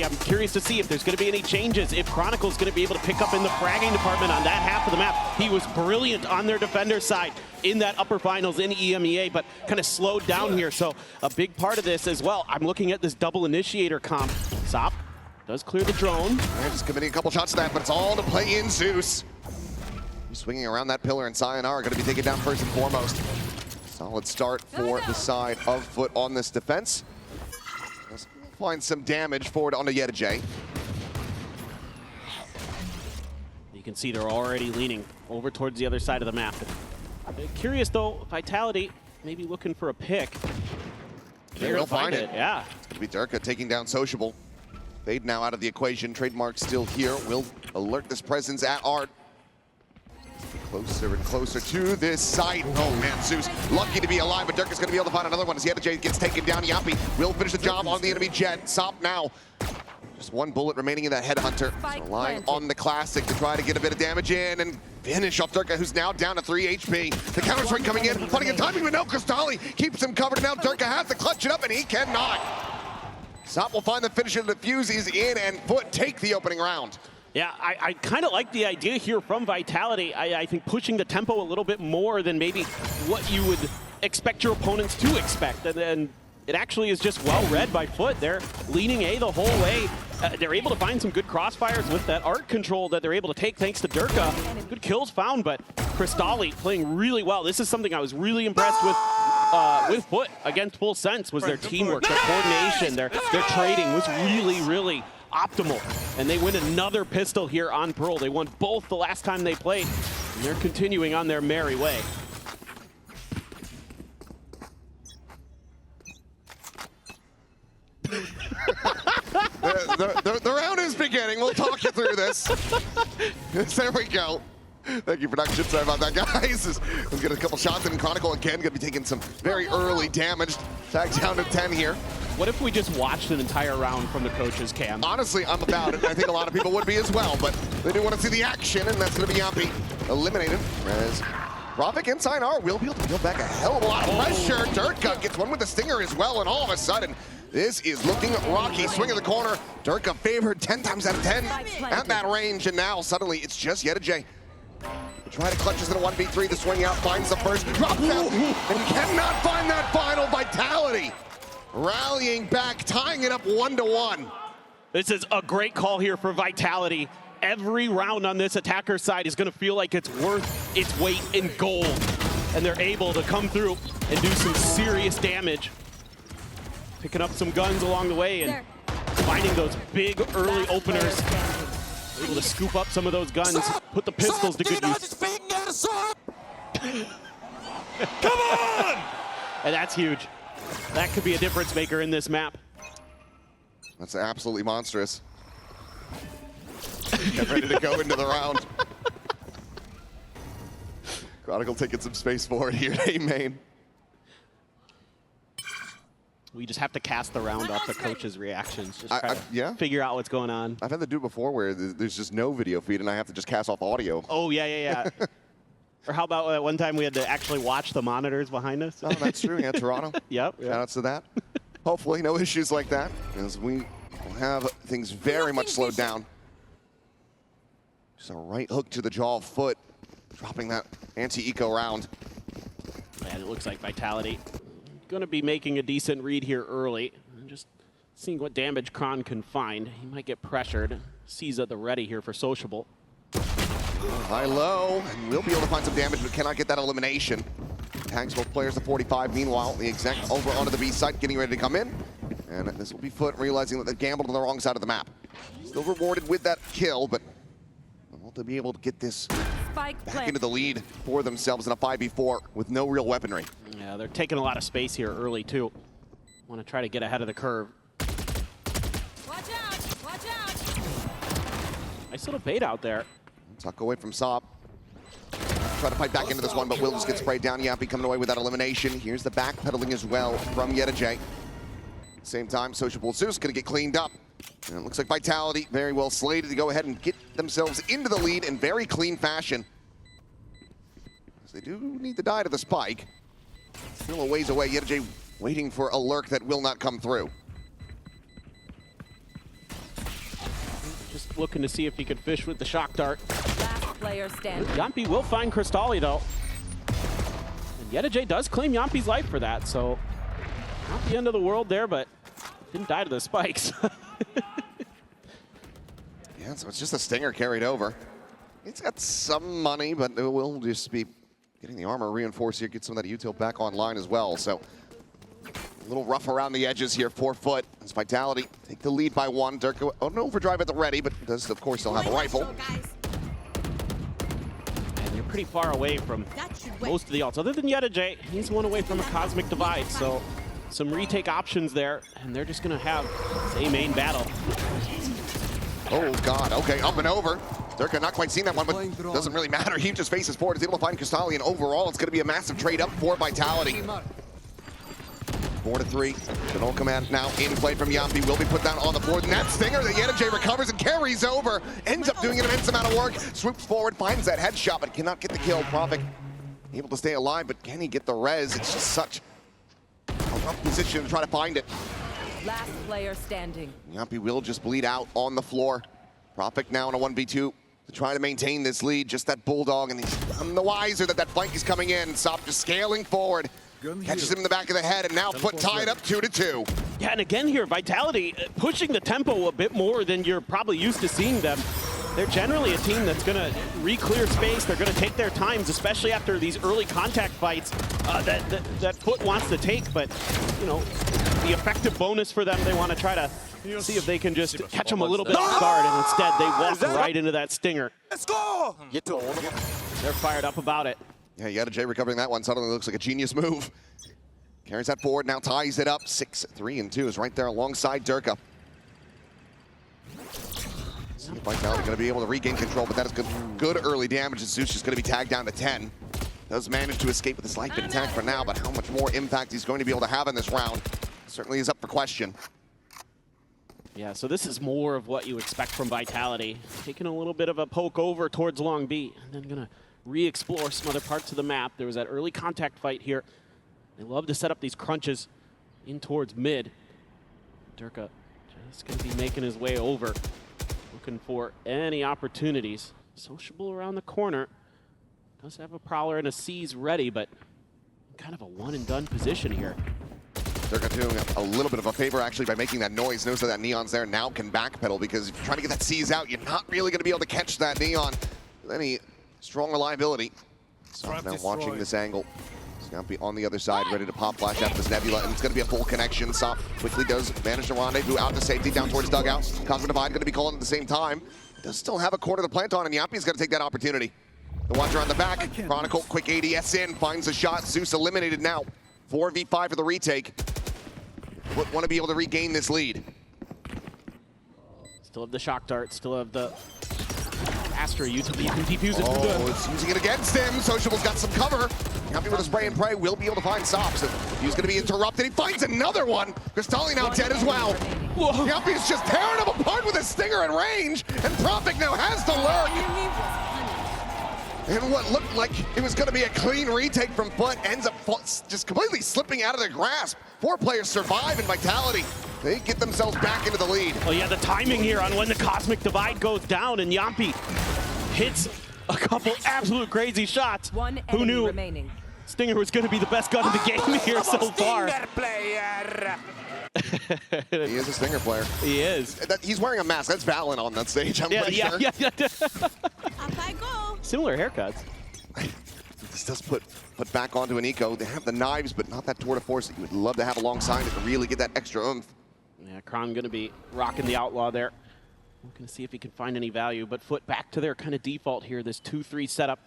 I'm curious to see if there's going to be any changes, if Chronicle's going to be able to pick up in the fragging department on that half of the map. He was brilliant on their defender side in that upper finals in EMEA, but kind of slowed down here. So a big part of this as well. I'm looking at this double initiator comp. Sop does clear the drone. They're just committing a couple shots to that, but it's all to play in Zeus. Swinging around that pillar, and Sayonara going to be taken down first and foremost. Solid start for the side of FUT on this defense. Let's find some damage forward onto Yedajay. You can see they're already leaning over towards the other side of the map. Curious though, Vitality maybe looking for a pick. They will find it. Yeah. It's going to be Durka taking down Sociable. Fade now out of the equation. Trademark still here. Will alert this presence at Art. Closer and closer to this site. Oh man, Zeus lucky to be alive, but Durka's going to be able to find another one as Yedajay gets taken down. Yappy will finish the job on the enemy jet. Sop now. Just one bullet remaining in that headhunter. So relying on the classic to try to get a bit of damage in and finish off Durka, who's now down to 3 HP. The counter swing coming in, putting in timing with no Crystalli. Keeps him covered. Now Durka has to clutch it up, and he cannot. Sop will find the finisher. The fuse is in, and FUT take the opening round. Yeah, I kind of like the idea here from Vitality. I think pushing the tempo a little bit more than maybe what you would expect your opponents to expect. And then it actually is just well read by FUT. They're leaning A the whole way. They're able to find some good crossfires with that art control that they're able to take thanks to Durka. Good kills found, but Crystalli playing really well. This is something I was really impressed with FUT against Full Sense was their teamwork, their coordination, their trading was really, really optimal. And they win another pistol here on Pearl. They won both the last time they played, and they're continuing on their merry way. The round is beginning. We'll talk you through this. There we go. Thank you, production. Sorry about that, guys. We'll get a couple shots in. Chronicle again going to be taking some very early damage. Tag down to 10 here. What if we just watched an entire round from the coach's cam? Honestly, I'm about it. I think a lot of people would be as well, but they do want to see the action, and that's going to be Yappy eliminated. As Ravik and Sayonara will be able to peel back a hell of a lot of pressure. Durka gets one with the stinger as well, and all of a sudden, this is looking rocky. Swing of the corner. Durka favored 10 times out of 10 at that range, and now suddenly it's just Yedajay. Try to clutch this in a 1v3. The swing out finds the first, drops out, and cannot find that final. Vitality rallying back, tying it up 1-1. This is a great call here for Vitality. Every round on this attacker side is going to feel like it's worth its weight in gold. And they're able to come through and do some serious damage. Picking up some guns along the way and finding those big early openers. Able to scoop up some of those guns, put the pistols to good use. Come on! And that's huge. That could be a difference maker in this map. That's absolutely monstrous. Get ready to go into the round. Chronicle taking some space forward here, A main. We just have to cast the round off the coach's reactions. Just try to yeah. figure out what's going on. I've had to do it before where there's just no video feed and I have to just cast off audio. Oh, yeah. Or how about one time we had to actually watch the monitors behind us? Oh, that's true. Yeah, Toronto. Yep. Shoutouts to that. Hopefully no issues like that, as we will have things very much slowed down. Just a right hook to the jaw of FUT, dropping that anti-eco round. And it looks like Vitality going to be making a decent read here early. Just seeing what damage Kron can find. He might get pressured. Sees at the ready here for Sociable. High-low, and we'll be able to find some damage, but cannot get that elimination. Tags both players to 45. Meanwhile, the exec over onto the B site, getting ready to come in. And this will be FUT realizing that they gambled on the wrong side of the map. Still rewarded with that kill, but they'll be able to get this back into the lead for themselves in a 5v4 with no real weaponry. Yeah, they're taking a lot of space here early, too. Want to try to get ahead of the curve. Watch out! Watch out! Nice little bait out there. Tuck away from Sop. Try to fight back into this one, but will just get sprayed down. Yappy coming away with that elimination. Here's the backpedaling as well from Yedajay. Same time, Sociable Zeus going to get cleaned up. And it looks like Vitality very well slated to go ahead and get themselves into the lead in very clean fashion. They do need to die to the spike. Still a ways away. Yedajay waiting for a lurk that will not come through. looking to see if he could fish with the shock dart. Last player standing. Yampi will find Crystalli though. And Yedajay does claim Yampi's life for that, so not the end of the world there, but didn't die to the spikes. Yeah, so it's just a stinger carried over. It's got some money, but it will just be getting the armor reinforced here, get some of that util back online as well. So a little rough around the edges here for FUT. As Vitality take the lead by 1. Dirk, an overdrive at the ready, but does of course still have a rifle. And you're pretty far away from most of the ults. Other than Yedajay, he's one away from a cosmic divide, so some retake options there, and they're just gonna have a main battle. Oh God, okay, up and over. Durka not quite seen that one, but doesn't really matter. He just faces forward, is able to find Crystalli, and overall it's gonna be a massive trade up for Vitality. 4-3, the null command now in play from Yampi, will be put down on the floor. And that stinger that Yedajay recovers and carries over, ends up doing an immense amount of work, swoops forward, finds that headshot, but cannot get the kill. Prophet able to stay alive, but can he get the res? It's just such a rough position to try to find it. Last player standing. Yampi will just bleed out on the floor. Prophet now in a 1v2 to try to maintain this lead. Just that bulldog, and he's none the wiser that that flank is coming in. Sop just scaling forward. Catches him in the back of the head, and now FUT tied up 2-2. Yeah, and again here, Vitality pushing the tempo a bit more than you're probably used to seeing them. They're generally a team that's going to re-clear space. They're going to take their times, especially after these early contact fights that FUT wants to take. But, you know, the effective bonus for them, they want to try to see if they can just catch them a little bit off guard, and instead they walk right into that stinger. Let's go! They're fired up about it. Yeah, Yedajay recovering that one. Suddenly looks like a genius move. Carries that forward, now ties it up. 6-3-2 is right there alongside Durka. Vitality going to be able to regain control, but that is good early damage. And Zeus is going to be tagged down to 10. Does manage to escape with his life intact for now, but how much more impact he's going to be able to have in this round certainly is up for question. Yeah, so this is more of what you expect from Vitality. Taking a little bit of a poke over towards Long B, and then going to re-explore some other parts of the map. There was that early contact fight here. They love to set up these crunches in towards mid. Durka just going to be making his way over, looking for any opportunities. Sociable around the corner. Does have a Prowler and a Seize ready, but kind of a one-and-done position here. Durka doing a little bit of a favor actually by making that noise. Knows that Neon's there, now can backpedal, because if you're trying to get that Seize out, you're not really going to be able to catch that Neon with any strong reliability. So now watching this angle. He's going to be on the other side, ready to pop flash after this Nebula, and it's going to be a full connection. Sop quickly does manage to rendezvous out to safety, down towards dugout. Cosmic Divide going to be calling at the same time. Does still have a quarter to plant on, and Yampi's going to take that opportunity. The Watcher on the back. Chronicle, quick ADS in, finds a shot. Zeus eliminated now. 4v5 for the retake. Would want to be able to regain this lead. Still have the shock dart, still have the Astra util. You can defuse it. Oh, it's using it against him. Sociable's got some cover. Yampi with a spray and pray will be able to find Sop. So he's going to be interrupted. He finds another one. Crystalli now dead as well. Yampi's just tearing him apart with a stinger at range. And Prophet now has to lurk. And what looked like it was going to be a clean retake from FUT ends up just completely slipping out of their grasp. 4 players survive in Vitality. They get themselves back into the lead. Oh yeah, the timing here on when the Cosmic Divide goes down and Yampi hits a couple absolute crazy shots. One Who enemy knew remaining. Stinger was going to be the best gun in the game here so far. He is a Stinger player. He is. He's wearing a mask. That's Valen on that stage, I'm pretty sure. Yeah. Up I go. Similar haircuts. This does put back onto an eco. They have the knives, but not that tour de force that you would love to have alongside it to really get that extra oomph. Yeah, Kron going to be rocking the Outlaw there. Looking to see if he can find any value, but FUT back to their kind of default here, this 2-3 setup.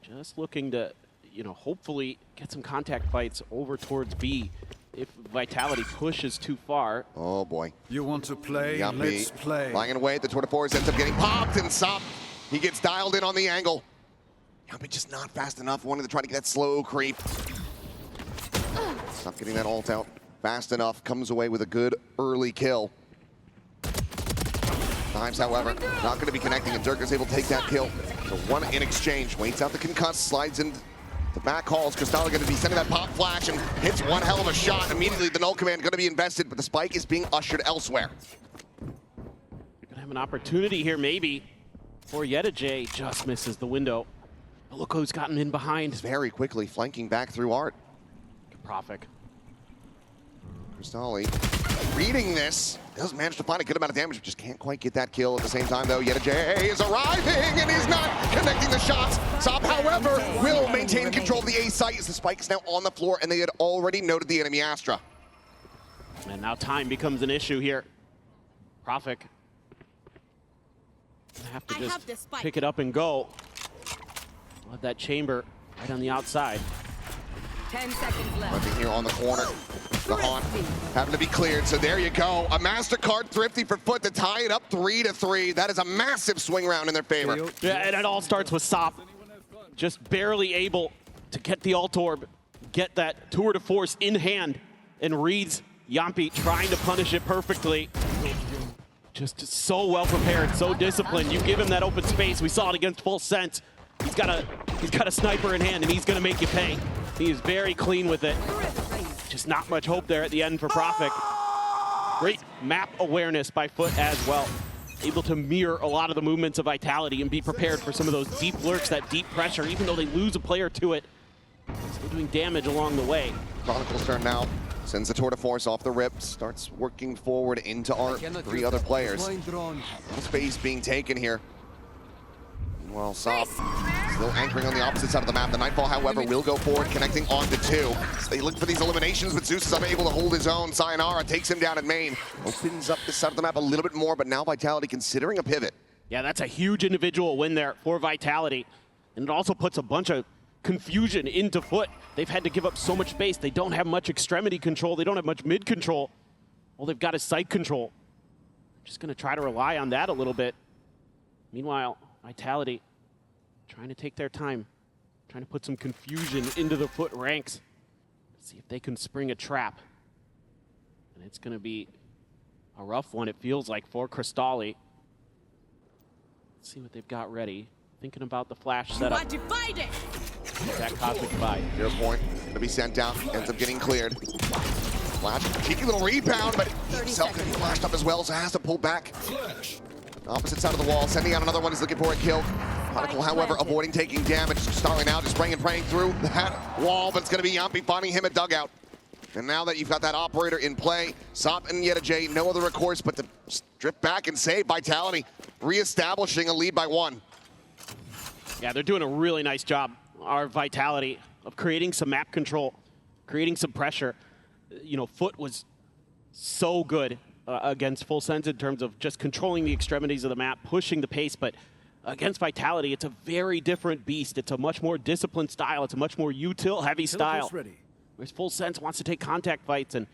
Just looking to, you know, hopefully get some contact fights over towards B if Vitality pushes too far. Oh boy. You want to play? Yampi Let's play. flying away at the tour de force, ends up getting popped, and Sop, he gets dialed in on the angle. Yampi just not fast enough, wanted to try to get that slow creep. Not getting that ult out fast enough, comes away with a good early kill. Knives, however, not going to be connecting, and Durka's able to take that kill. So 1 in exchange, waits out the concuss, slides in the back halls. Crystalli going to be sending that pop flash and hits one hell of a shot. Immediately, the null command going to be invested, but the spike is being ushered elsewhere. Gonna have Have an opportunity here, maybe. For Yedajay, just misses the window. But look who's gotten in behind. Very quickly flanking back through Art. Profik. Cristali reading this, does manage to find a good amount of damage, but just can't quite get that kill at the same time, though. Yedajay is arriving, and he's not connecting the shots. Zop, however, will maintain control of the A site as the spike is now on the floor, and they had already noted the enemy Astra. And now time becomes an issue here. Profik have to just pick it up and go. We'll have that chamber right on the outside. 10 seconds left. Running here on the corner. The haunt having to be cleared, so there you go. A MasterCard Thrifty for FUT to tie it up 3-3. That is a massive swing round in their favor. Yeah, and it all starts with Zop. Just barely able to get the Alt Orb, get that tour de force in hand, and reads Yampi trying to punish it perfectly. Just so well prepared, so disciplined. You give him that open space. We saw it against Full Sense. He's got a sniper in hand, and he's gonna make you pay. He is very clean with it. Just not much hope there at the end for Profik. Great map awareness by FUT as well. Able to mirror a lot of the movements of Vitality and be prepared for some of those deep lurks, that deep pressure, even though they lose a player to it. Still doing damage along the way. Chronicle's turn now. Sends the tour de force off the rip, starts working forward into Art. 3 other players. Little space being taken here. Meanwhile, Zop still anchoring on the opposite side of the map. The Nightfall, however, will go forward, connecting onto 2. So they look for these eliminations, but Zeus is unable to hold his own. Sayonara takes him down at main. Opens up this side of the map a little bit more, but now Vitality considering a pivot. Yeah, that's a huge individual win there for Vitality. And it also puts a bunch of confusion into FUT. They've had to give up so much space. They don't have much extremity control. They don't have much mid control. All they've got is site control. Just going to try to rely on that a little bit. Meanwhile, Vitality trying to take their time, trying to put some confusion into the FUT ranks. See if they can spring a trap. And it's going to be a rough one, it feels like, for Cristali. Let's see what they've got ready. Thinking about the flash setup. That Cosmic Divide. Your point, gonna be sent down, ends up getting cleared. Flash, cheeky little rebound, but himself gonna be flashed up as well, so has to pull back. Opposite side of the wall, sending out another one, is looking for a kill. Chronicle, however, avoiding taking damage. Starling now, just spraying and praying through that wall, but it's gonna be Yampi finding him a dugout. And now that you've got that operator in play, Zop and Yedajay, no other recourse but to strip back and save. Vitality reestablishing a lead by 1. Yeah, they're doing a really nice job, our Vitality, of creating some map control, creating some pressure. You know, FUT was so good against Full Sense in terms of just controlling the extremities of the map, pushing the pace, but against Vitality, it's a very different beast. It's a much more disciplined style. It's a much more util-heavy style. Whereas Full Sense wants to take contact fights, and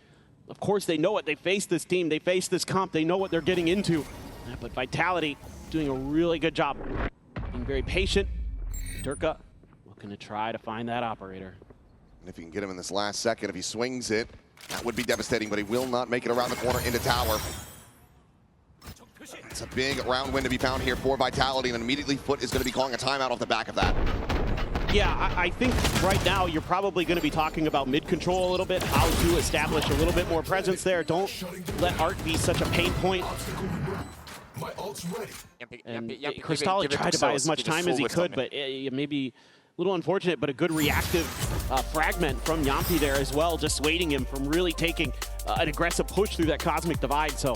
of course they know it. They face this team, they face this comp, they know what they're getting into. But Vitality doing a really good job. Being very patient. Durka looking to try to find that operator. And if you can get him in this last second, if he swings it, that would be devastating, but he will not make it around the corner into tower. It's a big round win to be found here for Vitality, and immediately FUT is going to be calling a timeout off the back of that. Yeah, I think right now you're probably going to be talking about mid-control a little bit, how to establish a little bit more presence there. Don't let Art be such a pain point. And Cristali tried to buy as much time as he could, but maybe a little unfortunate, but a good reactive fragment from Yampi there as well, dissuading him from really taking an aggressive push through that Cosmic Divide. So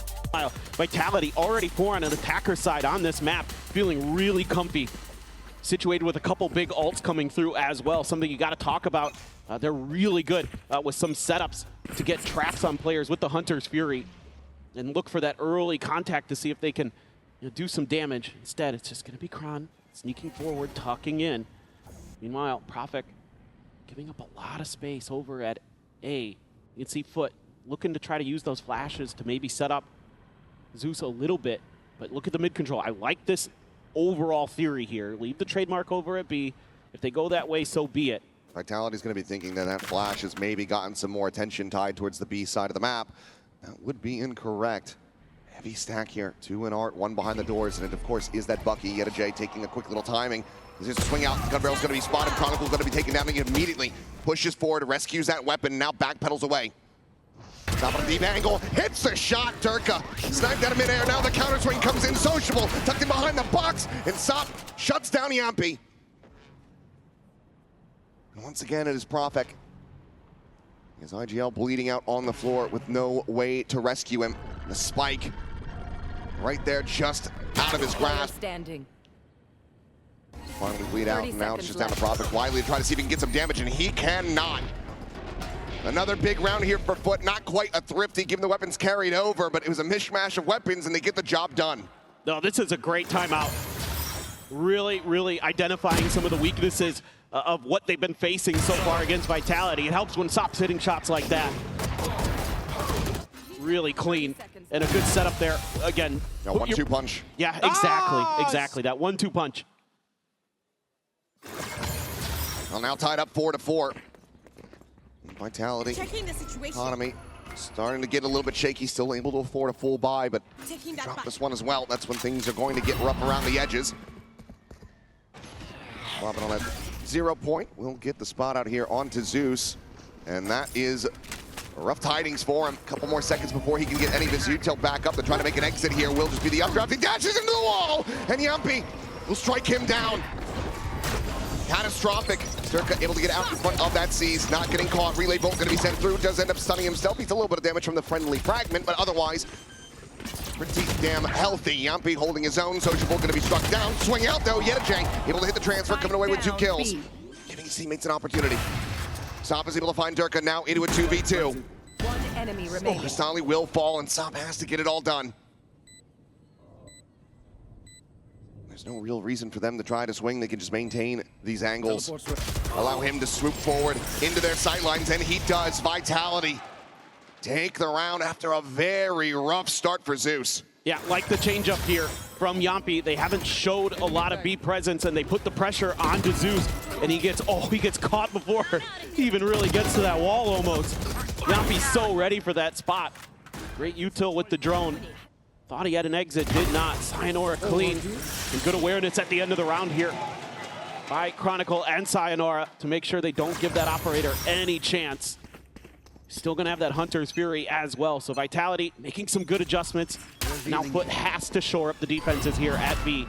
Vitality already 4 on an attacker side on this map, feeling really comfy. Situated with a couple big ults coming through as well, something you got to talk about. They're really good with some setups to get traps on players with the Hunter's Fury and look for that early contact to see if they can do some damage. Instead, it's just going to be Kron sneaking forward, tucking in. Meanwhile, Profik giving up a lot of space over at A. You can see FUT looking to try to use those flashes to maybe set up Zeus a little bit, but look at the mid control. I like this overall theory here. Leave the trademark over at B. If they go that way, so be it. Vitality's going to be thinking that that flash has maybe gotten some more attention tied towards the B side of the map. That would be incorrect. Heavy stack here. 2 in Art, 1 behind the doors, and it, of course, is that Bucky. Yedajay taking a quick little timing. There's a swing out. The gun barrel's going to be spotted. Chronicle's going to be taken down and immediately pushes forward, rescues that weapon, now backpedals away. Top of the deep angle, hits the shot, Durka. Sniped out of midair, now the counter swing comes in, Sociable, tucked in behind the box, and Sop shuts down Yampi. And once again, it is Profek. His IGL bleeding out on the floor with no way to rescue him. The spike right there, just out of his grasp. Standing. Finally bleed out, and now it's just down to Profek. Wiley to try to see if he can get some damage, and he cannot. Another big round here for FUT. Not quite a thrifty, given the weapons carried over, but it was a mishmash of weapons, and they get the job done. No, this is a great timeout. Really identifying some of the weaknesses of what they've been facing so far against Vitality. It helps when Sop's hitting shots like that. Really clean and a good setup there. Again, No, 1-2 punch. Yeah, exactly. That 1-2 punch. Well, now tied up 4-4. Vitality, Checking the situation. economy, starting to get a little bit shaky. Still able to afford a full buy, but Taking that drop back. this one as well. That's when things are going to get rough around the edges. Dropping on that 0 point. We'll get the spot out here onto Zeus, and that is rough tidings for him. A couple more seconds before he can get any of his util back up to try to make an exit here. Will just be the updraft. He dashes into the wall, and Yampi will strike him down. Catastrophic. Sturka able to get out in front of that seize, not getting caught. Relay bolt going to be sent through, does end up stunning himself. He's a little bit of damage from the friendly fragment, but otherwise pretty damn healthy. Yampi holding his own. Sociable going to be struck down. Swing out though, Yedajay able to hit the transfer, coming away with 2 kills. Giving his teammates an opportunity. Sop is able to find Durka now into a 2v2. One enemy remaining. Cristali will fall, and Sop has to get it all done. There's no real reason for them to try to swing. They can just maintain these angles. Allow him to swoop forward into their sightlines, and he does. Vitality take the round after a very rough start for Zeus. Yeah, like the changeup here from Yampi. They haven't showed a lot of B presence, and they put the pressure onto Zeus, and he gets caught before he even really gets to that wall almost. Yampi's so ready for that spot. Great util with the drone. Thought he had an exit, did not. Sayonara clean. And good awareness at the end of the round here by Chronicle and Sayonara to make sure they don't give that operator any chance. Still gonna have that Hunter's Fury as well. So Vitality making some good adjustments. Now FUT has to shore up the defenses here at B.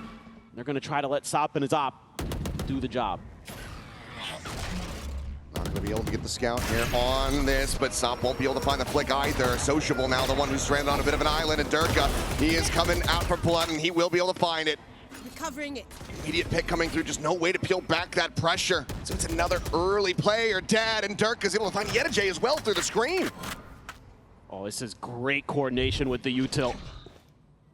They're gonna try to let Sop and his op do the job. Not going to be able to get the scout here on this, but Sop won't be able to find the flick either. Sociable now, the one who's stranded on a bit of an island, and Durka, he is coming out for blood, and he will be able to find it. Recovering it. Immediate pick coming through, just no way to peel back that pressure. So it's another early play or dead, and Durka's able to find Yedajay as well through the screen. Oh, this is great coordination with the util.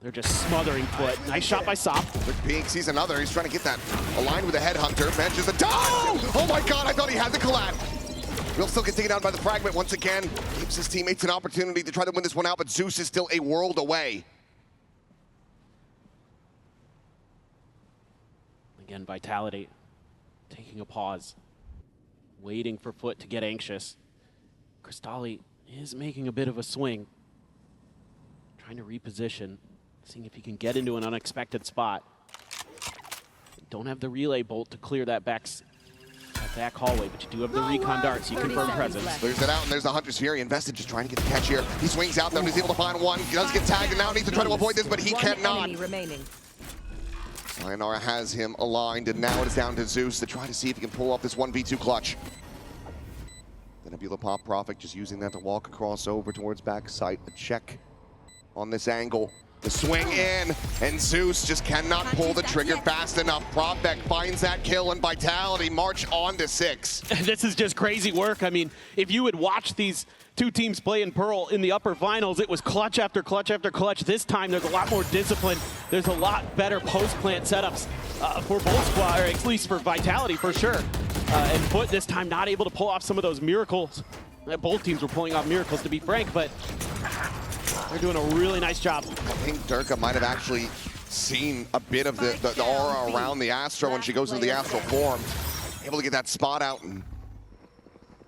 They're just smothering FUT. Nice shot by Sop. Quick peek, sees another. He's trying to get that aligned with the headhunter. Manages the dodge! Oh my god, I thought he had the collab. Will still get taken down by the fragment once again. Gives his teammates an opportunity to try to win this one out, but Zeus is still a world away. Again, Vitality taking a pause. Waiting for FUT to get anxious. Cristali is making a bit of a swing. Trying to reposition. Seeing if he can get into an unexpected spot. Don't have the relay bolt to clear that back hallway, but you do have the recon dart, so you confirm presence. Clears it out, and there's the Hunter's Fury. Invested just trying to get the catch here. He swings out, though, and he's able to find one. He does get tagged, and now needs to try to avoid this, but he cannot. Enemy remaining. Sayonara has him aligned, and now it is down to Zeus to try to see if he can pull off this 1v2 clutch. The Nebula Pop Profek just using that to walk across over towards backside. A check on this angle. The swing in, and Zeus just cannot pull the trigger fast enough. Profek finds that kill, and Vitality march on to 6. This is just crazy work. I mean, if you had watched these two teams play in Pearl in the upper finals, it was clutch after clutch after clutch. This time, there's a lot more discipline. There's a lot better post-plant setups for both squads, or at least for Vitality for sure. And FUT this time not able to pull off some of those miracles. Both teams were pulling off miracles, to be frank, but they're doing a really nice job. I think Durka might have actually seen a bit of the aura around the Astro when she goes into the Astral form. Able to get that spot out, and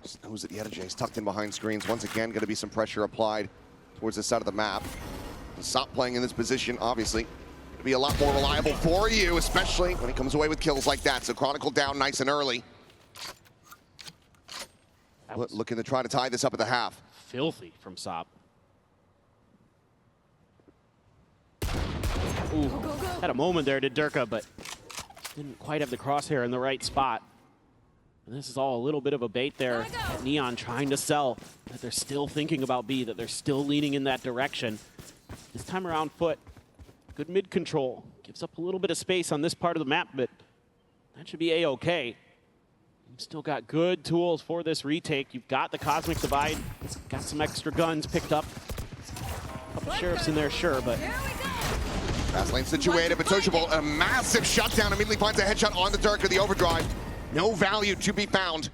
just knows that Yedajay is tucked in behind screens. Once again, going to be some pressure applied towards the side of the map. Stop playing in this position, obviously. To be a lot more reliable for you, especially when he comes away with kills like that. So Chronicle down nice and early. Looking to try to tie this up at the half. Filthy from Sop. Ooh, had a moment there, did Durka, but didn't quite have the crosshair in the right spot. And this is all a little bit of a bait there. Neon trying to sell that they're still thinking about B, that they're still leaning in that direction. This time around, FUT, good mid control. Gives up a little bit of space on this part of the map, but that should be A-okay. You've still got good tools for this retake. You've got the Cosmic Divide, got some extra guns picked up. A couple sheriffs in there, sure, but Fast lane situated, but Sociable, a massive shutdown, immediately finds a headshot on the Durka, the overdrive. No value to be found.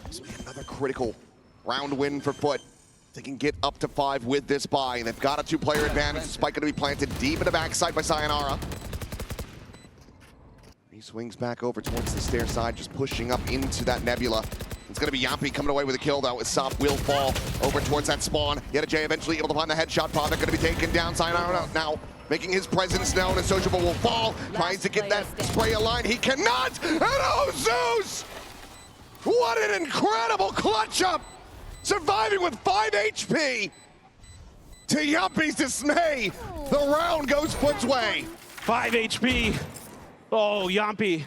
This will be another critical round win for FUT. They can get up to 5 with this buy, and they've got a 2-player advantage. The spike going to be planted deep in the backside by Sayonara. He swings back over towards the stair side, just pushing up into that nebula. It's going to be Yampi coming away with a kill, though, as Sop will fall over towards that spawn. J eventually able to find the headshot. Prophet going to be taken down. Sayonara now making his presence known, and Sociable will fall. Tries to get that spray aligned. He cannot! And oh, Zeus! What an incredible clutch up! Surviving with 5 HP! To Yampi's dismay, the round goes FUT's way. 5 HP. Oh, Yampi.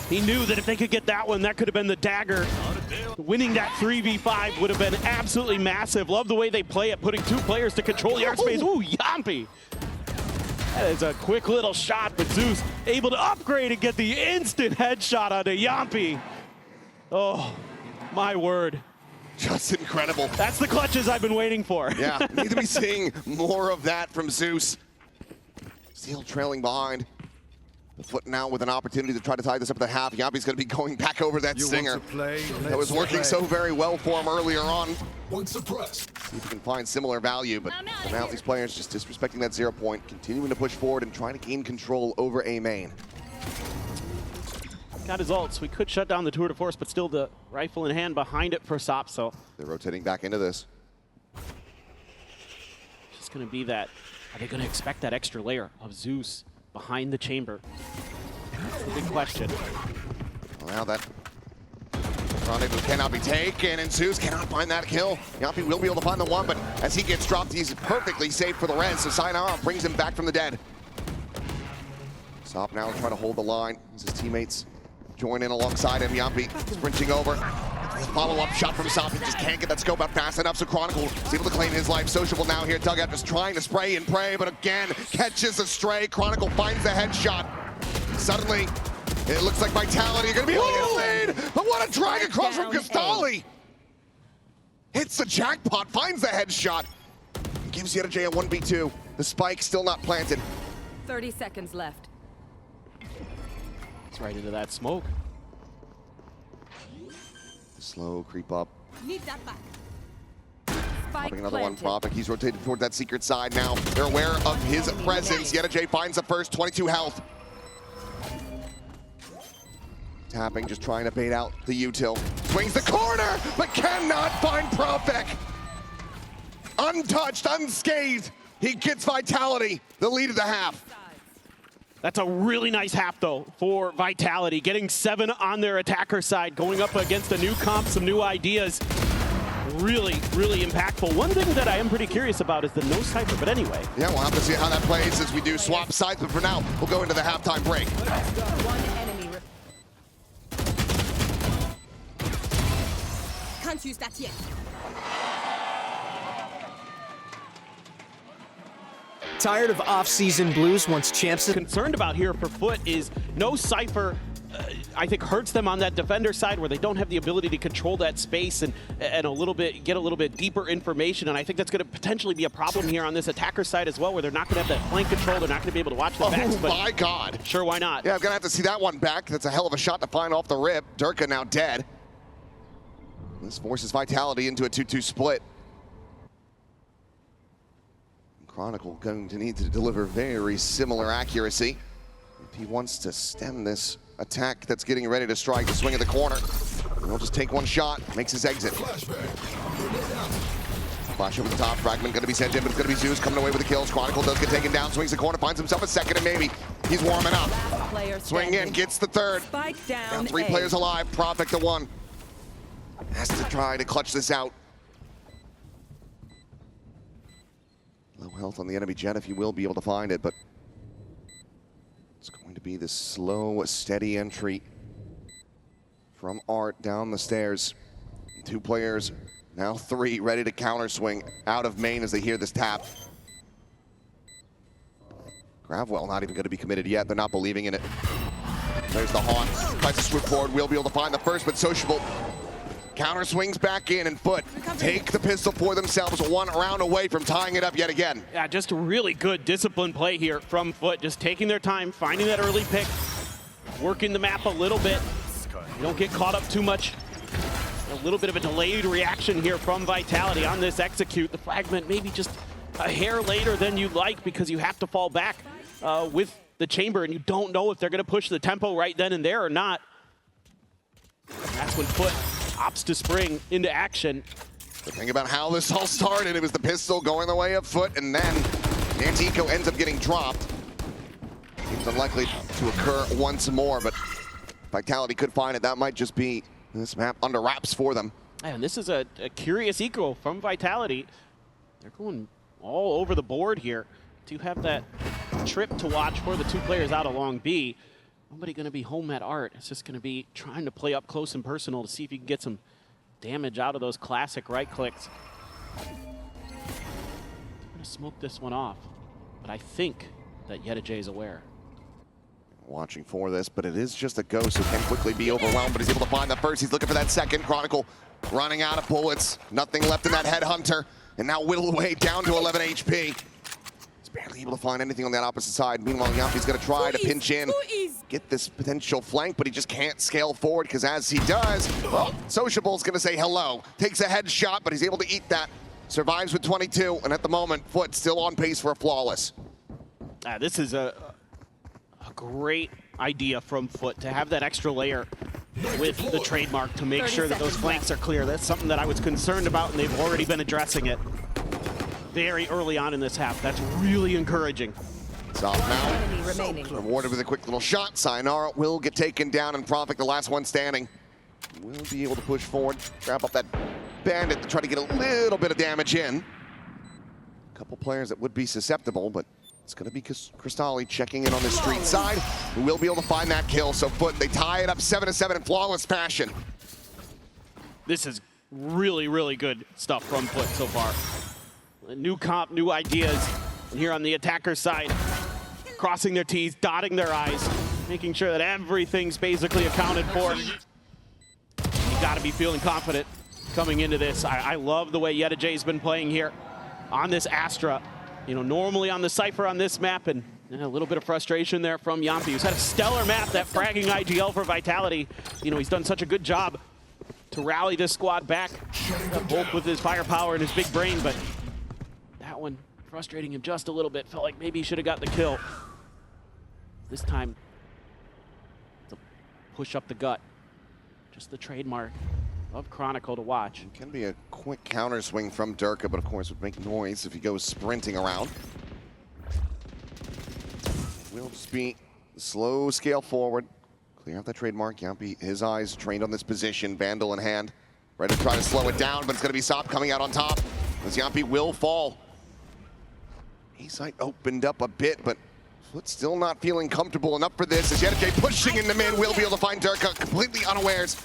He knew that if they could get that one, that could have been the dagger. Winning that 3v5 would have been absolutely massive. Love the way they play it, putting 2 players to control the airspace. Ooh, Yampi. That is a quick little shot, but Zeus able to upgrade and get the instant headshot onto Yampi. Oh, my word. Just incredible. That's the clutches I've been waiting for. Yeah, need to be seeing more of that from Zeus. Still trailing behind. The FUT now with an opportunity to try to tie this up at the half. Yampi's going to be going back over that stinger. That was working so very well for him earlier on. See if he can find similar value, but for now these players just disrespecting that 0 point, continuing to push forward and trying to gain control over A main. Got his ults. We could shut down the tour de force, but still the rifle in hand behind it for Sop, so. They're rotating back into this. Just going to be that. Are they going to expect that extra layer of Zeus behind the chamber? That's the big question. Well, now that rendezvous cannot be taken, and Zeus cannot find that kill. Yampi will be able to find the one, but as he gets dropped, he's perfectly safe for the res, so Sayonara brings him back from the dead. Sop now trying to hold the line as his teammates join in alongside him. Yampi sprinting over. Follow-up shot from Sop. He just can't get that scope out fast enough, so Chronicle is able to claim his life. Sociable now here. Dugout just trying to spray and pray, but again, catches a stray. Chronicle finds the headshot. Suddenly, it looks like Vitality are going to be able to get a lead, but what a drag across from Castali! Hits the jackpot, finds the headshot. Gives J a 1v2. The spike still not planted. 30 seconds left. It's right into that smoke. Slow creep up. Need that back. Popping another one, Prophet. He's rotated toward that secret side now. They're aware of his presence. J finds the first, 22 health. Tapping, just trying to bait out the util. Swings the corner, but cannot find Prophet. Untouched, unscathed. He gets Vitality, the lead of the half. That's a really nice half, though, for Vitality. Getting 7 on their attacker side, going up against a new comp, some new ideas. Really, really impactful. One thing that I am pretty curious about is the no Cypher, but anyway. Yeah, we'll have to see how that plays as we do swap sides, but for now, we'll go into the halftime break. One enemy. Can't use that yet. Tired of off-season blues once champs... Concerned about here for FUT is no Cypher, I think hurts them on that defender side where they don't have the ability to control that space and get a little bit deeper information, and I think that's going to potentially be a problem here on this attacker side as well, where they're not going to have that flank control, they're not going to be able to watch the backs. Oh my God. Sure, why not? Yeah, I'm going to have to see that one back. That's a hell of a shot to find off the rip. Durka now dead. This forces Vitality into a 2-2 split. Chronicle going to need to deliver very similar accuracy if he wants to stem this attack that's getting ready to strike the swing of the corner. And he'll just take one shot, makes his exit. Flash over the top, fragment gonna be sent in, but it's gonna be Zeus coming away with the kills. Chronicle does get taken down, swings the corner, finds himself a second, and maybe he's warming up. Swing in, gets the third. Spike down. Now 3 players alive, Prophet to 1. Has to try to clutch this out. Low health on the enemy jet if you will be able to find it, but it's going to be this slow, steady entry from Art down the stairs. 2 players, now 3, ready to counter swing out of main as they hear this tap. Gravwell not even going to be committed yet. They're not believing in it. There's the Haunt. Tries to swoop forward. We'll be able to find the first, but Sociable counter swings back in, and FUT take the pistol for themselves, 1 round away from tying it up yet again. Yeah, just a really good disciplined play here from FUT. Just taking their time, finding that early pick, working the map a little bit. You don't get caught up too much. A little bit of a delayed reaction here from Vitality on this execute. The fragment maybe just a hair later than you'd like because you have to fall back with the chamber, and you don't know if they're going to push the tempo right then and there or not. And that's when FUT opts to spring into action. The thing about how this all started, it was the pistol going the way of FUT, and then Antico ends up getting dropped. Seems unlikely to occur once more, but Vitality could find it. That might just be this map under wraps for them. And this is a curious eco from Vitality. They're going all over the board here to have that trip to watch for the 2 players out along B. Nobody going to be home at Art. It's just going to be trying to play up close and personal to see if you can get some damage out of those classic right clicks. I'm going to smoke this one off, but I think that Yedajay is aware. Watching for this, but it is just a ghost who can quickly be overwhelmed, but he's able to find the first. He's looking for that second. Chronicle running out of bullets. Nothing left in that Headhunter, and now whittle away down to 11 HP. He's barely able to find anything on that opposite side. Meanwhile, Yampi's going to try to pinch in, get this potential flank, but he just can't scale forward, because as he does, well, Sociable's going to say hello. Takes a headshot, but he's able to eat that. Survives with 22, and at the moment, FUT still on pace for a flawless. This is a great idea from FUT to have that extra layer with the trademark to make sure that those flanks are clear. That's something that I was concerned about, and they've already been addressing it very early on in this half. That's really encouraging. It's off now. Rewarded with a quick little shot. Sayonara will get taken down, and Profit, the last one standing, will be able to push forward, grab up that bandit to try to get a little bit of damage in. A couple players that would be susceptible, but it's going to be Cristali checking in on the street side, who will be able to find that kill. So FUT, they tie it up 7-7 in flawless fashion. This is really, really good stuff from FUT so far. A new comp, new ideas. And here on the attacker side, crossing their T's, dotting their I's, making sure that everything's basically accounted for. You got to be feeling confident coming into this. I love the way Yedajay's been playing here on this Astra. You know, normally on the Cypher on this map, and a little bit of frustration there from Yampi, who's had a stellar map, that fragging IGL for Vitality. You know, he's done such a good job to rally this squad back, both with his firepower and his big brain, but that one frustrating him just a little bit. Felt like maybe he should have got the kill. This time, it's a push up the gut. Just the trademark of Chronicle to watch. It can be a quick counter swing from Durka, but of course would make noise if he goes sprinting around. Will just be slow scale forward. Clear out that trademark. Yampi, his eyes trained on this position, Vandal in hand. Ready to try to slow it down, but it's going to be Sop coming out on top. As Yampi will fall. A-site opened up a bit, but FUT still not feeling comfortable enough for this. As Yedajay pushing in the mid, will be able to find Durka completely unawares.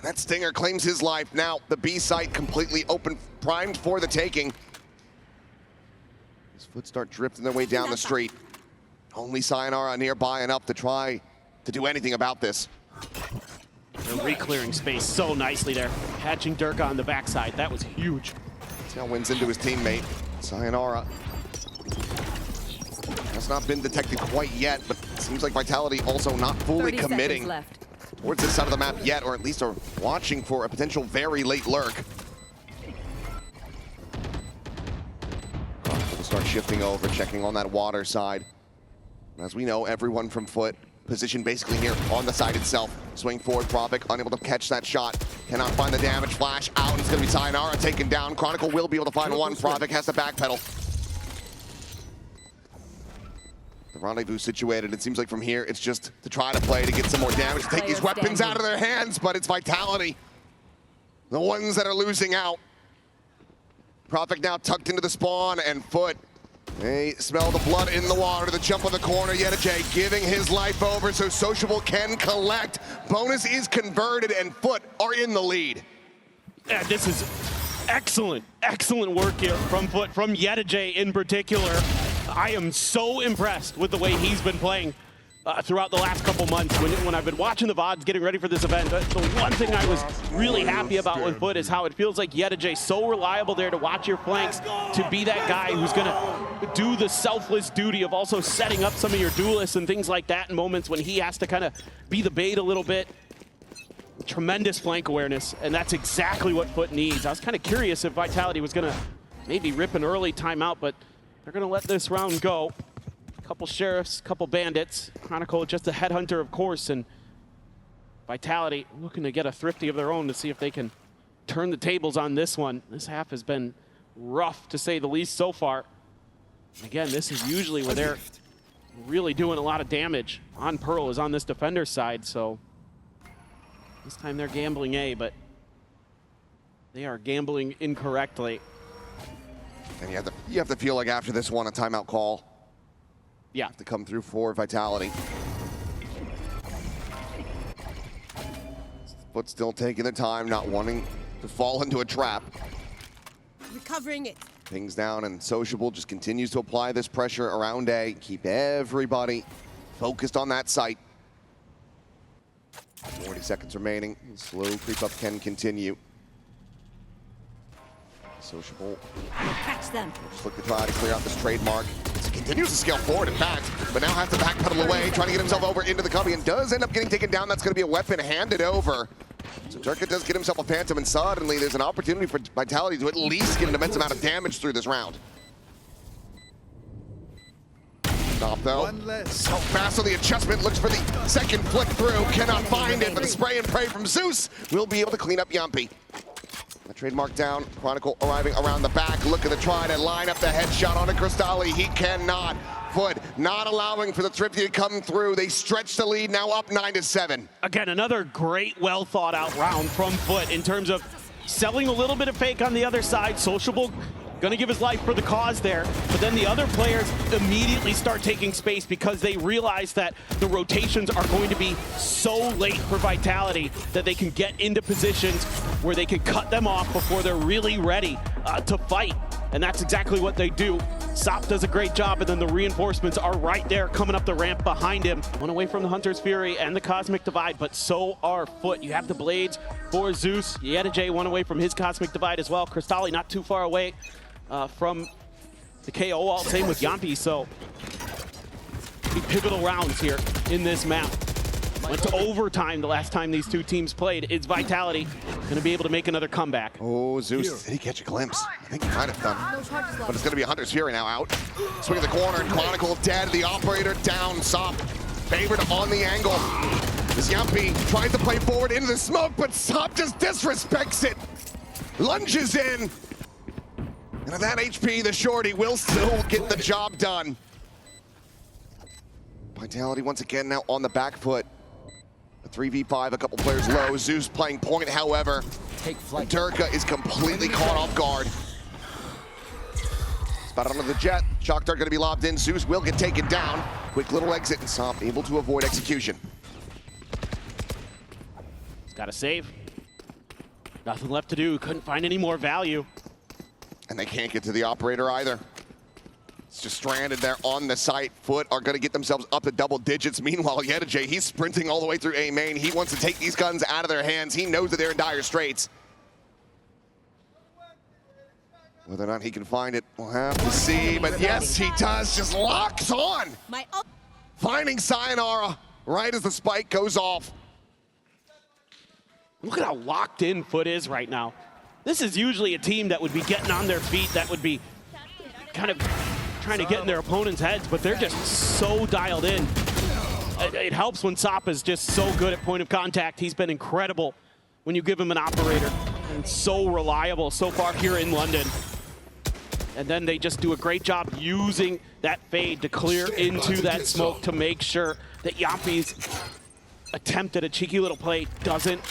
That Stinger claims his life. Now the B site completely open, primed for the taking. As FUT start drifting their way down the street. Only Sayonara nearby enough to try to do anything about this. They're re-clearing space so nicely there. Catching Durka on the backside, that was huge. Tailwinds into his teammate. Sayonara has not been detected quite yet, but it seems like Vitality also not fully committing towards this side of the map yet, or at least are watching for a potential very late lurk. We'll start shifting over, checking on that water side. As we know, everyone from FUT positioned basically here on the side itself. Swing forward, Propik unable to catch that shot. Cannot find the damage, flash out, and it's gonna be Sayonara taken down. Chronicle will be able to find one. Propik has to backpedal. The rendezvous situated. It seems like from here, it's just to try to play to get some more damage, to take these weapons out of their hands, but it's Vitality, the ones that are losing out. Propik now tucked into the spawn, and FUT They smell the blood in the water, the jump on the corner, Yedijay giving his life over so Sociable can collect. Bonus is converted and FUT are in the lead. Yeah, this is excellent work here from FUT, from Yedijay in particular. I am so impressed with the way he's been playing throughout the last couple months. When I've been watching the VODs getting ready for this event, the one thing I was really happy about with FUT is how it feels like Yedijay so reliable there to watch your flanks, to be that guy who's gonna do the selfless duty of also setting up some of your duelists and things like that in moments when he has to kind of be the bait a little bit. Tremendous flank awareness, and that's exactly what FUT needs. I was kind of curious if Vitality was gonna maybe rip an early timeout, but they're gonna let this round go. Couple sheriffs, couple bandits. Chronicle just a headhunter, of course, and Vitality looking to get a thrifty of their own to see if they can turn the tables on this one. This half has been rough, to say the least, so far. Again, this is usually where they're really doing a lot of damage. On Pearl is on this defender side, so this time they're gambling A, but they are gambling incorrectly. And you have to feel like after this one, a timeout call. Yeah. To come through for Vitality. FUT still taking the time, not wanting to fall into a trap. Recovering it. Pings down, and Sociable just continues to apply this pressure around A, keep everybody focused on that site. 40 seconds remaining. Slow creep up can continue. Sociable. Catch them. Just look to try to clear out this trademark. He continues to scale forward, in fact, but now has to backpedal away, trying to get himself over into the cubby, and does end up getting taken down. That's going to be a weapon handed over. So Turka does get himself a Phantom, and suddenly there's an opportunity for Vitality to at least get an immense amount of damage through this round. Stop, though. One less. So fast on the adjustment, looks for the second flick through, cannot find it, but the spray and pray from Zeus will be able to clean up Yampi. The trademark down, Chronicle arriving around the back, looking to try to line up the headshot on a Cristalli. He cannot. FUT not allowing for the thrifty to come through. They stretch the lead, now up 9-7. Again, another great, well thought out round from FUT in terms of selling a little bit of fake on the other side. Sociable gonna give his life for the cause there, but then the other players immediately start taking space because they realize that the rotations are going to be so late for Vitality that they can get into positions where they can cut them off before they're really ready to fight. And that's exactly what they do. Sop does a great job, and then the reinforcements are right there coming up the ramp behind him. One away from the Hunter's Fury and the Cosmic Divide, but so are FUT. You have the Blades for Zeus. Yedijay one away from his Cosmic Divide as well. Cristalli not too far away from the KO ult, same with Yampi, so pivotal rounds here in this map. Went to overtime the last time these two teams played. Is Vitality going to be able to make another comeback? Oh, Zeus, did he catch a glimpse? I think he might have done. But it's going to be a Hunter's Fury now out. Swing in the corner, Chronicle dead, the operator down, Sop favored on the angle. As Yampi tries to play forward into the smoke, but Sop just disrespects it. Lunges in. And at that HP, the shorty will still get the job done. Vitality once again now on the back foot. A 3v5, a couple players low. Zeus playing point, however. And Turka is completely caught off guard. Spotted onto the jet. Shock dart gonna be lobbed in. Zeus will get taken down. Quick little exit, and Sop able to avoid execution. He's got to save. Nothing left to do. Couldn't find any more value. And they can't get to the operator either. It's just stranded there on the site. FUT are going to get themselves up to double digits. Meanwhile, Yedijay, he's sprinting all the way through A main. He wants to take these guns out of their hands. He knows that they're in dire straits. Whether or not he can find it, we'll have to see. But yes, he does. Just locks on. Finding Sayonara right as the spike goes off. Look at how locked in FUT is right now. This is usually a team that would be getting on their feet, that would be kind of trying to get in their opponent's heads, but they're just so dialed in. It helps when Sop is just so good at point of contact. He's been incredible when you give him an operator, and so reliable so far here in London. And then they just do a great job using that fade to clear into that smoke to make sure that Yampi's attempt at a cheeky little play doesn't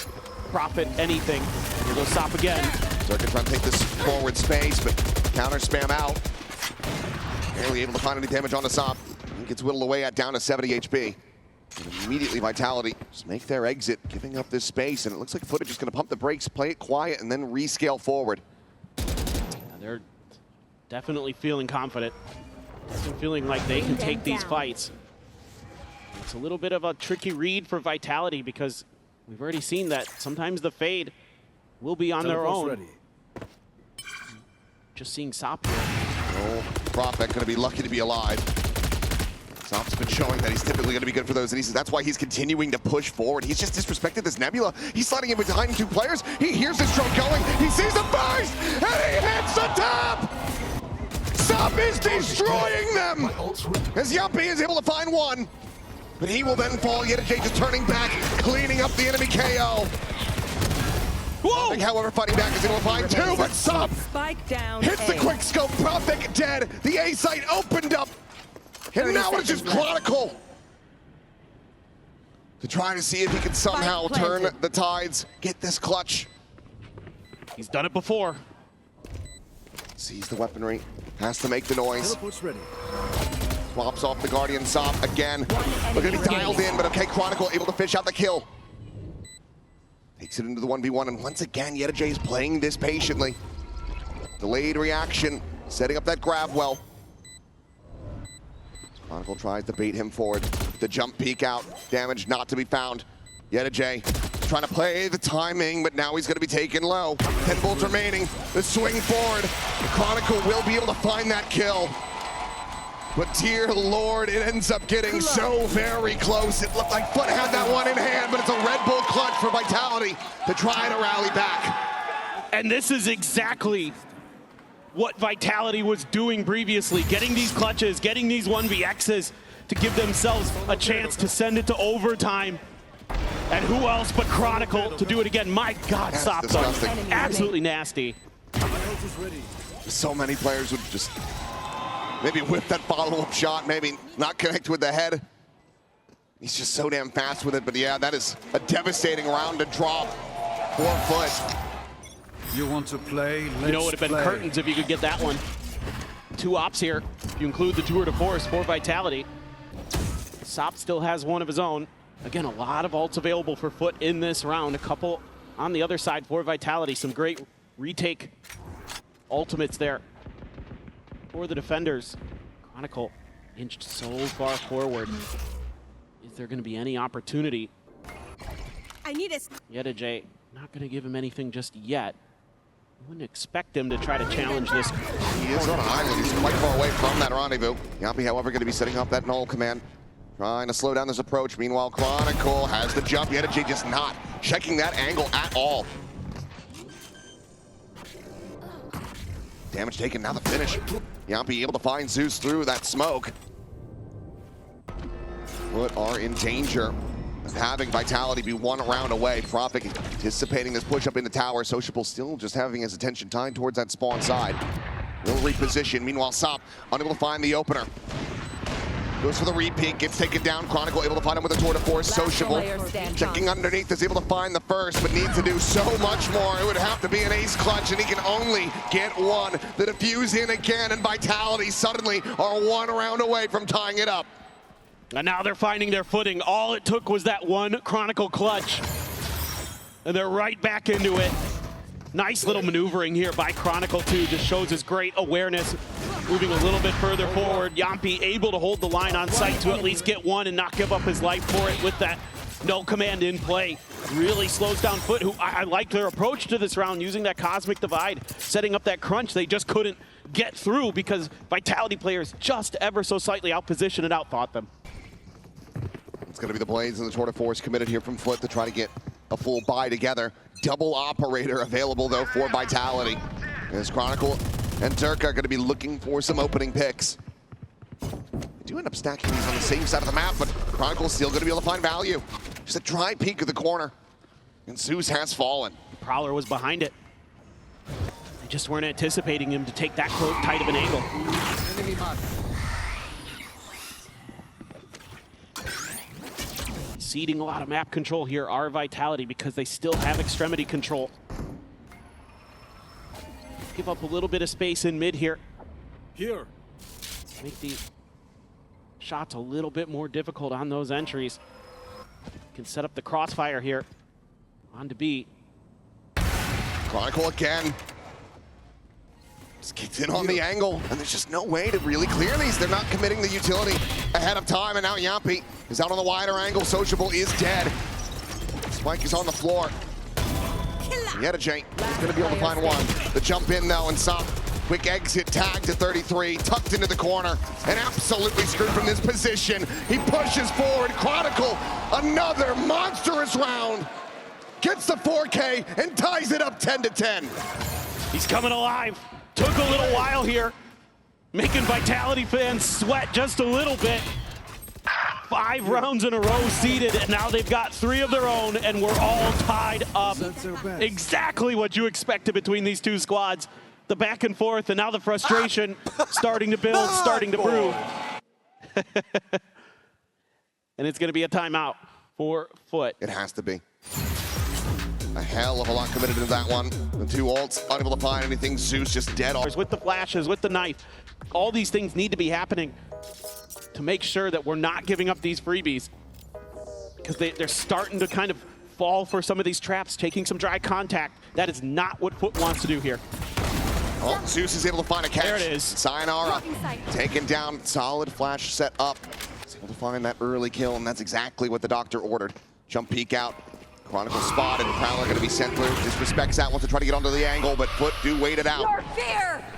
profit anything. Here goes Sop again. Turka trying to take this forward space, but counter spam out. Barely able to find any damage on the Sop. He gets whittled away at down to 70 HP. And immediately Vitality just make their exit, giving up this space, and it looks like FUT is just going to pump the brakes, play it quiet, and then rescale forward. They're definitely feeling confident. They're feeling like they can take these fights. It's a little bit of a tricky read for Vitality because we've already seen that sometimes the Fade will be on their own. Ready. Just seeing Sop here. Oh, Prophet going to be lucky to be alive. Sop's been showing that he's typically going to be good for those, and that's why he's continuing to push forward. He's just disrespected this Nebula. He's sliding in behind two players. He hears his drone going. He sees the burst, and he hits the top! Sop is destroying them! As Yuppie is able to find one, but he will then fall. Yedajay just turning back, cleaning up the enemy KO. Whoa! However, fighting back is able to find two, but Sop Spike down. hits the quick scope. Prophet dead. The A site opened up. And now it's just Chronicle to try to see if he can somehow turn the tides, get this clutch. He's done it before. Sees the weaponry, has to make the noise. Teleport's ready. Swaps off the Guardian Sop again. We're gonna be dialed in, but okay, Chronicle able to fish out the kill. Takes it into the 1v1, and once again, Yedajay is playing this patiently. Delayed reaction, setting up that grab well. Chronicle tries to bait him forward. The jump peek out, damage not to be found. Yedajay trying to play the timing, but now he's going to be taken low. 10 bullets remaining, the swing forward. The Chronicle will be able to find that kill. But dear Lord, it ends up getting so very close. It looked like FUT had that one in hand, but it's a Red Bull clutch for Vitality to try to rally back. And this is exactly what Vitality was doing previously, getting these clutches, getting these 1vx's to give themselves a chance to send it to overtime. And who else but Chronicle to do it again? My God, Sop, absolutely nasty. So many players would just maybe whip that follow-up shot, maybe not connect with the head. He's just so damn fast with it, but yeah, that is a devastating round to drop for FUT. You want to play? Let's You know, it would have been play. curtains if you could get that one. 2 ops here, if you include the tour de force for Vitality. Sop still has one of his own. Again, a lot of ults available for FUT in this round. A couple on the other side for Vitality. Some great retake ultimates there for the defenders. Chronicle inched so far forward. Is there going to be any opportunity? I need a. Yedajay not going to give him anything just yet. Wouldn't expect him to try to challenge this. He is on an island. He's quite far away from that rendezvous. Yuppie, however, going to be setting up that null command. Trying to slow down this approach. Meanwhile, Chronicle has the jump. Yedajay just not checking that angle at all. Damage taken, now the finish. Yuppie able to find Zeus through that smoke. FUT are in danger of having Vitality be one round away. Prophet anticipating this push up in the tower. Sociable still just having his attention tied towards that spawn side. Will reposition. Meanwhile, Sop unable to find the opener. Goes for the repeat, gets taken down. Chronicle able to find him with a tour de force. Sociable checking underneath, is able to find the first, but needs to do so much more. It would have to be an ace clutch, and he can only get one. The defuse in again, and Vitality suddenly are one round away from tying it up. And now they're finding their footing. All it took was that one Chronicle clutch. And they're right back into it. Nice little maneuvering here by Chronicle too. Just shows his great awareness. Moving a little bit further forward. Yuppie able to hold the line on site to at least get one and not give up his life for it with that no command in play. Really slows down FUT, who I like their approach to this round, using that Cosmic Divide, setting up that crunch. They just couldn't get through because Vitality players just ever so slightly outpositioned and outthought them. It's going to be the Blades and the tour de force committed here from FUT to try to get a full buy together. Double operator available though for Vitality. As Chronicle and Turk are going to be looking for some opening picks. They do end up stacking these on the same side of the map, but Chronicle's still going to be able to find value. Just a dry peek of the corner. And Zeus has fallen. Prowler was behind it. They just weren't anticipating him to take that tight of an angle. Ceding a lot of map control here are Vitality because they still have extremity control. Give up a little bit of space in mid here. Here. make the shots a little bit more difficult on those entries. Can set up the crossfire here. On to B. Chronicle again. Just kicked in on the angle, and there's just no way to really clear these. They're not committing the utility ahead of time, and now Yampi is out on the wider angle. Sociable is dead. Spike is on the floor. Yettajay is going to be able to find one. The jump in, though, and Sop. Quick exit, tagged to 33, tucked into the corner, and absolutely screwed from this position. He pushes forward. Chronicle, another monstrous round. Gets the 4K and ties it up 10-10. He's coming alive. Took a little while here, making Vitality fans sweat just a little bit. 5 rounds in a row seeded, and now they've got 3 of their own, and we're all tied up. Exactly what you expected between these two squads. The back and forth, and now the frustration starting to build, starting to brew. And it's going to be a timeout for FUT. It has to be. A hell of a lot committed to that one. The 2 ults, unable to find anything. Zeus just dead off. With the flashes, with the knife. All these things need to be happening to make sure that we're not giving up these freebies. Because they're starting to kind of fall for some of these traps, taking some dry contact. That is not what FUT wants to do here. Oh, Zeus is able to find a catch. There it is. Sayonara taken down, solid flash set up. He's able to find that early kill, and that's exactly what the doctor ordered. Jump peek out. Chronicle spotted, Prowler going to be sent through. Disrespects out, wants to try to get onto the angle, but FUT do wait it out.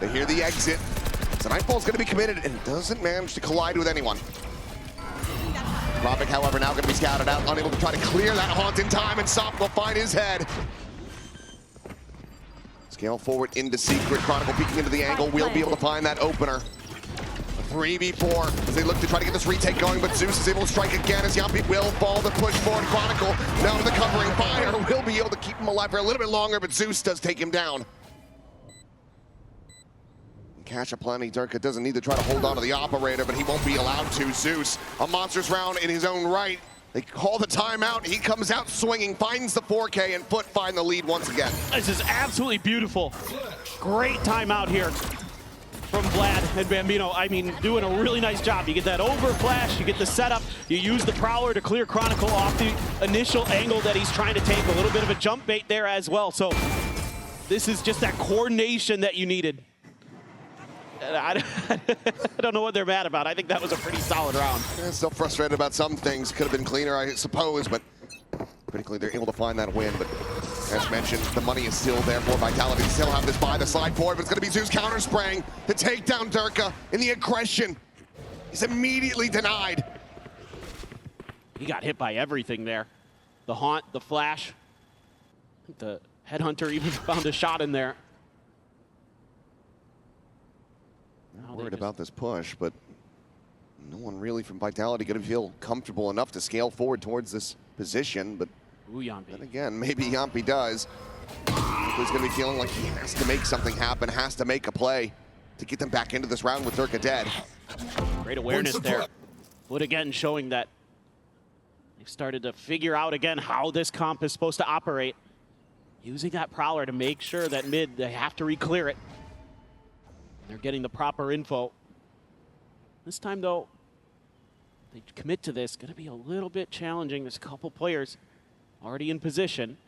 They hear the exit. So Nightfall's going to be committed and doesn't manage to collide with anyone. Tropic, however, now going to be scouted out, unable to try to clear that haunt in time, and Sop will find his head. Scale forward into Secret. Chronicle peeking into the angle. We'll be able to find that opener. 3v4 as they look to try to get this retake going, but Zeus is able to strike again as Yampi will fall the push forward. Chronicle now to the covering fire. Will be able to keep him alive for a little bit longer, but Zeus does take him down. Cash aplenty. Durka doesn't need to try to hold on to the operator, but he won't be allowed to. Zeus, a monstrous round in his own right. They call the timeout. He comes out swinging, finds the 4K, and FUT find the lead once again. This is absolutely beautiful. Great timeout here from Vlad and Bambino. I mean, doing a really nice job. You get that over flash, you get the setup, you use the Prowler to clear Chronicle off the initial angle that he's trying to take. A little bit of a jump bait there as well. So this is just that coordination that you needed. I don't know what they're mad about. I think that was a pretty solid round. Yeah, still frustrated about some things. Could have been cleaner, I suppose, but pretty clear they're able to find that win. But as mentioned, the money is still there for Vitality. They still have this by the slide forward, but it's going to be Zeus counter spraying to take down Durka in the aggression. He's immediately denied. He got hit by everything there. The haunt, the flash. I think the headhunter even found a shot in there. I'm worried about this push, but no one really from Vitality going to feel comfortable enough to scale forward towards this position. But then again, maybe Yampi does. He's going to be feeling like he has to make something happen, has to make a play to get them back into this round with Durka dead. Great awareness there. FUT again showing that they've started to figure out again how this comp is supposed to operate. Using that Prowler to make sure that mid, they have to re-clear it. They're getting the proper info. This time, though, they commit to this. Going to be a little bit challenging. There's a couple players already in position.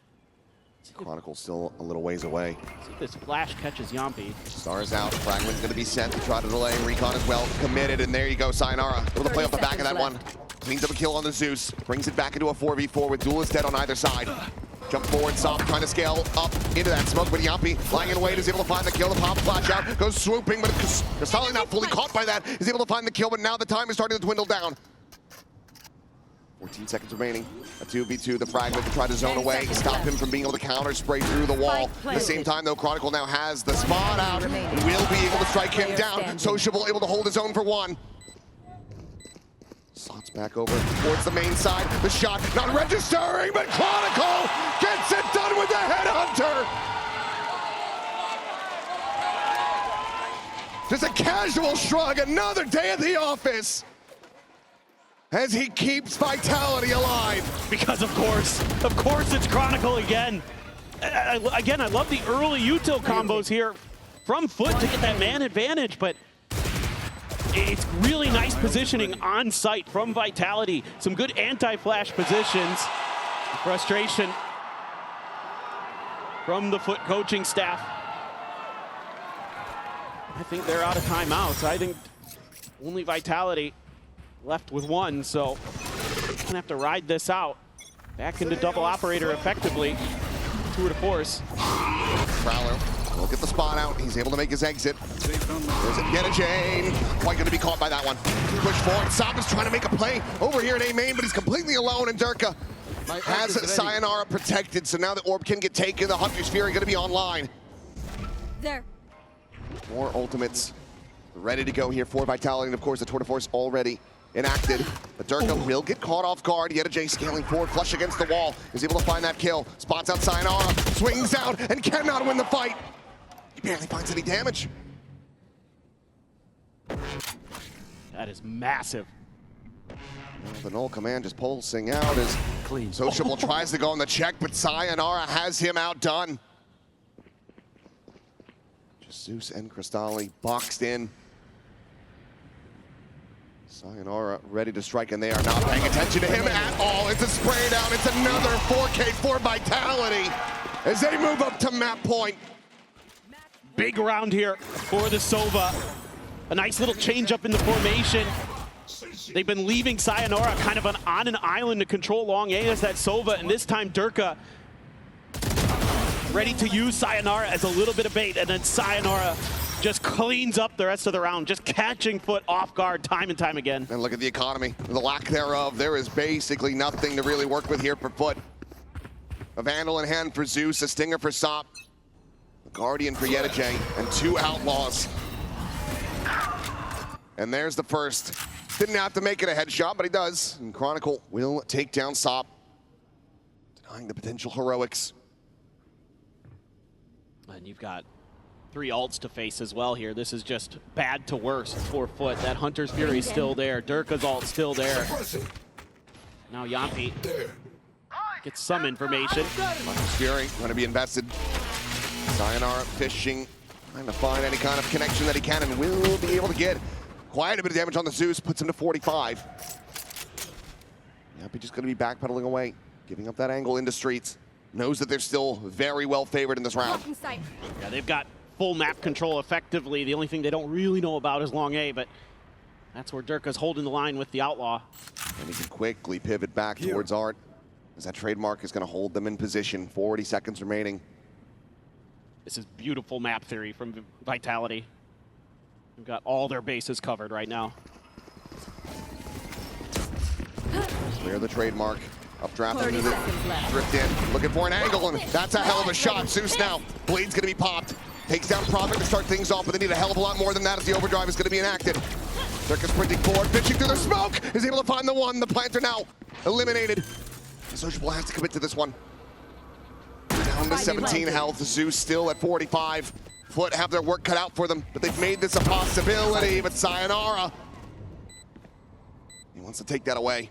Chronicle's still a little ways away. See if this flash catches Yampi. Stars out. Fragment's going to be sent to try to delay. Recon as well. Committed, and there you go. Sayonara able to play off the back of that one. Cleans up a kill on the Zeus. Brings it back into a 4v4 with Duelist dead on either side. Jump forward, Sop trying to scale up into that smoke, but Yampi lying in wait is able to find the kill. The pop flash out, goes swooping, but Castali not fully caught by that. Is able to find the kill, but now the time is starting to dwindle down. 14 seconds remaining. A 2v2, the Fragment to try to zone away, stop him from being able to counter spray through the wall. At the same time, though, Chronicle now has the spot out. Will be able to strike him down. Sociable able to hold his own for one. Slots back over towards the main side. The shot not registering, but Chronicle gets it done with the headhunter. Just a casual shrug, another day at the office. As he keeps Vitality alive. Because of course it's Chronicle again. Again, I love the early util combos here from FUT to get that man advantage, but It's really nice positioning on site from Vitality. Some good anti-flash positions. Frustration from the FUT coaching staff. I think they're out of timeouts. I think only Vitality left with one, so gonna have to ride this out. Back into double operator effectively. Tour de force. Prowler will get the spot out. He's able to make his exit. There's a Get a Jane. Quite going to be caught by that one. Push forward. Sop is trying to make a play over here at A main, but he's completely alone, and Durka has Sayonara protected. So now the orb can get taken. The Hunter's Fury going to be online. There. More ultimates ready to go here for Vitality, and of course the Tour de Force already enacted. But Durka will get caught off guard. Yet a J scaling forward, flush against the wall. Is able to find that kill. Spots out Sayonara, swings out, and cannot win the fight. He barely finds any damage. That is massive. Well, the null command just pulsing out as Sociable tries to go on the check, but Sayonara has him outdone. Just Zeus and Crystalli boxed in. Sayonara ready to strike, and they are not paying attention to him at all. It's a spray down. It's another 4K for Vitality as they move up to map point. Big round here for the Sova. A nice little change up in the formation. They've been leaving Sayonara kind of on an island to control long A as that Sova, and this time Durka ready to use Sayonara as a little bit of bait, and then Sayonara just cleans up the rest of the round, just catching FUT off guard time and time again. And look at the economy, the lack thereof. There is basically nothing to really work with here for FUT. A Vandal in hand for Zeus, a Stinger for Sop, a Guardian for Yetijay, and two Outlaws. And there's the first. Didn't have to make it a headshot, but he does. And Chronicle will take down Sop, denying the potential heroics. And you've got 3 ults to face as well here. This is just bad to worse for FUT. That Hunter's Fury is still there. Durka's ult still there. Now Yampi gets some information. Hunter's Fury going to be invested. Sayonara fishing, trying to find any kind of connection that he can, and will be able to get quite a bit of damage on the Zeus, puts him to 45. Yampi just going to be backpedaling away, giving up that angle into streets. Knows that they're still very well favored in this round. Yeah, they've got full map control effectively. The only thing they don't really know about is long A, but that's where Durka's holding the line with the Outlaw. And he can quickly pivot back towards Art, as that trademark is going to hold them in position. 40 seconds remaining. This is beautiful map theory from Vitality. We've got all their bases covered right now. Clear the trademark. Updraft into the drift in. Looking for an angle, and that's a hell of a shot. Zeus now. Blade's going to be popped. Takes down Prophet to start things off, but they need a hell of a lot more than that as the overdrive is going to be enacted. Durka sprinting forward, pitching through the smoke, is able to find the one. The planter now eliminated. Sociable has to commit to this one. Down to 17 health. Zeus still at 45. FUT have their work cut out for them, but they've made this a possibility. But Sayonara, he wants to take that away.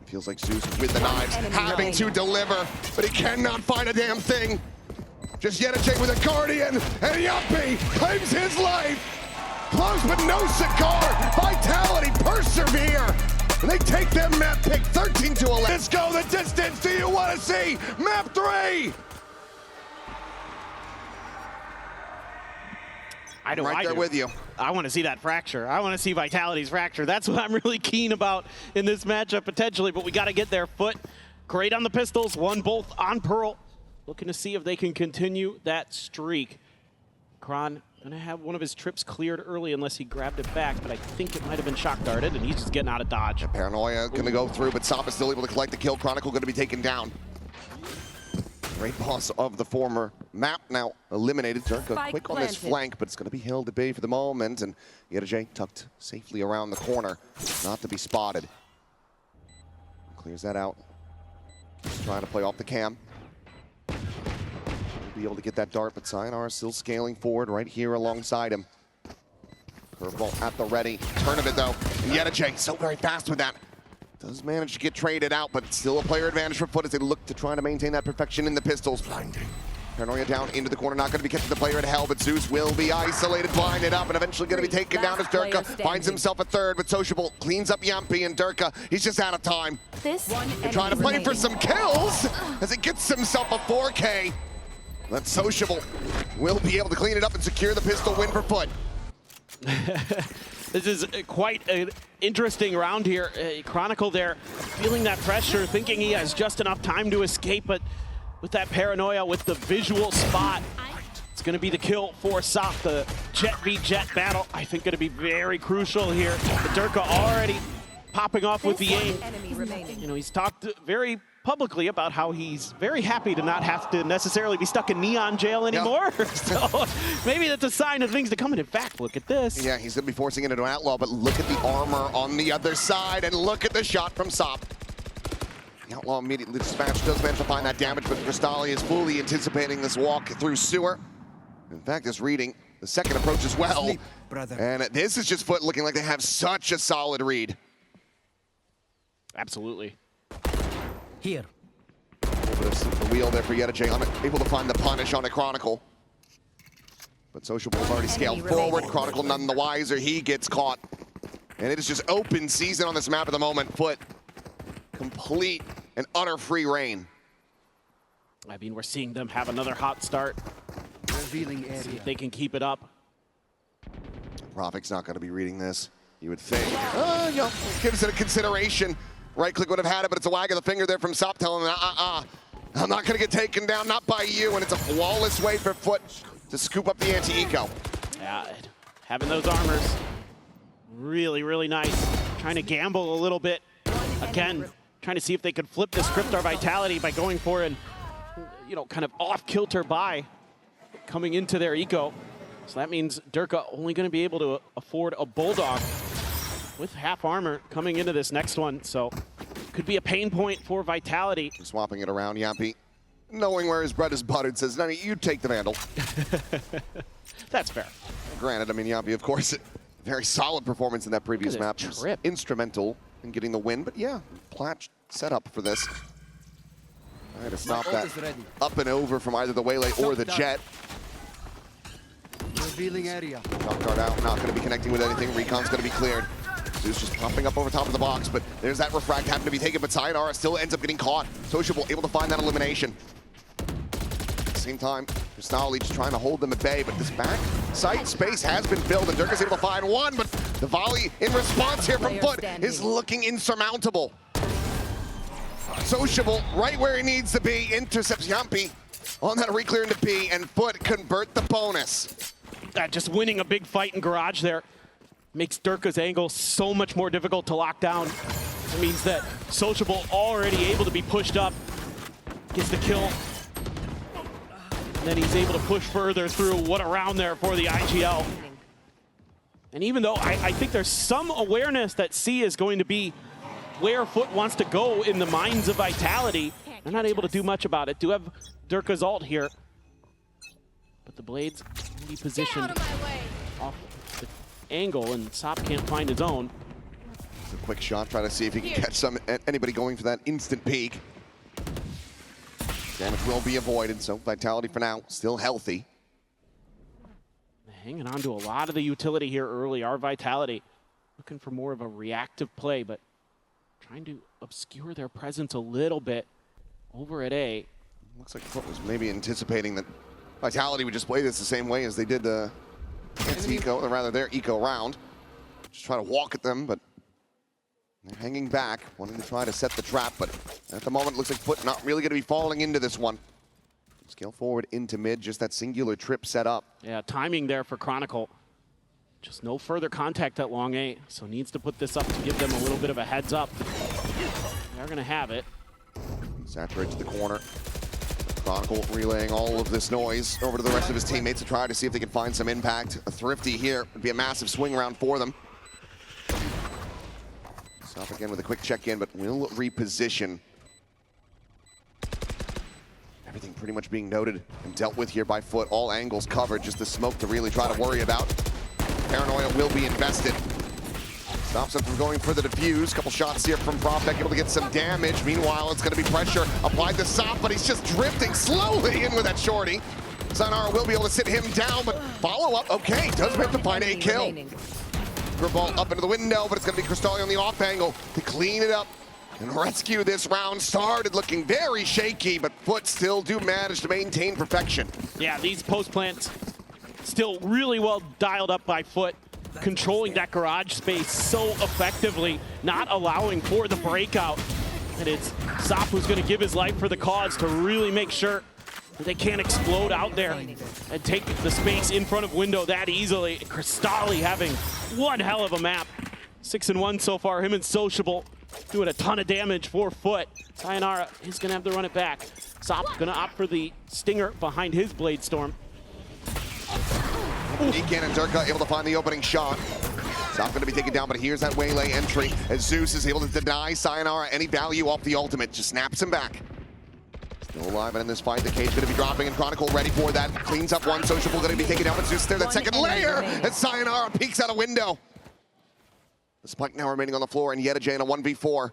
Feels like Zeus with the knives, having to deliver, but he cannot find a damn thing. Just Yetijay with a Guardian, and Yampi claims his life. Close but no cigar. Vitality persevere. And they take their map pick 13-11. Let's go the distance. Do you want to see map 3? I know. Right there with you. I want to see that fracture. I want to see Vitality's fracture. That's what I'm really keen about in this matchup potentially, but we got to get there. FUT, great on the pistols, won both on Pearl. Looking to see if they can continue that streak. Kron gonna have one of his trips cleared early unless he grabbed it back, but I think it might have been shock darted, and he's just getting out of dodge. Paranoia gonna go through, but Sop is still able to collect the kill. Chronicle gonna be taken down. Great boss of the former map now eliminated. Durka quick on this flank, but it's going to be held at bay for the moment. And Yetijay tucked safely around the corner, not to be spotted. Clears that out. Just trying to play off the cam. We'll be able to get that dart, but Sayonara still scaling forward right here alongside him. Curveball at the ready. Tournament though. And Yetijay so very fast with that. Does manage to get traded out, but still a player advantage for FUT as they look to try to maintain that perfection in the pistols. Blinding. Paranoia down into the corner, not going to be catching the player at hell, but Zeus will be isolated, blinded up, and eventually going to be taken down as Durka finds himself a third, but Sociable cleans up Yampi, and Durka, he's just out of time. This one Trying to play for some kills as he gets himself a 4K. That Sociable will be able to clean it up and secure the pistol win for FUT. This is quite an interesting round here. Chronicle there, feeling that pressure, thinking he has just enough time to escape, but with that paranoia, with the visual spot, it's going to be the kill for Sop. The Jet v Jet battle, I think, going to be very crucial here. But Durka already popping off with the aim. You know, he's talked very publicly about how he's very happy to not have to necessarily be stuck in neon jail anymore. Yeah. So maybe that's a sign of things to come. And in fact, look at this. Yeah, he's going to be forcing it into an outlaw, but look at the armor on the other side, and look at the shot from Sop. The outlaw immediately dispatched, does manage to find that damage, but Cristali is fully anticipating this walk through sewer. In fact, is reading the second approach as well. Sleep, brother. And this is just FUT looking like they have such a solid read. Absolutely. Here. A little bit of the wheel there for Yeta, able to find the punish on a Chronicle. But Sociable has already scaled forward. Chronicle none the wiser, he gets caught. And it is just open season on this map at the moment. FUT, complete and utter free reign. I mean, we're seeing them have another hot start. Revealing area. See if they can keep it up. Profic's not going to be reading this, you would think. Yeah, gives it a consideration. Right click would have had it, but it's a wag of the finger there from Sop telling him, I'm not going to get taken down, not by you. And it's a flawless way for FUT to scoop up the anti-eco. Yeah, having those armors, really, really nice. Trying to gamble a little bit. Again, trying to see if they could flip this Cryptar Vitality by going for an, you know, kind of off-kilter buy coming into their eco. So that means Durka only going to be able to afford a Bulldog with half armor coming into this next one. So could be a pain point for Vitality. Swapping it around, Yampi, knowing where his bread is buttered, says, no, you take the Vandal. That's fair. Granted, I mean, Yampi, of course, very solid performance in that previous map. Trip. Instrumental in getting the win, but yeah, Plat set up for this. Trying to stop that up and over from either the Waylay or the Jet. Revealing area. Top guard out, not going to be connecting with anything. Recon's going to be cleared. Zeus just popping up over top of the box, but there's that refract happened to be taken, but Sayonara still ends up getting caught. Sociable able to find that elimination. At the same time, Cristali just trying to hold them at bay, but this back side space has been filled, and Durka's able to find one, but the volley in response here from FUT is looking insurmountable. Sociable right where he needs to be, intercepts Yampi on that reclear into B, and FUT convert the bonus. Just winning a big fight in Garage there makes Durka's angle so much more difficult to lock down. It means that Sociable already able to be pushed up, gets the kill. And then he's able to push further through. What a round there for the IGL. And even though I think there's some awareness that C is going to be where FUT wants to go in the minds of Vitality, they're not able to do much about it. Do have Durka's ult here. But the blades can be positioned off the angle, and Sop can't find his own. It's a quick shot, trying to see if he can catch anybody going for that instant peek. Damage will be avoided, so Vitality for now still healthy. Hanging on to a lot of the utility here early. Our Vitality looking for more of a reactive play, but trying to obscure their presence a little bit over at A. Looks like FUT was maybe anticipating that Vitality would just play this the same way as they did the eco, or rather their eco round. Just try to walk at them, but they're hanging back, wanting to try to set the trap, but at the moment it looks like FUT not really going to be falling into this one. Scale forward into mid, just that singular trip set up. Yeah, timing there for Chronicle. Just no further contact at long A, so needs to put this up to give them a little bit of a heads up. They're going to have it. Saturate to the corner. Chronicle relaying all of this noise over to the rest of his teammates to try to see if they can find some impact. A Thrifty here would be a massive swing round for them. Stop again with a quick check-in, but will reposition. Everything pretty much being noted and dealt with here by FUT. All angles covered, just the smoke to really try to worry about. Paranoia will be invested. Stops him from going for the defuse. Couple shots here from Prophet, able to get some damage. Meanwhile, it's going to be pressure applied to Sop, but he's just drifting slowly in with that shorty. Sayonara will be able to sit him down, but follow up, okay, does have to find a kill. Ball up into the window, but it's going to be Cristalli on the off angle to clean it up and rescue this round. Started looking very shaky, but FUT still do manage to maintain perfection. Yeah, these post plants still really well dialed up by FUT, controlling that garage space so effectively, not allowing for the breakout. And it's Sop who's going to give his life for the cause to really make sure that they can't explode out there and take the space in front of window that easily. Cristalli having one hell of a map. 6-1 so far, him and Sociable doing a ton of damage for FUT. Sayonara is going to have to run it back. Sop going to opt for the stinger behind his Blade Storm. Nikan and Durka able to find the opening shot. Sop going to be taken down, but here's that waylay entry as Zeus is able to deny Sayonara any value off the ultimate. Just snaps him back. Still alive, and in this fight, the cage going to be dropping, and Chronicle ready for that. Cleans up one. Sociable going to be taken down, but Zeus there, that second layer, and Sayonara peeks out a window. The spike now remaining on the floor, and Yedajay in a 1v4.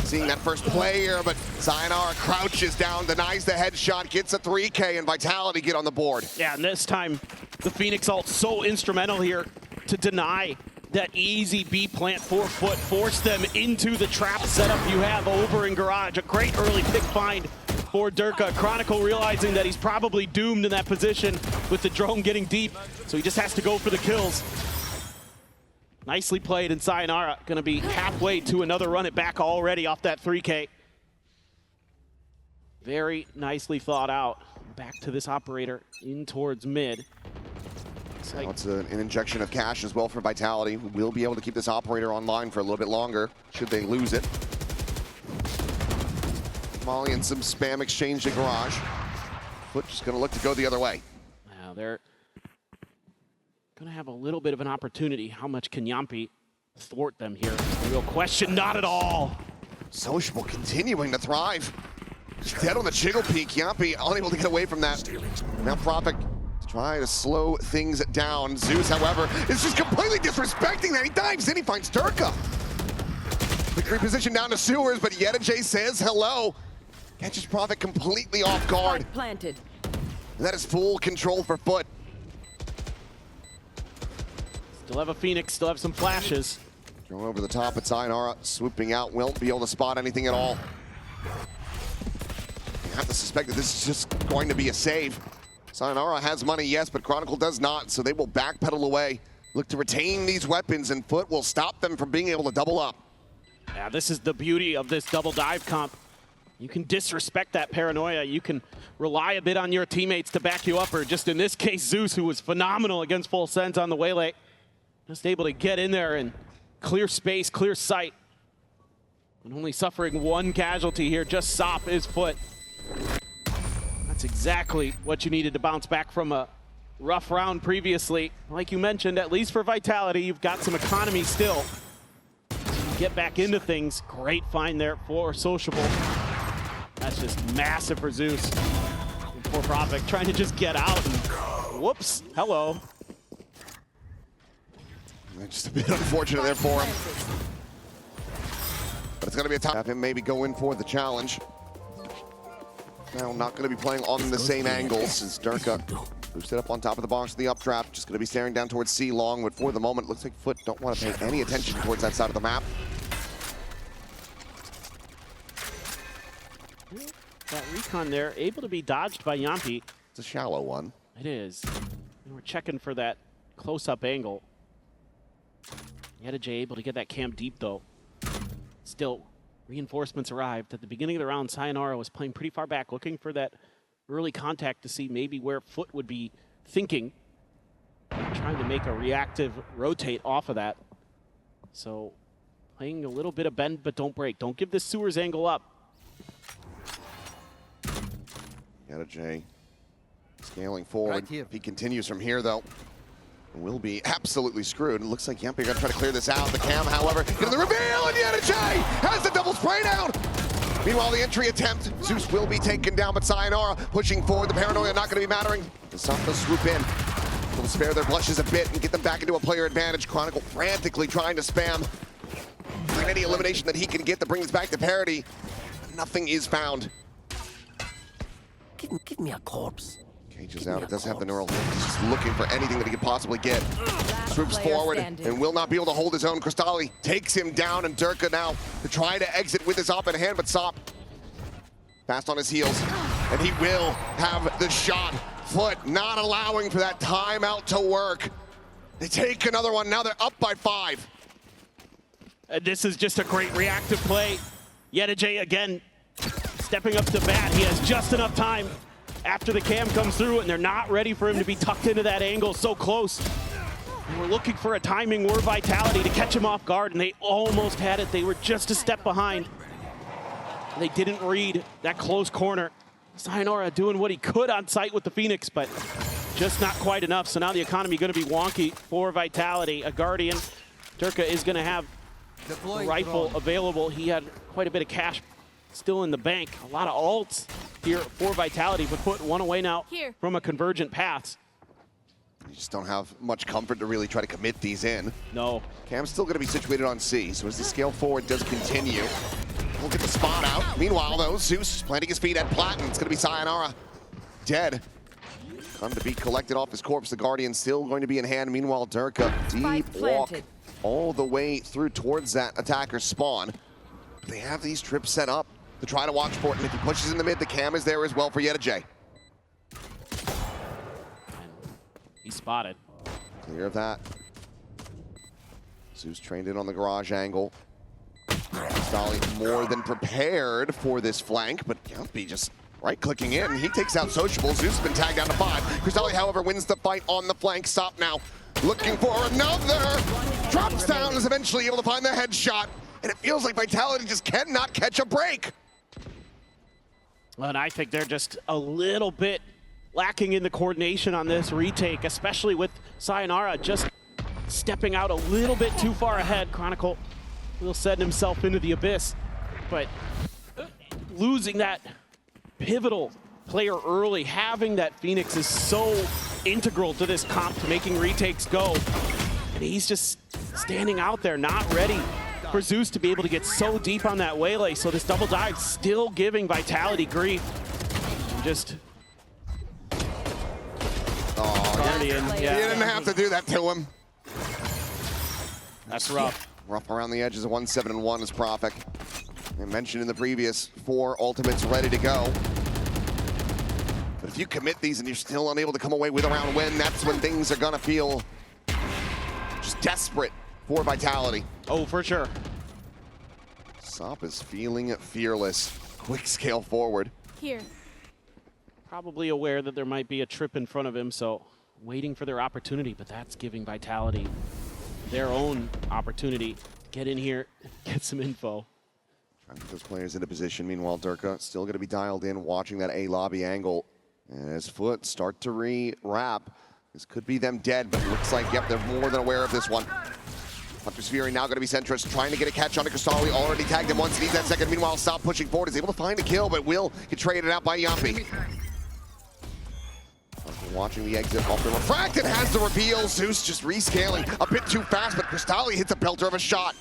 Seeing that first play here, but Sayonara crouches down, denies the headshot, gets a 3K, and Vitality get on the board. Yeah, and this time, the Phoenix ult so instrumental here to deny that easy B plant for FUT, force them into the trap setup you have over in Garage. A great early pick find for Durka. Chronicle realizing that he's probably doomed in that position with the drone getting deep, so he just has to go for the kills. Nicely played, and Sayonara gonna be halfway to another run it back already off that 3K. Very nicely thought out. Back to this operator in towards mid. Now it's an injection of cash as well for Vitality. We'll be able to keep this operator online for a little bit longer, should they lose it. Molly and some spam exchange in Garage. FUT just gonna look to go the other way. Now they're gonna have a little bit of an opportunity. How much can Yampi thwart them here? The real question, not at all. Sociable continuing to thrive. Just dead on the jiggle peak. Yampi unable to get away from that. Now Prophet try to slow things down. Zeus, however, is just completely disrespecting that. He dives in, he finds Durka. Quick reposition down to Sewers, but Yedajay says hello. Catches Prophet completely off guard. Planted. And that is full control for FUT. Still have a Phoenix, still have some flashes. Thrown over the top, but Sayonara swooping out, won't be able to spot anything at all. You have to suspect that this is just going to be a save. Sayonara has money, yes, but Chronicle does not, so they will backpedal away. Look to retain these weapons, and FUT will stop them from being able to double up. Yeah, this is the beauty of this double dive comp. You can disrespect that paranoia. You can rely a bit on your teammates to back you up, or just in this case, Zeus, who was phenomenal against Full Sends on the waylay. Just able to get in there and clear space, clear sight. And only suffering one casualty here, just Sop is FUT. That's exactly what you needed to bounce back from a rough round previously. Like you mentioned, at least for Vitality, you've got some economy still. Get back into things. Great find there for Sociable. That's just massive for Zeus. And poor Prophet trying to just get out. And whoops, hello. Just a bit unfortunate there for him. But it's going to be a time to have him maybe go in for the challenge. Now not going to be playing on the same angles since Durka boosted up on top of the box in the updraft. Just going to be staring down towards C long, but for the moment, it looks like FUT don't want to pay any attention towards that side of the map. That recon there, able to be dodged by Yampi. It's a shallow one. It is. And we're checking for that close-up angle. Yedajay able to get that cam deep, though. Still, reinforcements arrived. At the beginning of the round, Sayonara was playing pretty far back, looking for that early contact to see maybe where FUT would be thinking. Trying to make a reactive rotate off of that. So, playing a little bit of bend, but don't break. Don't give this Sewers angle up. Yedajay scaling forward. Right here. If he continues from here, though, will be absolutely screwed. It looks like Yampi gonna try to clear this out. The cam, however, get the reveal, and Yedajay has the double spray down. Meanwhile, the entry attempt, Zeus will be taken down, but Sayonara pushing forward. The paranoia not gonna be mattering. The Sop does swoop in. able to spare their blushes a bit and get them back into a player advantage. Chronicle frantically trying to spam any elimination that he can get that brings us back to parity. Nothing is found. Give me a corpse. Cage is out. It does have the neural link. He's just looking for anything that he could possibly get. Swoops forward and will not be able to hold his own. Crystalli takes him down, and Durka now to try to exit with his op in hand, but Sop fast on his heels, and he will have the shot. FUT not allowing for that timeout to work. They take another one. Now they're up by 5. And this is just a great reactive play. Yedijay again stepping up to bat. He has just enough time after the cam comes through, and they're not ready for him to be tucked into that angle so close. And we're looking for a timing war Vitality to catch him off guard, and they almost had it. They were just a step behind. They didn't read that close corner. Sayonara doing what he could on site with the Phoenix, but just not quite enough. So now the economy going to be wonky for Vitality. A Guardian. Durka is going to have the rifle available. He had quite a bit of cash still in the bank. A lot of ults here for Vitality, but put one away now from a convergent paths. You just don't have much comfort to really try to commit these in. No. Cam's still going to be situated on C, so as the scale forward does continue, we'll get the spot out. Meanwhile, though, Zeus planting his feet at Platinum. It's going to be Sayonara dead. Time to be collected off his corpse. The Guardian still going to be in hand. Meanwhile, Durka deep walk all the way through towards that attacker's spawn. But they have these trips set up to try to watch for it, and if he pushes in the mid, the Cam is there as well for Yedijay. He's spotted. Clear of that. Zeus trained in on the garage angle. Crystalli more than prepared for this flank, but Yumpy just right-clicking in. He takes out Sociable. Zeus has been tagged down to 5. Crystalli, however, wins the fight on the flank. Stop now. Looking for another. Drops down, is eventually able to find the headshot. And it feels like Vitality just cannot catch a break. Well, and I think they're just a little bit lacking in the coordination on this retake, especially with Sayonara just stepping out a little bit too far ahead. Chronicle will send himself into the abyss, but losing that pivotal player early, having that Phoenix is so integral to this comp, to making retakes go. And he's just standing out there, not ready for Zeus to be able to get so deep on that waylay. So this double dive still giving Vitality grief. And just Guardian, You didn't have to do that to him. That's rough. Rough around the edges of 1-7-1 is Prophet. I mentioned in the previous 4 ultimates ready to go. But if you commit these and you're still unable to come away with a round win, that's when things are gonna feel just desperate for Vitality. Oh, for sure. Sop is feeling fearless. Quick scale forward. Here. Probably aware that there might be a trip in front of him, so waiting for their opportunity, but that's giving Vitality their own opportunity to get in here, get some info. Trying to get those players into position. Meanwhile, Durka still going to be dialed in, watching that A lobby angle. And as FUT start to re-wrap, this could be them dead, but it looks like, yep, they're more than aware of this one. Hunter's Fury now going to be Centrist, trying to get a catch on to Crystalli. Already tagged him once, needs that second. Meanwhile, Stop pushing forward, is able to find a kill, but will get traded out by Yumpy. Watching the exit off the refracted, has the reveal. Zeus just rescaling a bit too fast, but Crystalli hits a pelter of a shot.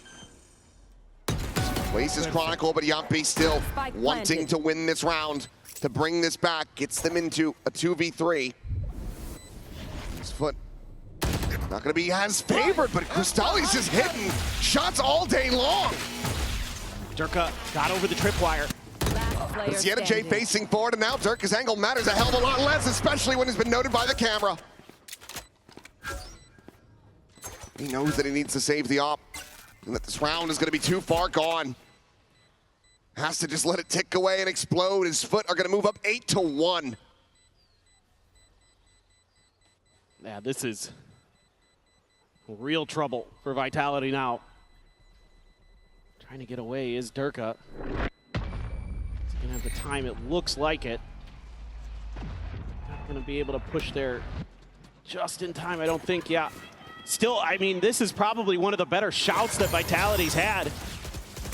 Places Chronicle, but Yumpy still wanting to win this round to bring this back. Gets them into a 2v3. His FUT not going to be as favored, but Crystalli's just hitting shots all day long. Durka got over the tripwire. It's Yedijay facing forward, and now Durka's angle matters a hell of a lot less, especially when it's been noted by the camera. He knows that he needs to save the op, and that this round is going to be too far gone. Has to just let it tick away and explode. His FUT are going to move up 8-1. Yeah, this is real trouble for Vitality now. Trying to get away is Durka. He's gonna have the time, it looks like it. Not gonna be able to push there just in time, I don't think, yeah. Still, I mean, this is probably one of the better shouts that Vitality's had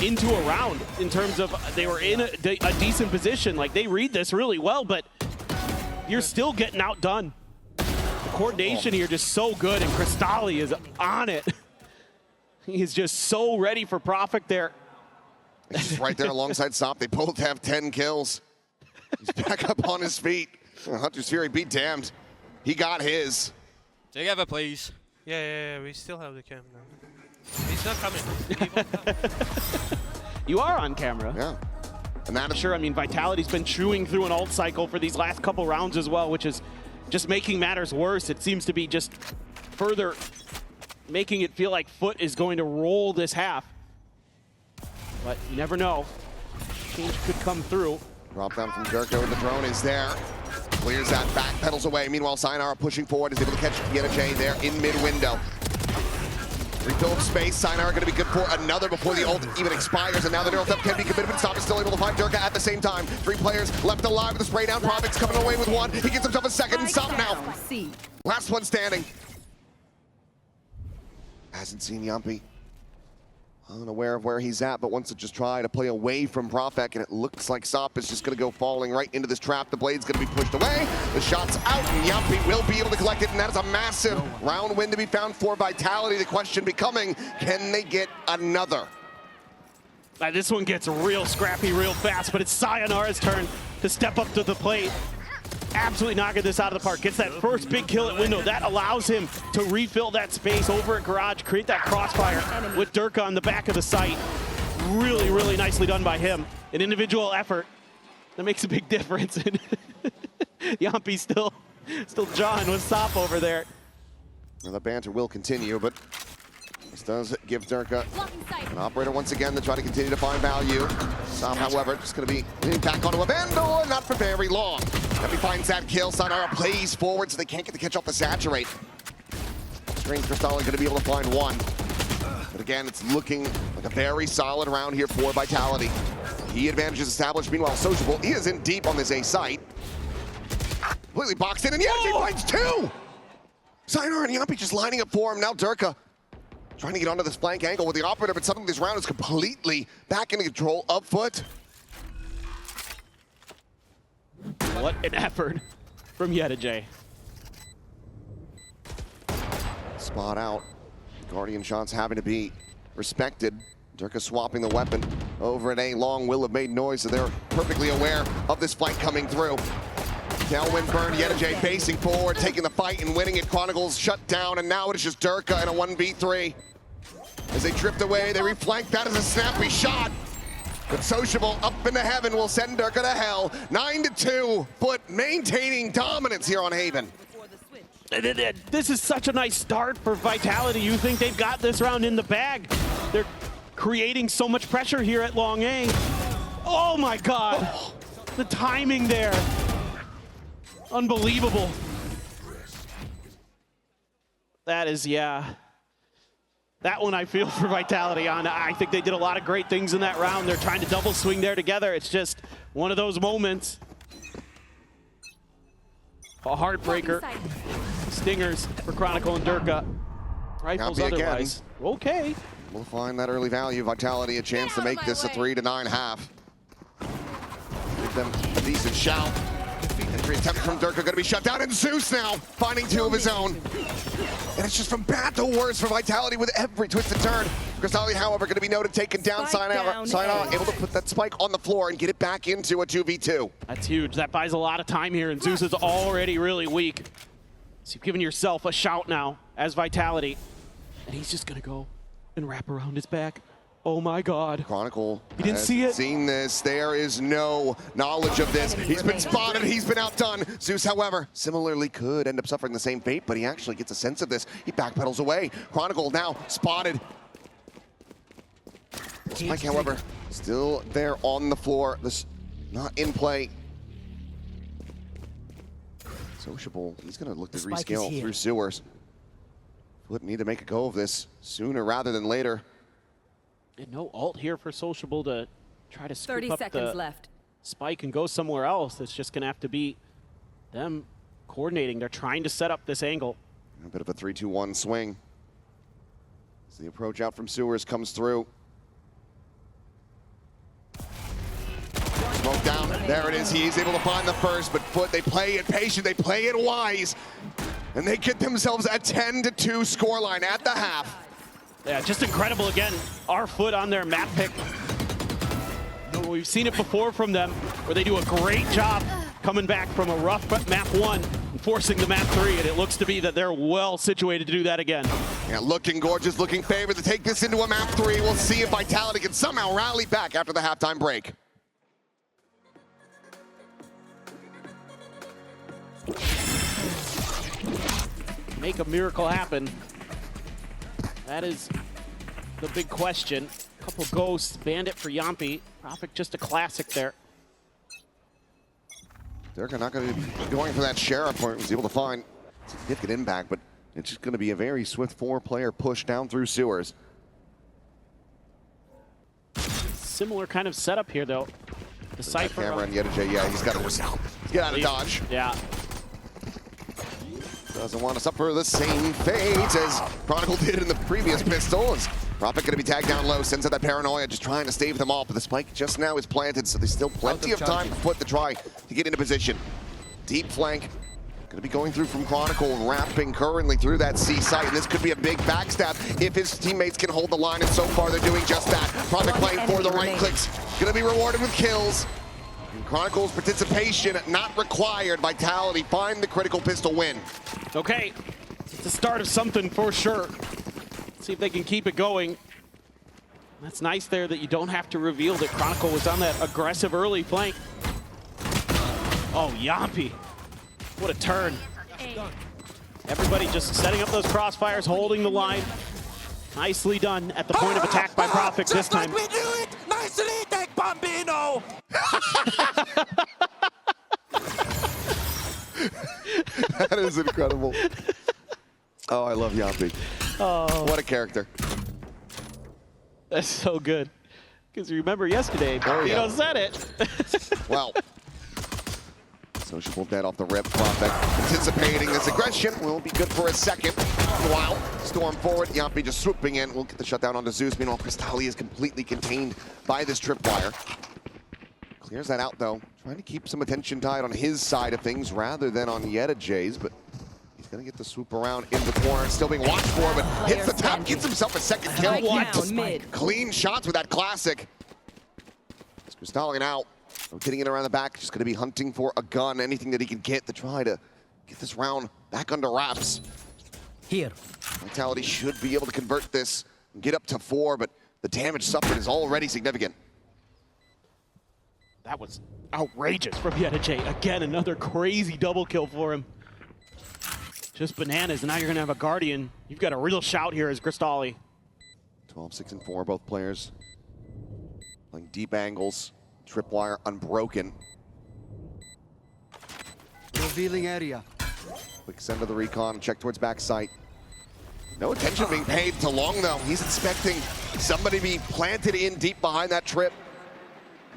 into a round in terms of they were in a decent position. Like, they read this really well, but you're still getting outdone. coordination here just so good, and Cristali is on it. He is just so ready for Profit there. He's right there alongside Sop. They both have 10 kills. He's back up on his feet. Hunter's Fury be damned. He got his. Together, please. Yeah, we still have the cam now. He's not coming. He won't come. You are on camera. Yeah. And that is Sure, I mean, Vitality's been chewing through an ult cycle for these last couple rounds as well, which is just making matters worse. It seems to be just further making it feel like FUT is going to roll this half. But you never know. Change could come through. drop down from Durko, and the drone is there. Clears that, back pedals away. Meanwhile, Sayonara pushing forward, is able to catch J there in mid-window. Rebuild space, Sayonara gonna be good for another before the ult even expires, and now the neural theft can be committed, but Stop is still able to find Durka at the same time. 3 players left alive with the spray down. Profit's coming away with 1. He gets himself a second, and Stop now. Last one standing. Hasn't seen Yampi. Unaware of where he's at, but wants to just try to play away from Profek, and it looks like Sop is just going to go falling right into this trap. The blade's going to be pushed away. The shot's out, and Yampi will be able to collect it, and that is a massive round win to be found for Vitality. The question becoming, can they get another? This one gets real scrappy real fast, but it's Sayonara's turn to step up to the plate. Absolutely knocking this out of the park. Gets that first big kill at window. That allows him to refill that space over at Garage, create that crossfire with Durka on the back of the site. Really, really nicely done by him. An individual effort that makes a big difference. Yampi still jawing with Sop over there. Well, the banter will continue, but this does give Durka an operator once again to try to continue to find value. Sop, however, just going to be back onto a Vandal, and not for very long. Yampi finds that kill. Sayonara plays forward, so they can't get the catch off the Saturate. Strange Crystal going to be able to find 1. But again, it's looking like a very solid round here for Vitality. Key advantages established. Meanwhile, Sociable, he is in deep on this A site. Completely boxed in, and Yampi finds 2! Sayonara and Yampi just lining up for him. Now Durka trying to get onto this flank angle with the operator, but suddenly this round is completely back into control of FUT. What an effort from J. Spot out. Guardian shots having to be respected. Durka swapping the weapon over an A long will have made noise, so they're perfectly aware of this flank coming through. Tailwind burn, J facing forward, taking the fight and winning it. Chronicles shut down, and now it is just Durka in a 1v3. As they drift away, they reflank. That is a snappy shot. But Sociable up into heaven will send Durka to hell. 9-2, FUT maintaining dominance here on Haven. This is such a nice start for Vitality. You think they've got this round in the bag. They're creating so much pressure here at Long A. Oh my God, the timing there. Unbelievable. That is, yeah. That one I feel for Vitality on. I think they did a lot of great things in that round. They're trying to double swing there together. It's just one of those moments. A heartbreaker. Stingers for Chronicle and Durka. Rifles otherwise. Okay. We'll find that early value. Vitality a chance to make this a 3-9 half. Give them a decent shout. Entry attempt from Durka going to be shut down, and Zeus now finding 2 of his own. And it's just from bad to worse for Vitality with every twisted turn. Cristali, however, going to be noted, taken down. Sayonara able to put that spike on the floor and get it back into a 2v2. That's huge. That buys a lot of time here, and Zeus is already really weak. So you've given yourself a shout now as Vitality. And he's just going to go and wrap around his back. Oh my God. Chronicle he didn't see it. Seen this. There is no knowledge of this. He's been spotted. He's been outdone. Zeus, however, similarly could end up suffering the same fate, but he actually gets a sense of this. He backpedals away. Chronicle now spotted. Spike, however, still there on the floor. This not in play. Sociable. He's going to look to rescale through sewers. Would need to make a go of this sooner rather than later. And no ult here for Sociable to try to scoop up 30 seconds the left. spike and go somewhere else. It's just going to have to be them coordinating. They're trying to set up this angle. A bit of a 3-2-1 swing. As the approach out from sewers comes through. Smoke down. There it is. He's able to find the first, but FUT, they play it patient. They play it wise. And they get themselves a 10-2 scoreline at the half. Yeah, just incredible again. Our FUT on their map pick. We've seen it before from them, where they do a great job coming back from a rough map 1 and forcing the map 3, and it looks to be that they're well situated to do that again. Yeah, looking gorgeous, looking favored to take this into a map 3. We'll see if Vitality can somehow rally back after the halftime break. Make a miracle happen. That is the big question. Couple ghosts, Bandit for Yampi. Prophet just a classic there. They're not going to be going for that Sheriff where he was able to find significant impact, but it's just going to be a very swift 4-player push down through sewers. Similar kind of setup here, though. The Cypher. Camera and Yedijay, yeah, he's got to get out of dodge. Yeah. Doesn't want to suffer the same fate as Chronicle did in the previous pistol. As Prophet going to be tagged down low, sends out that paranoia, just trying to stave them off. But the spike just now is planted, so there's still plenty of time for FUT to try to get into position. Deep flank. Going to be going through from Chronicle, wrapping currently through that C site. And this could be a big backstab if his teammates can hold the line. And so far, they're doing just that. Prophet playing for the right clicks. Going to be rewarded with kills. And Chronicle's participation not required. Vitality find the critical pistol win. Okay, it's the start of something for sure. See if they can keep it going. That's nice there that you don't have to reveal that Chronicle was on that aggressive early flank. Oh, Yampi. What a turn. Everybody just setting up those crossfires, holding the line. Nicely done at the point of attack by Prophet this time. Like we do it! Nicely, take Bambino! That is incredible. Oh, I love Yampi. Oh, What a character. that's so good. Because remember yesterday, Oh, yeah. said it. Well, sociable dead off the rip. Prophet anticipating this aggression will be good for a second. Meanwhile, storm forward. Yampi just swooping in. We'll get the shutdown onto Zeus. Meanwhile, Crystalli is completely contained by this tripwire. Clears that out, though. Trying to keep some attention tied on his side of things rather than on Yedijay's, but he's going to get the swoop around in the corner. Still being watched for, but hits the top, gets himself a second kill. Down mid. Clean shots with that classic. Crystalli out. Rotating it around the back, just going to be hunting for a gun, anything that he can get to try to get this round back under wraps. Here. Vitality should be able to convert this and get up to 4, but the damage suffered is already significant. That was outrageous from Yedijay. Again, another crazy double kill for him. Just bananas, and now you're going to have a Guardian. You've got a real shout here as Crystalli. 12, 6, and 4, both players playing deep angles. Tripwire unbroken. Revealing area. Quick send of the recon, check towards backside. No attention being paid to Long, though. He's expecting somebody to be planted in deep behind that trip.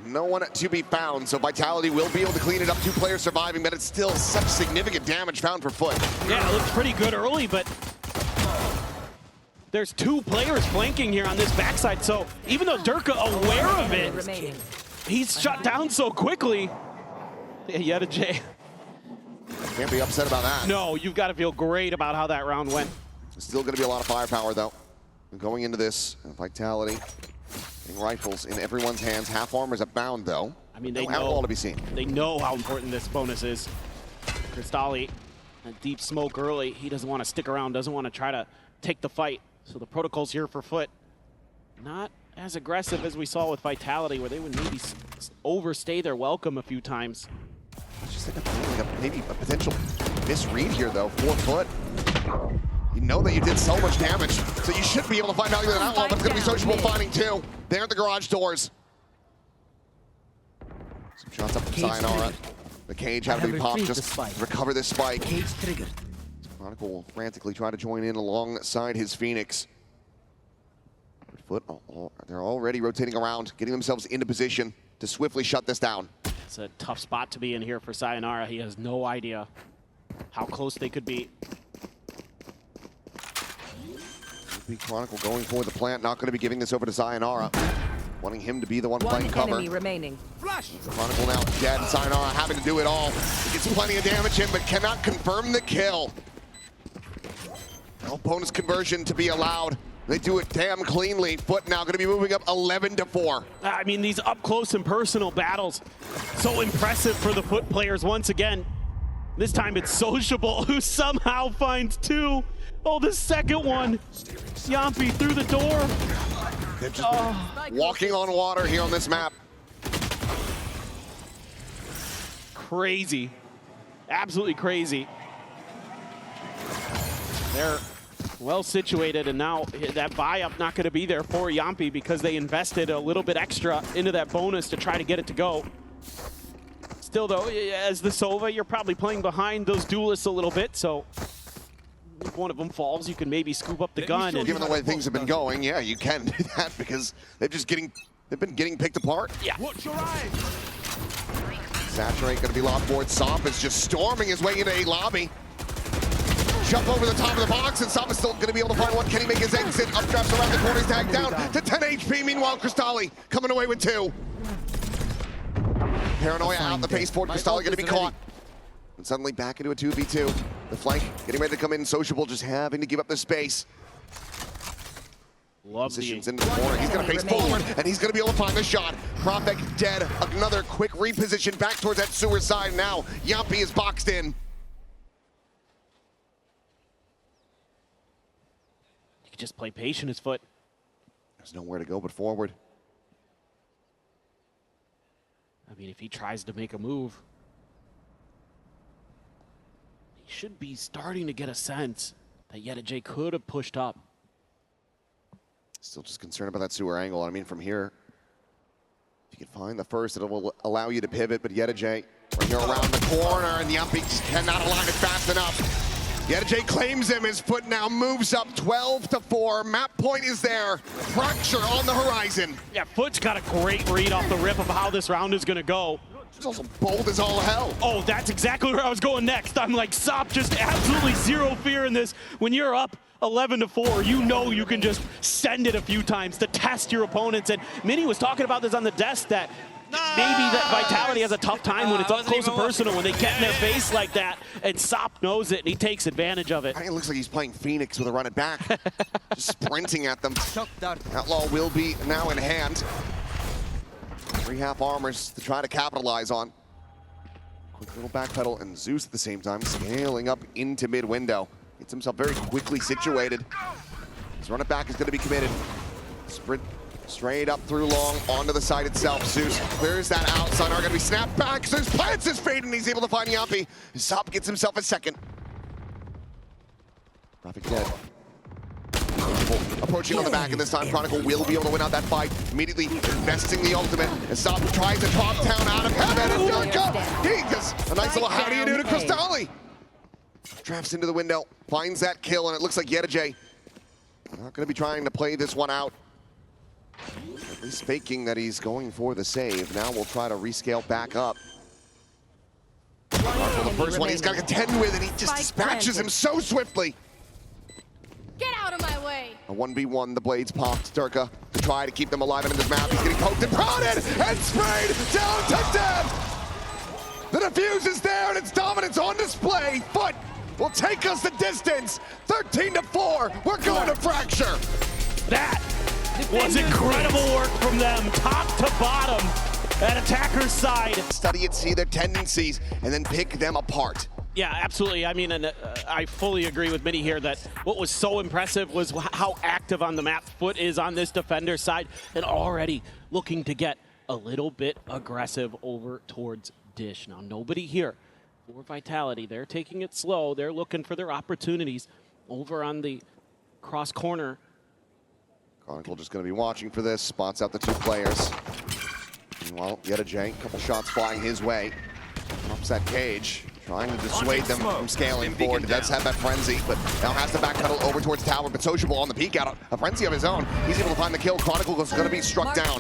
No one to be found, so Vitality will be able to clean it up. 2 players surviving, but it's still such significant damage found for FUT. Yeah, it looked pretty good early, but there's 2 players flanking here on this backside, so even though Durka aware of it, he's shut down so quickly. Yeah, Yedijay. Can't be upset about that. No, you've got to feel great about how that round went. Still going to be a lot of firepower, though. Going into this, Vitality getting rifles in everyone's hands. Half armor's abound, though. I mean, they no know all to be seen. They know how important this bonus is. Crystalli, a deep smoke early. He doesn't want to stick around, doesn't want to try to take the fight. So the protocol's here for FUT. Not as aggressive as we saw with Vitality, where they would maybe overstay their welcome a few times. It's just like maybe a potential misread here, though, for FUT. You know that you did so much damage, so you should be able to find value in that outlaw, but it's going to be sociable finding 2. There at the garage doors. Some shots up from Sayonara. The cage having to be popped just to recover this spike. Cage triggered. Chronicle will frantically try to join in alongside his Phoenix. FUT, they're already rotating around, getting themselves into position to swiftly shut this down. It's a tough spot to be in here for Sayonara. He has no idea how close they could be. Chronicle going for the plant, not going to be giving this over to Sayonara. Wanting him to be the one playing cover. Enemy remaining. Chronicle now dead, Sayonara having to do it all. He gets plenty of damage in, but cannot confirm the kill. No bonus conversion to be allowed. They do it damn cleanly. FUT now going to be moving up 11-4. I mean, these up close and personal battles, so impressive for the FUT players once again. This time it's Sociable who somehow finds two. Oh, the second one. Yampi through the door. They're just walking on water here on this map. Crazy. Absolutely crazy. They're well situated, and now that buy-up not going to be there for Yampi because they invested a little bit extra into that bonus to try to get it to go. Still, though, as the Sova, you're probably playing behind those duelists a little bit, so if one of them falls, you can maybe scoop up the gun. And given the way things have been going, yeah, you can do that because they've been getting picked apart. Yeah. Saturate going to be lost board. Sop is just storming his way into a lobby. Jump over the top of the box, and Sop is still going to be able to find one. Can he make his exit? Updrafts around the corner, he's tagged down to 10 HP. Meanwhile, Cristalli coming away with 2. Paranoia out in the pace for Cristalli, going to be caught. And suddenly back into a 2v2. The flank getting ready to come in. Sociable just having to give up the space. Love Positions into the corner. He's going to face forward, and he's going to be able to find the shot. Prophet dead. Another quick reposition back towards that sewer side. Now Yampi is boxed in. You can just play patient as FUT. There's nowhere to go but forward. I mean, if he tries to make a move, he should be starting to get a sense that Yedajay could have pushed up. Still just concerned about that sewer angle. I mean, from here, if you can find the first, it will allow you to pivot, but Yedajay right here around the corner, and Yampi just cannot align it fast enough. Yedajay claims him. His FUT now moves up 12-4. Map point is there. Fracture on the horizon. Yeah, FUT's got a great read off the rip of how this round is going to go. It's also bold as all hell. Oh, that's exactly where I was going next. I'm like, Sop, just absolutely zero fear in this. When you're up 11-4, you know you can just send it a few times to test your opponents. And Minnie was talking about this on the desk, that maybe that Vitality has a tough time when it's up close and personal, when they get in their face like that, and Sop knows it, and he takes advantage of it. It looks like he's playing Phoenix with a run it back. Just sprinting at them. Outlaw will be now in hand. 3 half armors to try to capitalize on. Quick little backpedal, and Zeus at the same time scaling up into mid window. Gets himself very quickly situated. His run it back is going to be committed. Sprint straight up through long onto the side itself. Zeus clears that out. Sonar going to be snapped back. Zeus plants his fade, and he's able to find Yampi. Sop gets himself a second. Prophet dead. Approaching on the back, and this time Chronicle will be able to win out that fight. Immediately investing the ultimate. And Sop tries to drop down out of heaven, and he does a nice little how do you do to Cristalli. Drafts into the window, finds that kill, and it looks like Yedajay not going to be trying to play this one out. At least faking that he's going for the save. Now we'll try to rescale back up. For the first one, he's got a contend with, and he just dispatches him so swiftly. Get out of my way! A 1v1, the blades popped. Durka to try to keep them alive in this map. He's getting poked and prodded and sprayed down to death. The defuse is there, and it's dominance on display. FUT will take us the distance. 13-4. We're going to Fracture. That was incredible work from them, top to bottom, at attacker's side. Study it, see their tendencies, and then pick them apart. Yeah, absolutely. I mean, and I fully agree with Minnie here that what was so impressive was how active on the map FUT is on this defender side, and already looking to get a little bit aggressive over towards Dish. Now, nobody here for Vitality. They're taking it slow. They're looking for their opportunities over on the cross corner. Chronicle just going to be watching for this. Spots out the 2 players. Meanwhile, Yedajay, a couple shots flying his way. Drops that cage, trying to dissuade them from scaling forward. He does have that frenzy, but now has to backpedal over towards tower. But Sociable on the peek out, a frenzy of his own. He's able to find the kill. Chronicle is going to be struck down.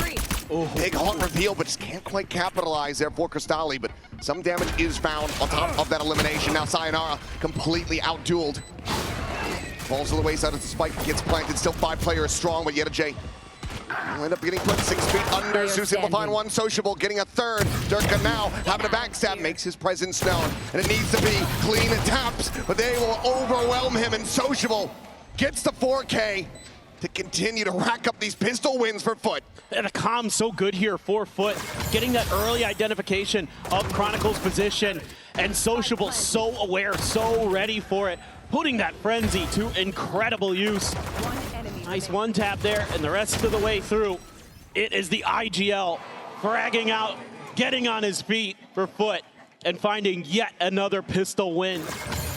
Big haunt reveal, but just can't quite capitalize there for Cristalli. But some damage is found on top of that elimination. Now Sayonara completely outdueled. Falls to the wayside as the spike gets planted. Still 5 players strong, but Yedajay will end up getting put 6 feet under. Zeus able to find one. Sociable getting a third. Durka now having a backstab, makes his presence known. And it needs to be clean and taps, but they will overwhelm him. And Sociable gets the 4K to continue to rack up these pistol wins for FUT. And the comm so good here for FUT, getting that early identification of Chronicle's position, and Sociable so aware, so ready for it, putting that frenzy to incredible use. Nice one tap there, and the rest of the way through, it is the IGL fragging out, getting on his feet for FUT, and finding yet another pistol win.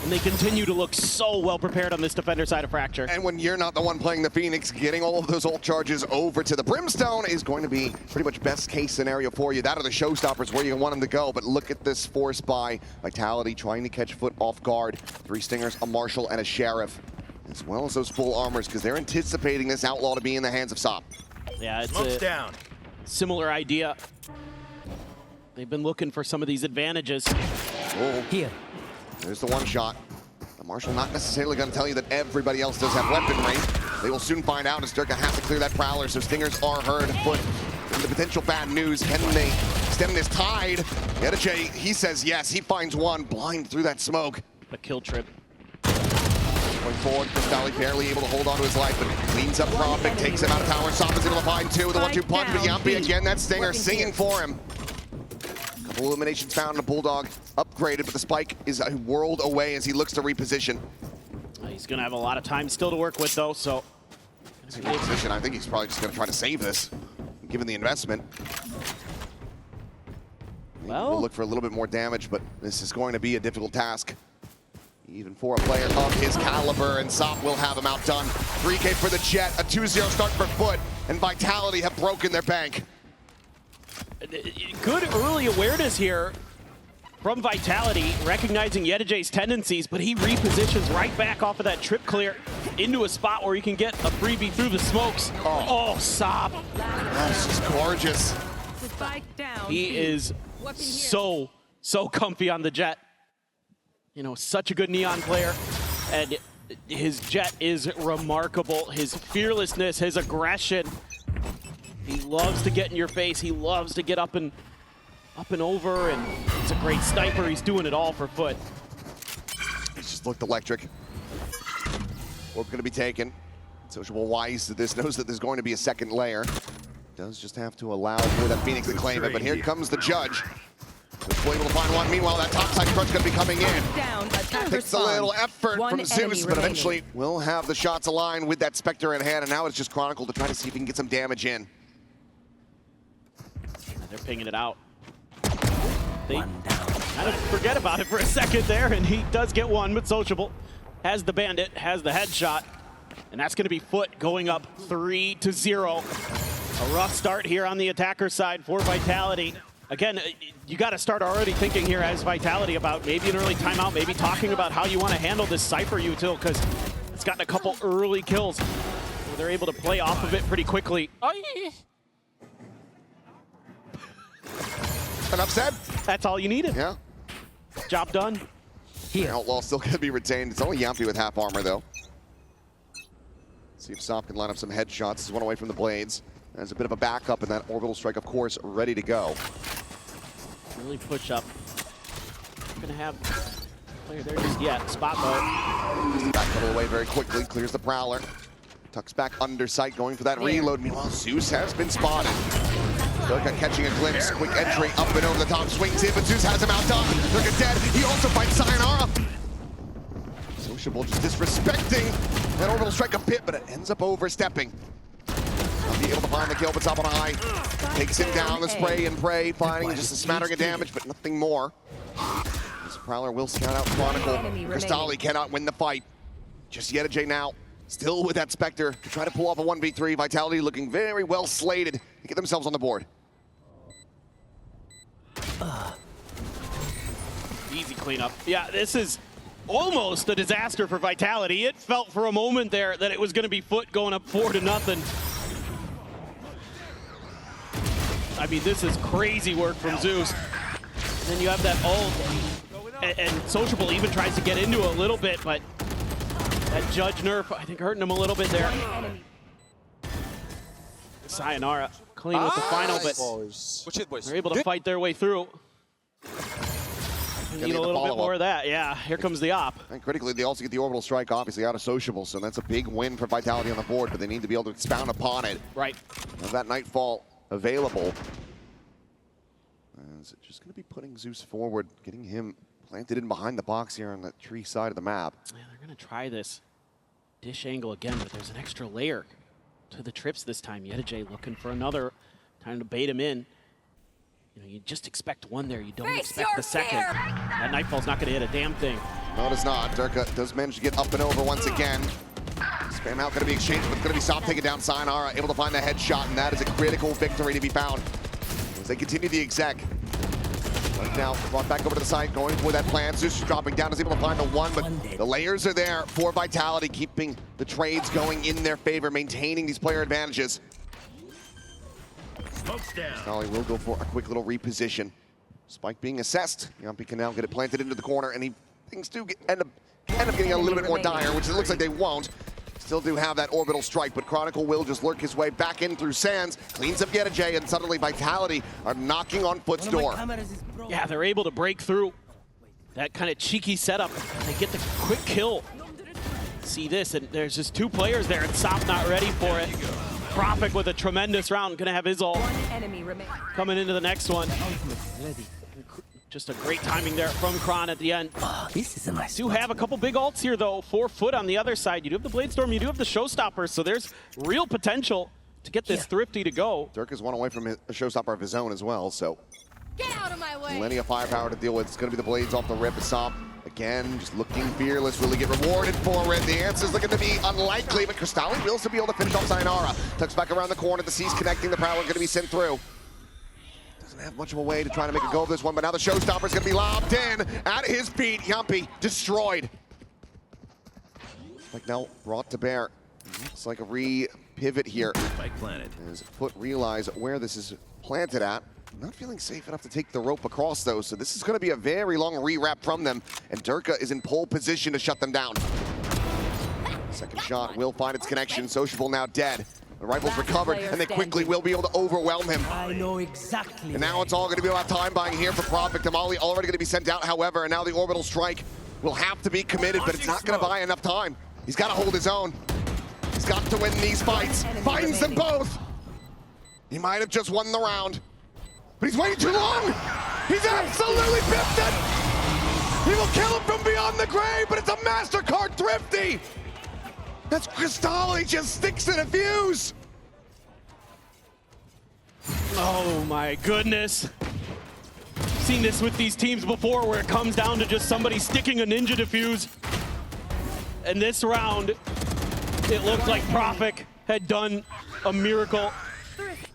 And they continue to look so well prepared on this defender side of Fracture. And when you're not the one playing the Phoenix, getting all of those ult charges over to the Brimstone is going to be pretty much best case scenario for you. That are the showstoppers where you want them to go. But look at this force by Vitality trying to catch FUT off guard. 3 Stingers, a Marshal, and a Sheriff, as well as those full armors, because they're anticipating this Outlaw to be in the hands of Sop. Yeah, it's a similar idea. They've been looking for some of these advantages. Oh. Here. There's the one shot. The Marshal not necessarily going to tell you that everybody else does have weaponry. They will soon find out as Durka has to clear that Prowler, so Stingers are heard. FUT in the potential bad news. Can they stem this tide? Yedajay, he says yes. He finds one blind through that smoke. The kill trip. Going forward, Valley barely able to hold on to his life, but cleans up Profit, takes him out of tower. Sop is able to find 2 with a 1-2 punch, but Yampi again, that Stinger singing for him. Couple eliminations found, and a Bulldog upgraded, but the spike is a world away as he looks to reposition. He's going to have a lot of time still to work with, though, so... Reposition, I think he's probably just going to try to save this, given the investment. Well, we'll look for a little bit more damage, but this is going to be a difficult task. Even for a player of his caliber, and Sop will have him outdone. 3K for the Jet, a 2-0 start for FUT, and Vitality have broken their bank. Good early awareness here from Vitality, recognizing Yedajay's tendencies, but he repositions right back off of that trip clear into a spot where he can get a freebie through the smokes. Oh, Sop. That's just gorgeous. He is so comfy on the Jet. You know, such a good Neon player, and his Jet is remarkable. His fearlessness, his aggression. He loves to get in your face. He loves to get up and over, and he's a great sniper. He's doing it all for FUT. He's just looked electric. We're going to be taken. Sociable wise to this, knows that there's going to be a second layer. Does just have to allow for that Phoenix to claim it, but here comes the Judge. We're able to find one. Meanwhile, that topside crunch going to be coming in. Takes a little effort from Zeus, but eventually will have the shots aligned with that Spectre in hand, and now it's just Chronicle to try to see if he can get some damage in. They're pinging it out. They kind of forget about it for a second there, and he does get one, but Sociable has the Bandit, has the headshot, and that's going to be FUT going up 3-0. A rough start here on the attacker side for Vitality. Again, you got to start already thinking here as Vitality about maybe an early timeout, maybe talking about how you want to handle this Cypher util, because it's gotten a couple early kills where they're able to play off of it pretty quickly. Enough said. That's all you needed. Yeah. Job done. Here. Outlaw still going to be retained. It's only Yampi with half armor, though. See if Sop can line up some headshots. He's one away from the Blades. There's a bit of a backup, and that orbital strike, of course, ready to go. Really push up. Gonna have player there just yet. Spot mode. Back pedal away very quickly. Clears the Prowler. Tucks back under sight, going for that reload. Meanwhile, Zeus has been spotted. Durka catching a glimpse. Quick entry up and over the top. Swings in, but Zeus has him outdone. Durka dead. He also fights Sayonara. Sociable just disrespecting that orbital strike a bit, but it ends up overstepping. Be able to find the kill, but Sop on high. Takes him down the spray and pray, finding just a smattering of damage, but nothing more. This Prowler will scout out Chronicle. Crystali cannot win the fight. Just Yedajay now, still with that Spectre to try to pull off a 1v3. Vitality looking very well slated to get themselves on the board. Easy cleanup. Yeah, this is almost a disaster for Vitality. It felt for a moment there that it was going to be FUT going up 4-0. I mean, this is crazy work from Zeus. And then you have that ult, and Sociable even tries to get into it a little bit, but that Judge nerf, I think, hurting him a little bit there. Sayonara clean with the final, but they're able to fight their way through. Need a little bit more of that. Yeah, here comes the op. And critically, they also get the orbital strike, obviously, out of Sociable, so that's a big win for Vitality on the board, but they need to be able to expound upon it. Right. Have that Nightfall available. And is it just going to be putting Zeus forward, getting him planted in behind the box here on the tree side of the map. Yeah, they're going to try this dish angle again, but there's an extra layer to the trips this time. Yedijay looking for another time to bait him in. You know, you just expect one there. You don't expect the second. That Nightfall's not going to hit a damn thing. No, it is not. Durka does manage to get up and over once again. Spam out going to be exchanged, but it's going to be Sop taking down Sayonara, able to find the headshot, and that is a critical victory to be found. As they continue the exec. Right now, brought back over to the side, going for that plan. Zeus dropping down, is able to find the one, but the layers are there for Vitality, keeping the trades going in their favor, maintaining these player advantages. Crystalli will go for a quick little reposition. Spike being assessed. Yumpy can now get it planted into the corner, and things do end up getting a little bit more dire, which it looks like they won't. Still do have that orbital strike, but Chronicle will just lurk his way back in through Sands, cleans up Yedijay, and suddenly Vitality are knocking on FUT's door. Yeah, they're able to break through that kind of cheeky setup. They get the quick kill. See this, and there's just two players there, and Sop not ready for it. Prophet with a tremendous round, gonna have his ult coming into the next one. Just a great timing there from Kron at the end. This is a nice Do have a couple big ults here though for FUT on the other side. You do have the Bladestorm, you do have the Showstopper, so there's real potential to get this Thrifty to go. Dirk is one away from a showstopper of his own as well, so Get out of my way. plenty of firepower to deal with. It's going to be the blades off the rip. Sop again, just looking fearless. Will he get rewarded for it? The answer's looking to be unlikely, but Crystalli will still be able to finish off Sayonara. Tucks back around the corner. The C's connecting. The Prowler going to be sent through. Doesn't have much of a way to try to make a go of this one, but now the Showstopper's going to be lobbed in at his feet. Yumpy destroyed. Like now brought to bear. Looks like a re-pivot here. Spike planet. As FUT realize where this is planted at. Not feeling safe enough to take the rope across those, so this is going to be a very long re-wrap from them, and Durka is in pole position to shut them down. Second shot will find its connection. Sociable now dead. The rifle's recovered, and they quickly will be able to overwhelm him. I know exactly. And now it's all going to be about time buying here for Prophet. Damali already going to be sent out, however, and now the orbital strike will have to be committed, but it's not going to buy enough time. He's got to hold his own. He's got to win these fights. Finds them both. He might have just won the round. But he's waiting too long! He's absolutely pipped it! He will kill him from beyond the grave, but it's a MasterCard Thrifty! That's Crystalli, just sticks in a fuse! Oh my goodness. Seen this with these teams before where it comes down to just somebody sticking a ninja defuse. And this round, it looked like Prophet had done a miracle.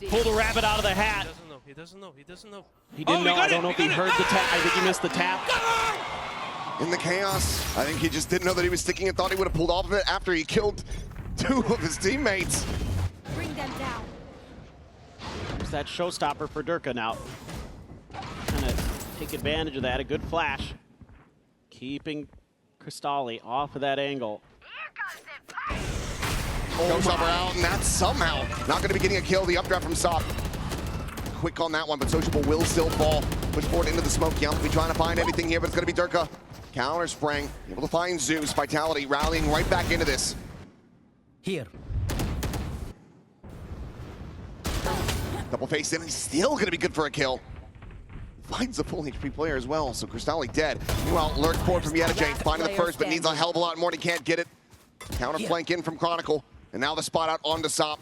Pulled a rabbit out of the hat. He doesn't know. He doesn't know. He didn't know. I don't know if he heard the tap. I think he missed the tap. In the chaos, I think he just didn't know that he was sticking and thought he would have pulled off of it after he killed two of his teammates. Bring them down. There's that Showstopper for Durka now. Kind of take advantage of that. A good flash. Keeping Crystalli off of that angle. Showstopper out, and that's somehow not going to be getting a kill. The updraft from Sop. Quick on that one, but Sociable will still fall. Push forward into the smoke. Yumpy trying to find anything here, but it's going to be Durka. Counter spring, able to find Zeus. Vitality rallying right back into this. Here. Double face in, he's still going to be good for a kill. Finds the full HP player as well, so Crystalli dead. Meanwhile, lurk forward from Yedijay, finding the first, but needs a hell of a lot more, and he can't get it. Counter flank in from Chronicle, and now the spot out onto Sop.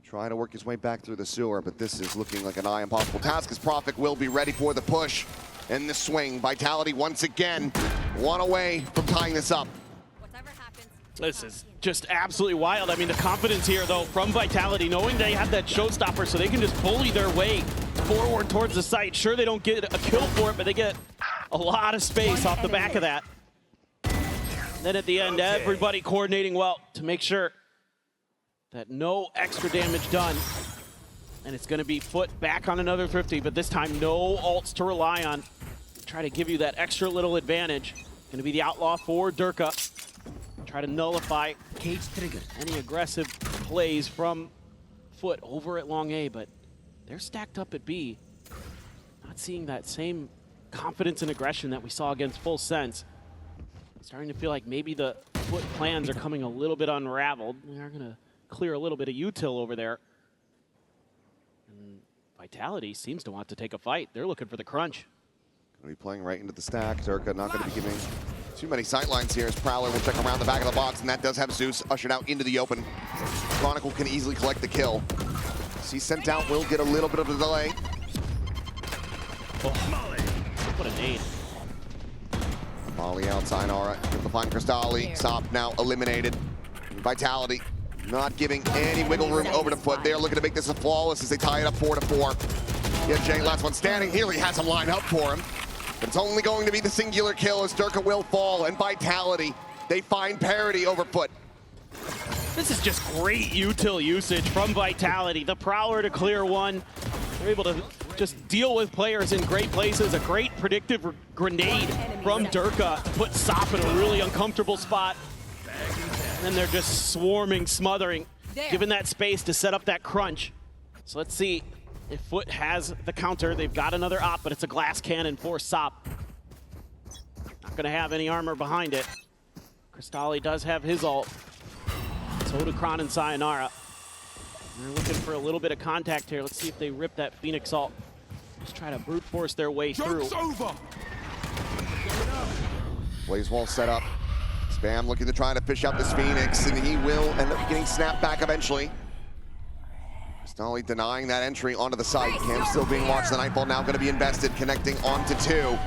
Trying to work his way back through the sewer, but this is looking like a nigh impossible task as Prophet will be ready for the push and the swing. Vitality once again, one away from tying this up. Whatever happens. This is just absolutely wild. I mean, the confidence here, though, from Vitality, knowing they have that Showstopper so they can just bully their way forward towards the site. Sure, they don't get a kill for it, but they get a lot of space off the back of that. And then at the end, everybody coordinating well to make sure that no extra damage done. And it's going to be FUT back on another Thrifty, but this time no ults to rely on. Try to give you that extra little advantage. Going to be the outlaw for Durka. Try to nullify Cage triggered. any aggressive plays from FUT over at Long A, but they're stacked up at B. Not seeing that same confidence and aggression that we saw against Full Sense. Starting to feel like maybe the FUT plans are coming a little bit unraveled. They're going to clear a little bit of util over there. And Vitality seems to want to take a fight. They're looking for the crunch. Going to be playing right into the stack. Durka not going to be giving too many sightlines here as Prowler will check around the back of the box, and that does have Zeus ushered out into the open. Chronicle can easily collect the kill. He's sent out, will get a little bit of a delay. Oh, what a nade. Molly outside, Aura able to find Crystalli. Sop now eliminated. Vitality not giving any wiggle room over to FUT. They're looking to make this a flawless as they tie it up 4-4. Yeah, Jay, last one standing. Healy has him lined up for him. But it's only going to be the singular kill as Durka will fall, and Vitality, they find parity over FUT. This is just great util usage from Vitality. The Prowler to clear one. They're able to just deal with players in great places. A great predictive grenade from Durka to put Sop in a really uncomfortable spot. And then they're just swarming, smothering, given that space to set up that crunch. So let's see if FUT has the counter. They've got another op, but it's a glass cannon for Sop. Not gonna have any armor behind it. Crystalli does have his ult. So do Kron and Sayonara. They're looking for a little bit of contact here. Let's see if they rip that Phoenix ult. Just try to brute force their way through. Blaze wall set up. Spam looking to try to fish out this Phoenix, and he will end up getting snapped back eventually. Crystalli denying that entry onto the site. Cam still being watched. The Nightfall now going to be invested, connecting onto 2.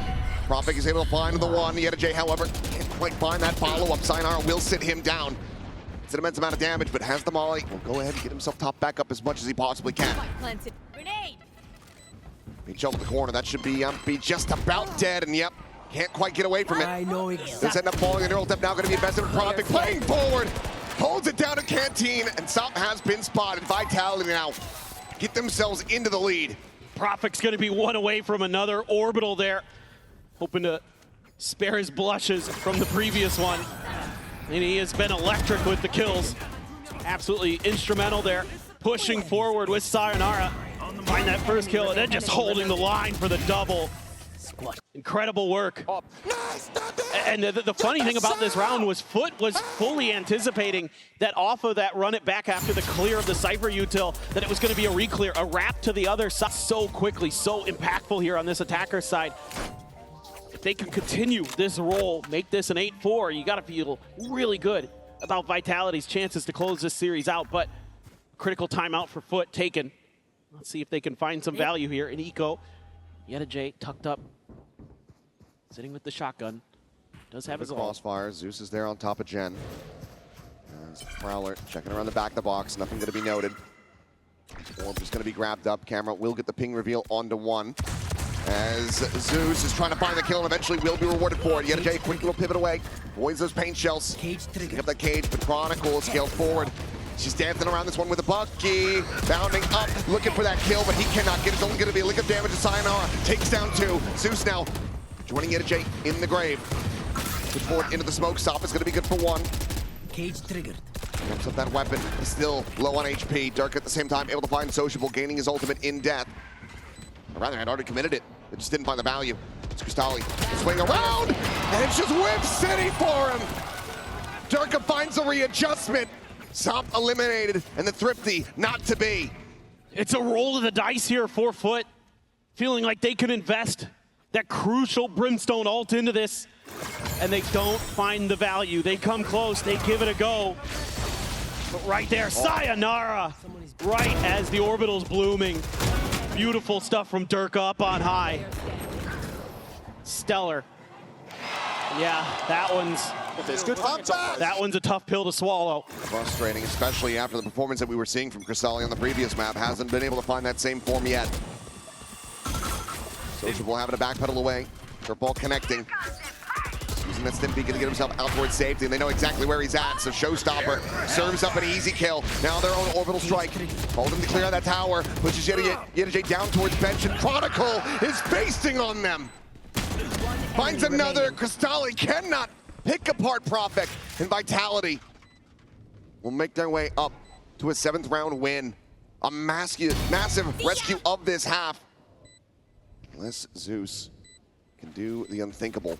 Prophet is able to find the 1. Yeta J, however, can't quite find that follow-up. Sayonara will sit him down. It's an immense amount of damage, but has the molly. Will go ahead and get himself top back up as much as he possibly can. Grenade. He jumped the corner. That should be just about dead, and yep, can't quite get away from it. I know This exactly. end up falling in neural depth, now going to be invested in Prophet, playing forward, holds it down to Canteen, and Sop has been spotted. Vitality now get themselves into the lead. Prophet's gonna be one away from another orbital there. Hoping to spare his blushes from the previous one. And he has been electric with the kills. Absolutely instrumental there. Pushing forward with Sayonara. Find that first kill and then just holding the line for the double. Incredible work. And the funny thing about this round was FUT was fully anticipating that off of that run it back after the clear of the Cypher util, that it was going to be a re-clear, a wrap to the other side. So quickly, so impactful here on this attacker side. If they can continue this role, make this an 8-4, you got to feel really good about Vitality's chances to close this series out. But critical timeout for FUT taken. Let's see if they can find some value here in Eco. Yeta J tucked up, sitting with the shotgun. Does have his crossfire. Zeus is there on top of Jen. As Prowler checking around the back of the box, nothing going to be noted. Orb is going to be grabbed up. Camera will get the ping reveal onto 1. As Zeus is trying to find the kill and eventually will be rewarded for it. Yeta J, quick little pivot away. Avoids those paint shells. Pick up that cage, but Chronicle scaled forward. She's dancing around this one with a Bucky. Bounding up, looking for that kill, but he cannot get it. It's only going to be a lick of damage to Sayonara. Takes down 2. Zeus now joining Yeta J in the grave. Push forward into the smoke. Stop is going to be good for 1. Cage triggered. Ramps up that weapon. He's still low on HP. Dirk at the same time able to find Sociable, gaining his ultimate in death. Or rather, had already committed it. They just didn't find the value. It's Crystalli. Swing around, and it's just Whip City for him. Durka finds a readjustment. Sop eliminated, and the Thrifty not to be. It's a roll of the dice here for FUT. Feeling like they could invest that crucial Brimstone ult into this, and they don't find the value. They come close, they give it a go. But right there, Sayonara, right as the orbital's blooming. Beautiful stuff from Durka up on high. Stellar. Yeah, that one's a tough pill to swallow. Frustrating, especially after the performance that we were seeing from Crystalli on the previous map. Hasn't been able to find that same form yet. Sociable having to backpedal away. Ball connecting. Using that stim beacon to get himself out towards safety, and they know exactly where he's at, so Showstopper serves up an easy kill. Now their own orbital strike. Holding to clear out that tower. Pushes Yeta J down towards bench, and Chronicle is basting on them. Finds another. Crystalli cannot pick apart Prophet, and Vitality will make their way up to a 7th round win. A massive rescue of this half. Unless Zeus can do the unthinkable.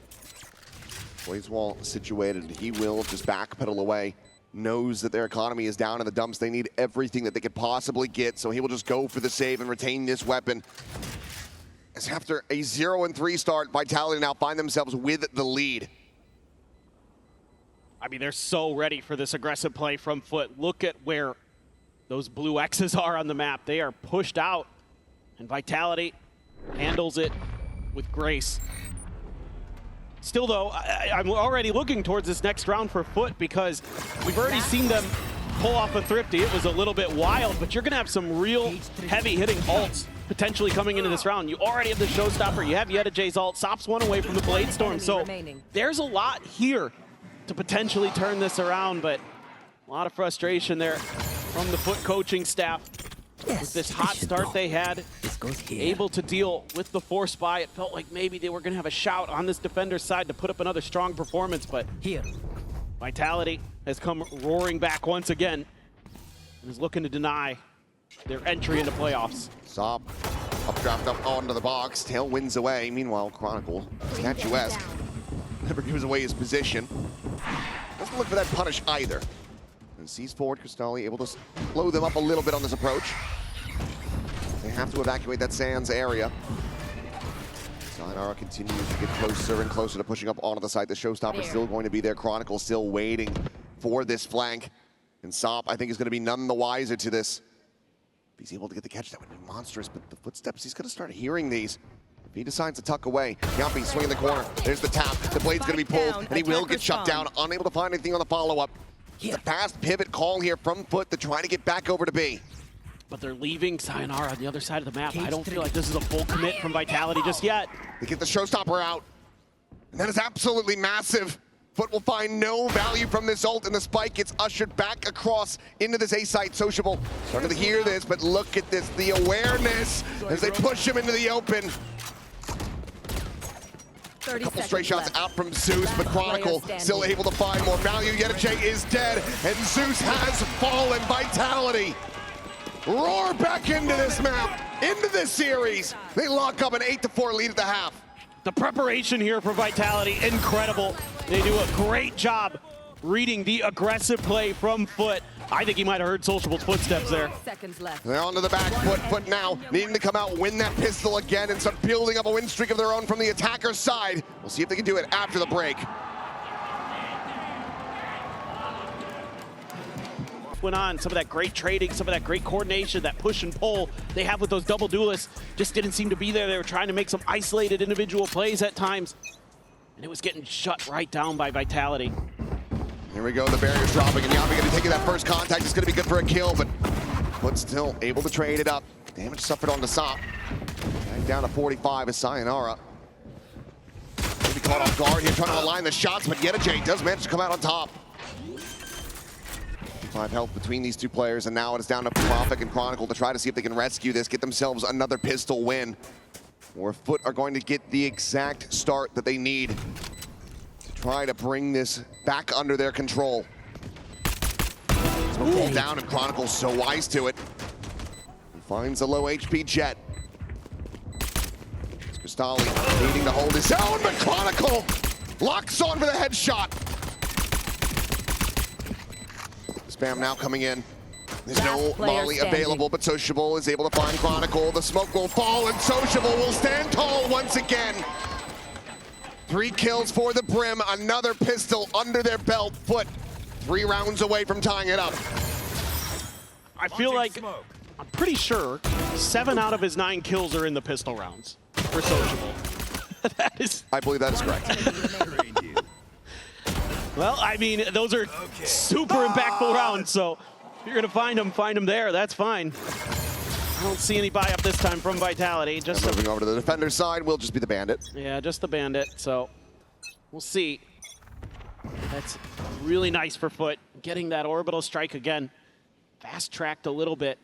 Blaze wall situated. He will just backpedal away. Knows that their economy is down in the dumps. They need everything that they could possibly get, so he will just go for the save and retain this weapon. As after a 0-3 start, Vitality now find themselves with the lead. I mean, they're so ready for this aggressive play from FUT. Look at where those blue X's are on the map. They are pushed out, and Vitality handles it with grace. Still, though, I'm already looking towards this next round for FUT because we've already seen them pull off a Thrifty. It was a little bit wild, but you're going to have some real heavy-hitting ults potentially coming into this round. You already have the Showstopper. You have Yeta J's ult. Sops one away from the Blade Storm. So there's a lot here to potentially turn this around, but a lot of frustration there from the FUT coaching staff. With this hot start they had, able to deal with the force buy. It felt like maybe they were going to have a shout on this defender's side to put up another strong performance, but Vitality has come roaring back once again and is looking to deny their entry into playoffs. Sop, updraft up onto the box, tail wins away. Meanwhile, Chronicle, statuesque, never gives away his position. Doesn't look for that punish either. And sees forward, Cristalli able to slow them up a little bit on this approach. They have to evacuate that Sands area. Sayonara continues to get closer and closer to pushing up onto the side. The Showstopper still going to be there. Chronicle still waiting for this flank. And Sop, I think, is going to be none the wiser to this. If he's able to get the catch, that would be monstrous. But the footsteps, he's going to start hearing these. If he decides to tuck away, Yampi swinging the corner. There's the tap. The blade's going to be pulled, and he will get shut down. Unable to find anything on the follow-up. It's a fast pivot call here from FUT to try to get back over to B. But they're leaving Sayonara on the other side of the map. I don't feel like this is a full commit from Vitality just yet. They get the Showstopper out. And that is absolutely massive. FUT will find no value from this ult, and the spike gets ushered back across into this A-site. Sociable starting to hear this, but look at this, the awareness as they push him into the open. A couple stray shots out from Zeus, but Chronicle still able to find more value. Yeta J is dead, and Zeus has fallen. Vitality roar back into this map, into this series. They lock up an 8-4 lead at the half. The preparation here for Vitality, incredible. They do a great job reading the aggressive play from FUT. I think he might have heard Sociable's footsteps there. They're onto the back foot. FUT now needing to come out, win that pistol again, and start building up a win streak of their own from the attacker's side. We'll see if they can do it after the break. Went on, some of that great trading, some of that great coordination, that push and pull they have with those double duelists just didn't seem to be there. They were trying to make some isolated individual plays at times, and it was getting shut right down by Vitality. Here we go, the barrier's dropping, and Yampi gonna take that first contact. It's gonna be good for a kill, but FUT still able to trade it up. Damage suffered on the Sop. Back down to 45 is Sayonara. Maybe caught off guard here, trying to align the shots, but Yeta J does manage to come out on top. 5 health between these two players, and now it is down to Prophet and Chronicle to try to see if they can rescue this, get themselves another pistol win. Or FUT are going to get the exact start that they need to try to bring this back under their control. Smoke pulled down, and Chronicle's so wise to it. He finds a low HP Jet. Cristalli needing to hold his own, but Chronicle locks on for the headshot. Spam now coming in. There's no Molly available, but Sociable is able to find Chronicle. The smoke will fall, and Sociable will stand tall once again. 3 kills for the Brim, another pistol under their belt. FUT 3 rounds away from tying it up. I feel like, I'm pretty sure 7 out of his 9 kills are in the pistol rounds for Sociable. That is... I believe that is correct. Well, I mean, those are super impactful rounds, so if you're going to find them there. That's fine. I don't see any buy-up this time from Vitality. Just moving over to the defender's side will just be the Bandit. Yeah, just the Bandit, so we'll see. That's really nice for FUT, getting that orbital strike again. Fast-tracked a little bit.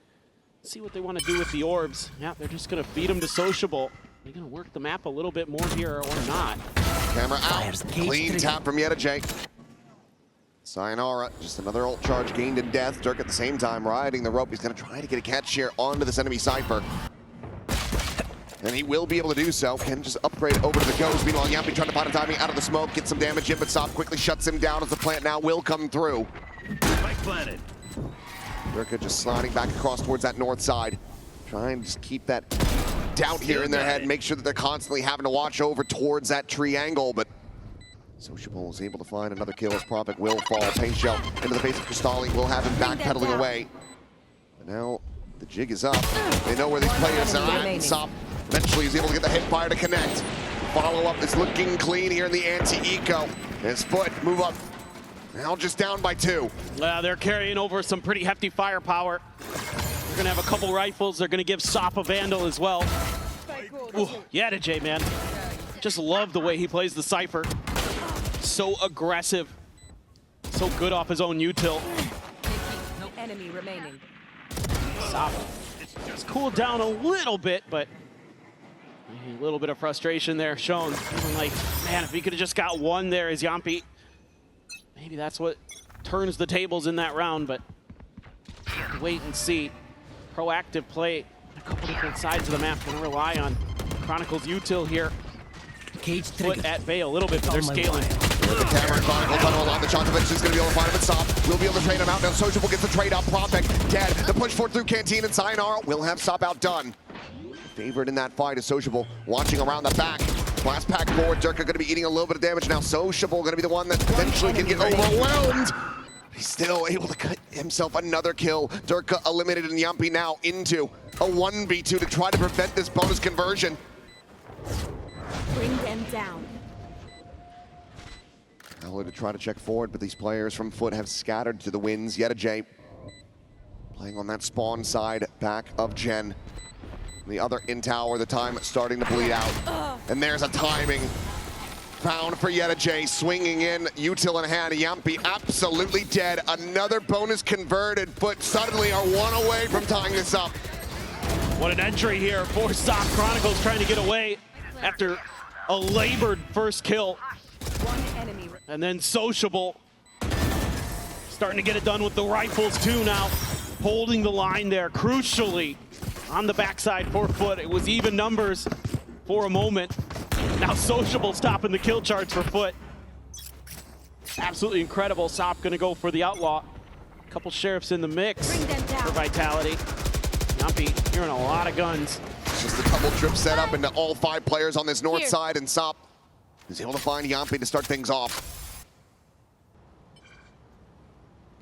See what they want to do with the orbs. Yeah, they're just going to feed them to Sociable. They're going to work the map a little bit more here or not. Camera out. Clean tap from Yeta J. Sayonara, just another ult charge gained in death. Dirk at the same time riding the rope. He's going to try to get a catch here onto this enemy Cypher. And he will be able to do so. Can just upgrade over to the Ghost. Meanwhile, Yampi trying to find a timing out of the smoke, get some damage in, but Sop quickly shuts him down as the plant now will come through. Spike planted. Durka just sliding back across towards that north side. Trying to just keep that doubt here in their head, make sure that they're constantly having to watch over towards that triangle, but Sociable is able to find another kill as Prophet will fall. Paint Shell into the face of Cristalli will have him backpedaling away. But now the jig is up. They know where these players are at, and Sop eventually is able to get the hip fire to connect. Follow-up is looking clean here in the anti-eco. His foot move up. Now just down by 2. They're carrying over some pretty hefty firepower. They're gonna have a couple rifles. They're gonna give Sop a Vandal as well. Ooh, yeah, to Jay, man. Just love the way he plays the Cypher. So aggressive. So good off his own util. No enemy remaining. Sop just cooled down a little bit, but a little bit of frustration there shown. Feeling like, man, if he could have just got one there as Yampi, maybe that's what turns the tables in that round, but wait and see. Proactive play on a couple different sides of the map. Gonna rely on Chronicle's util here. Cage Foot trigger. at bay a little bit, but they're scaling. The camera and Chronicle tunnel along the Chokovich is going to be able to find him, and Sop will be able to trade him out. Now Sociable gets the trade up. Prophet dead. The push forward through Canteen and Sayonara will have Sop outdone. Favored in that fight is Sociable, watching around the back. Blast pack forward. Durka going to be eating a little bit of damage now. Sociable going to be the one that eventually can get overwhelmed. He's still able to cut himself another kill. Durka eliminated and Yampi now into a 1v2 to try to prevent this bonus conversion. Bring them down. Hello to try to check forward, but these players from FUT have scattered to the winds. Yet a J playing on that spawn side back of Gen. The other in tower, the time starting to bleed out. And there's a timing found for Yeta J, swinging in, util in hand. Yampi absolutely dead. Another bonus converted. FUT suddenly are one away from tying this up. What an entry here for Sop. Chronicles trying to get away after a labored first kill. One enemy. And then Sociable starting to get it done with the rifles too now. Holding the line there, crucially, on the backside for FUT. It was even numbers for a moment. Now Sociable stopping the kill charts for FUT. Absolutely incredible. Sop gonna go for the outlaw. Couple sheriffs in the mix Bring them down. for Vitality. Yampi hearing a lot of guns. It's just a double trip set up into all 5 players on this north Here. side, and Sop is able to find Yampi to start things off.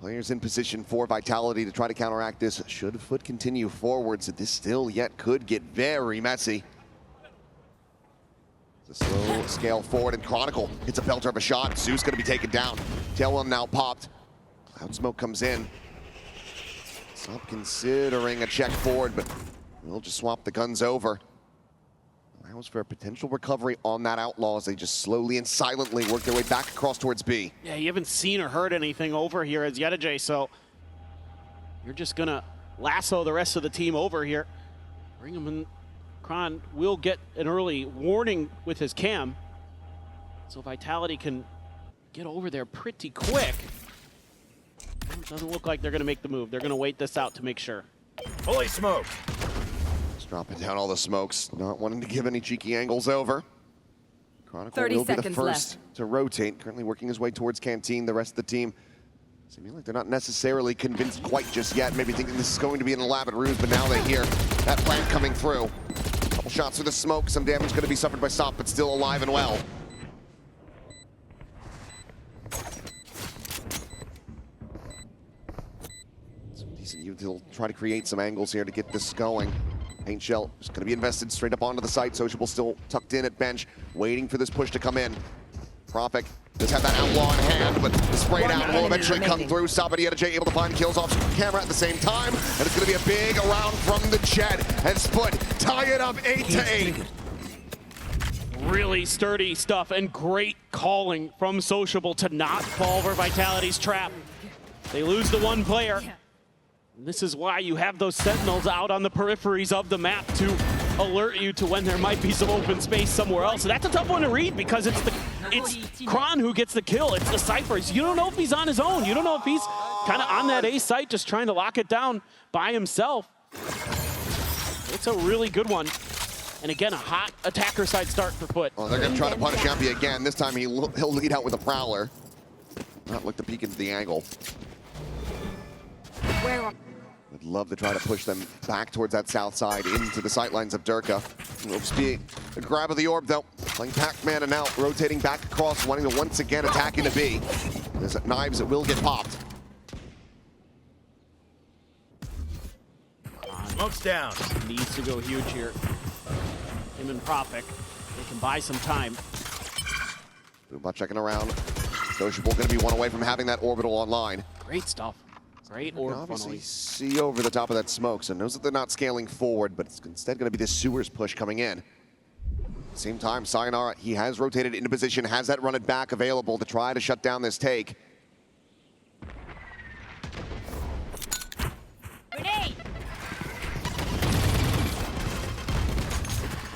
Players in position for Vitality to try to counteract this. Should FUT continue forwards, this still yet could get very messy. It's a slow scale forward, and Chronicle hits a belter of a shot. Zeus gonna be taken down. Tailwind now popped. Cloud smoke comes in. Sop considering a check forward, but we'll just swap the guns over. Allows for a potential recovery on that outlaw as they just slowly and silently work their way back across towards B. Yeah, you haven't seen or heard anything over here as Yeta J, so you're just gonna lasso the rest of the team over here. Bring them in. Kron will get an early warning with his cam, so Vitality can get over there pretty quick. It doesn't look like they're gonna make the move. They're gonna wait this out to make sure. Fully smoked. Dropping down all the smokes, not wanting to give any cheeky angles over. Chronicle 30 will be the seconds first to rotate, currently working his way towards Canteen. The rest of the team seeming like they're not necessarily convinced quite just yet, maybe thinking this is going to be an elaborate ruse, but now they hear that plant coming through. Couple shots through the smoke, some damage going to be suffered by Sop, but still alive and well. Some decent util, try to create some angles here to get this going. Paint Shell is going to be invested straight up onto the site. Sociable still tucked in at bench, waiting for this push to come in. Prophet does have that outlaw in hand, but the spray down will eventually come through. Sop and Yeta J able to find kills off camera at the same time, and it's going to be a big round from the Jet, and FUT tie it up 8-8. Really sturdy stuff and great calling from Sociable to not fall for Vitality's trap. They lose the one player. This is why you have those sentinels out on the peripheries of the map to alert you to when there might be some open space somewhere else. So that's a tough one to read because it's Kron who gets the kill. It's the Cyphers. You don't know if he's on his own. You don't know if he's kind of on that A site just trying to lock it down by himself. It's a really good one. And again, a hot attacker side start for FUT. Well, they're going to try to punish Yampy again. This time he'll lead out with a Prowler. Not look to peek into the angle. Where are... Would love to try to push them back towards that south side into the sightlines of Durka. Ropesby, a grab of the orb though. Playing Pac-Man and now rotating back across, wanting to once again attack into B. There's knives that will get popped. Smoke's down. Needs to go huge here. Him and Prophet, they can buy some time. Boomba checking around. Sociable going to be one away from having that orbital online. Great stuff. Great You orb can obviously funneling. see over the top of that smoke, so knows that they're not scaling forward, but it's instead going to be this sewers push coming in. Same time, Sayonara, he has rotated into position, has that run it back available to try to shut down this take. Grenade!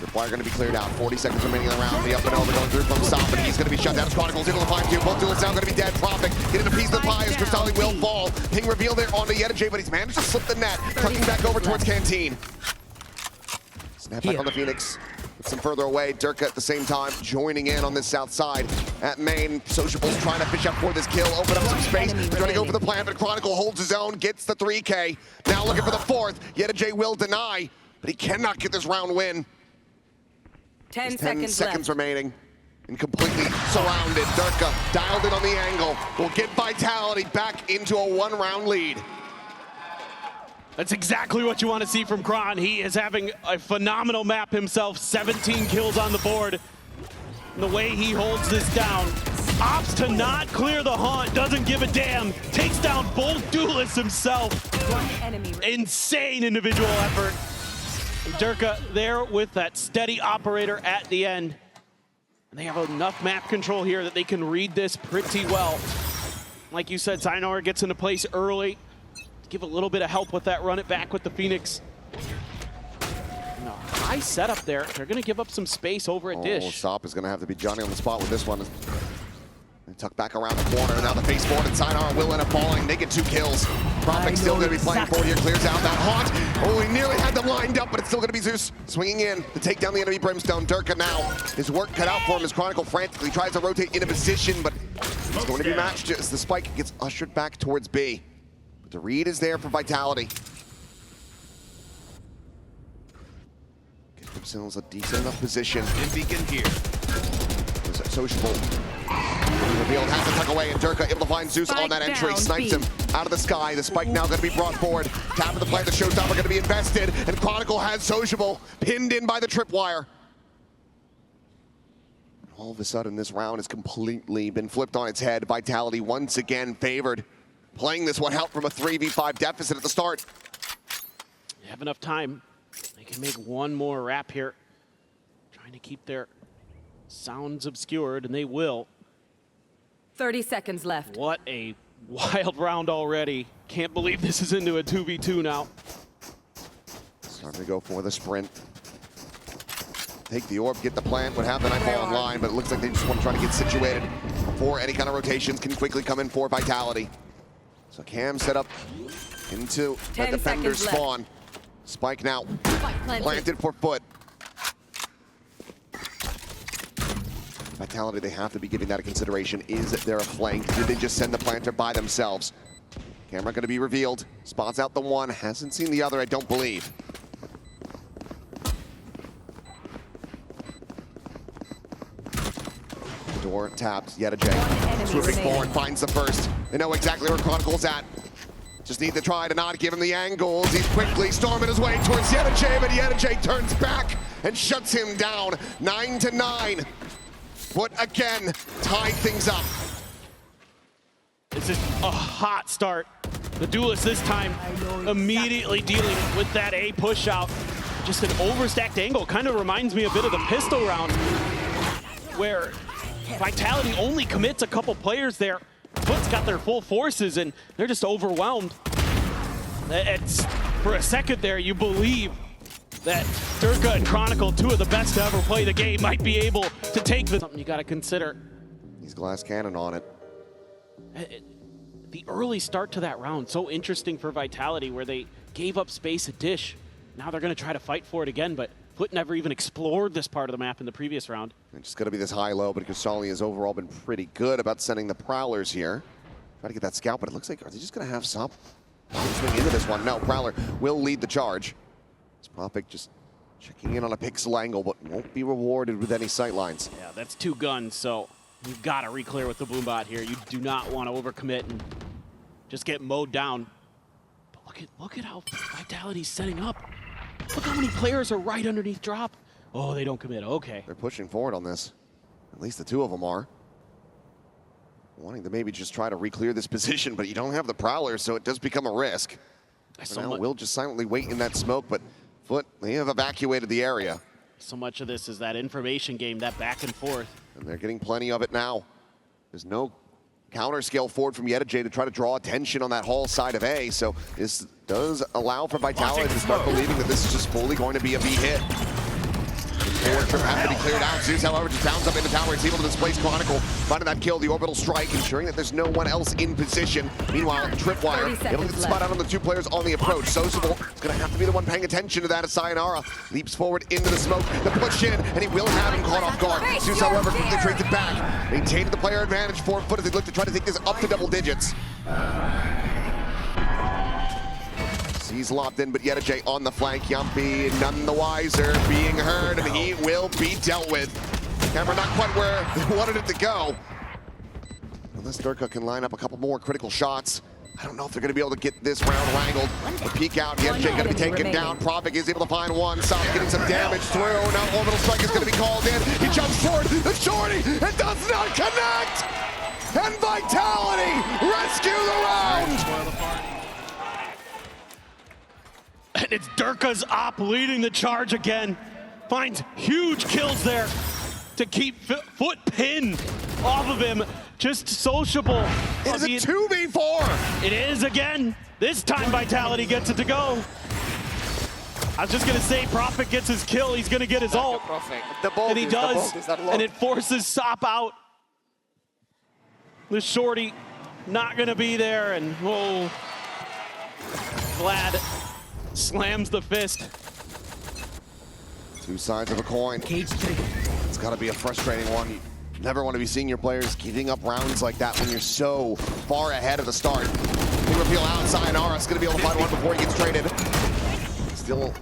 The fire going to be cleared out. 40 seconds remaining in the round. The up and over going through from Stop, but he's going to be shut down. Chronicles into the find two. Both duels now going to be dead. Prophet getting a piece of the pie as Cristali will fall. Ping reveal there onto Yedajay, but he's managed to slip the net. Tucking back over towards Canteen. Snap back on the Phoenix. Puts him further away. Durka at the same time joining in on this south side. At main, Sociable's trying to fish up for this kill. Open up some space. Trying to go for the plan, but Chronicle holds his own. Gets the 3K. Now looking for the fourth. Yedajay will deny, but he cannot get this round win. 10 10 seconds seconds left. remaining and completely surrounded. Durka dialed in on the angle. Will get Vitality back into a one-round lead. That's exactly what you want to see from Kron. He is having a phenomenal map himself. 17 kills on the board. And the way he holds this down. Opts to not clear the haunt. Doesn't give a damn. Takes down both duelists himself. One enemy. Insane individual effort. And Durka there with that steady operator at the end. And they have enough map control here that they can read this pretty well. Like you said, Sayonara gets into place early. Give a little bit of help with that run it back with the Phoenix. And a high setup there. They're going to give up some space over at Dish. Stop is going to have to be Johnny on the spot with this one. And tuck back around the corner. Now the face forward and Sayonara will end up falling. They get 2 kills. Prophet still going to be playing forward here. Clears out that haunt. Oh, he nearly had them lined up, but it's still going to be Zeus swinging in to take down the enemy Brimstone. Durka now. His work cut out for him as Chronicle frantically tries to rotate into position, but it's going to be matched as the spike gets ushered back towards B. But the read is there for Vitality. Get themselves a decent enough position. In beacon here. Sociable. Revealed, has to tuck away, and Durka able to find Zeus on that entry. Down, Snipes B. him out of the sky. The spike now going to be brought forward. Tap of the play, the showstopper going to be invested, and Chronicle has Sociable pinned in by the tripwire. All of a sudden, this round has completely been flipped on its head. Vitality once again favored. Playing this one out from a 3v5 deficit at the start. They have enough time. They can make one more wrap here. Trying to keep their sounds obscured, and they will. 30 seconds left. What a wild round already. Can't believe this is into a 2v2 now. Starting to go for the sprint. Take the orb, get the plant, would have the Nightfall online, but it looks like they just want to try to get situated before any kind of rotations can quickly come in for Vitality. So Cam set up into the 10 defender's seconds left. spawn. Spike now planted. planted for FUT. Vitality, they have to be giving that a consideration. Is there a flank? Did they just send the planter by themselves? Camera going to be revealed. Spots out the one. Hasn't seen the other, I don't believe. Door tapped. Yedajay swooping forward, finds the first. They know exactly where Chronicle's at. Just need to try to not give him the angles. He's quickly storming his way towards Yedajay, but Yedajay turns back and shuts him down. 9-9. FUT again tied things up. This is a hot start. The duelists this time immediately dealing with that A push out. Just an overstacked angle. Kind of reminds me a bit of the pistol round where Vitality only commits a couple players there. FUT's got their full forces and they're just overwhelmed. It's, for a second there, you believe that Durka and Chronicle, 2 of the best to ever play the game, might be able to take this. Something you got to consider. He's glass cannon on it. The early start to that round, so interesting for Vitality, where they gave up space at Dish. Now they're going to try to fight for it again, but FUT never even explored this part of the map in the previous round. It's just going to be this high-low, but Kusali has overall been pretty good about sending the Prowlers here. Try to get that scout, but it looks like, are they just going to have Sup swing into this one? No, Prowler will lead the charge. It's Prophet just checking in on a pixel angle, but won't be rewarded with any sightlines. Yeah, that's 2 guns, so you've got to re-clear with the Boombot here. You do not want to overcommit and just get mowed down. But look at how Vitality's setting up. Look how many players are right underneath drop. Oh, they don't commit. Okay. They're pushing forward on this. At least the 2 of them are. Wanting to maybe just try to re-clear this position, but you don't have the Prowler, so it does become a risk. Now we'll just silently wait in that smoke, but FUT, they have evacuated the area. So much of this is that information game, that back and forth. And they're getting plenty of it now. There's no counter scale forward from Yedajay to try to draw attention on that whole side of A, so this does allow for Vitality to start believing that this is just fully going to be a B hit. Forward trip has to be cleared out. Zeus, however, just bounds up in the tower. He's able to displace Chronicle, finding that kill, the orbital strike, ensuring that there's no one else in position. Meanwhile, Tripwire able to get the spot out on the 2 players on the approach. Sociable is going to have to be the one paying attention to that as Sayonara leaps forward into the smoke. The push in, and he will have him caught off guard. Zeus, however, quickly trades it back. Maintaining the player advantage for FUT as they look to try to take this up to double digits. He's locked in, but Yedajay on the flank. Yumpy none the wiser, being heard, and he will be dealt with. Camera not quite where they wanted it to go. Unless Durka can line up a couple more critical shots. I don't know if they're going to be able to get this round wrangled. The peek out, Yedajay going to be taken down. Prophet is able to find one. Sop getting some damage through. Now orbital strike is going to be called in. He jumps forward, the shorty, and does not connect! And Vitality rescue the round! And it's Durka's op leading the charge again. Finds huge kills there to keep FUT pinned off of him. Just sociable. It is a 2v4. It is again. This time Vitality gets it to go. I was just going to say, Prophet gets his kill. He's going to get his ult. And he does. And it forces Sop out. The shorty not going to be there. And whoa. Vlad slams the fist. 2 sides of a coin. Cage trigger. It's got to be a frustrating one. You never want to be seeing your players giving up rounds like that when you're so far ahead of the start. Big reveal out. Sayonara is going to be able to find one before he gets traded. Still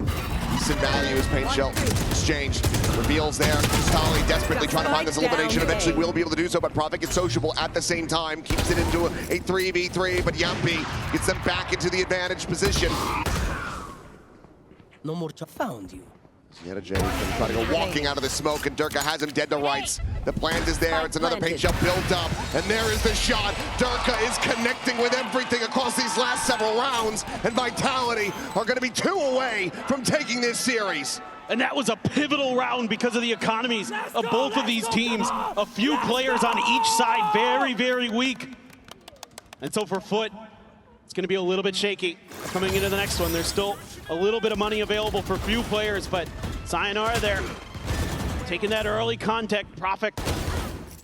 decent value as paint shell exchanged. Reveals there. Stali desperately trying to find this elimination. Eventually will be able to do so, but Prophet gets sociable at the same time. Keeps it into a 3v3, but Yumpy gets them back into the advantage position. No more found you. Yedajay going to try to go walking out of the smoke, and Durka has him dead to rights. The plant is there. It's another paint shell built up, and there is the shot. Durka is connecting with everything across these last several rounds, and Vitality are going to be 2 away from taking this series. And that was a pivotal round because of the economies of both of these teams. A few players on each side, very, very weak. And so for FUT, it's going to be a little bit shaky coming into the next one. There's still a little bit of money available for few players, but Sayonara there, taking that early contact. Prophet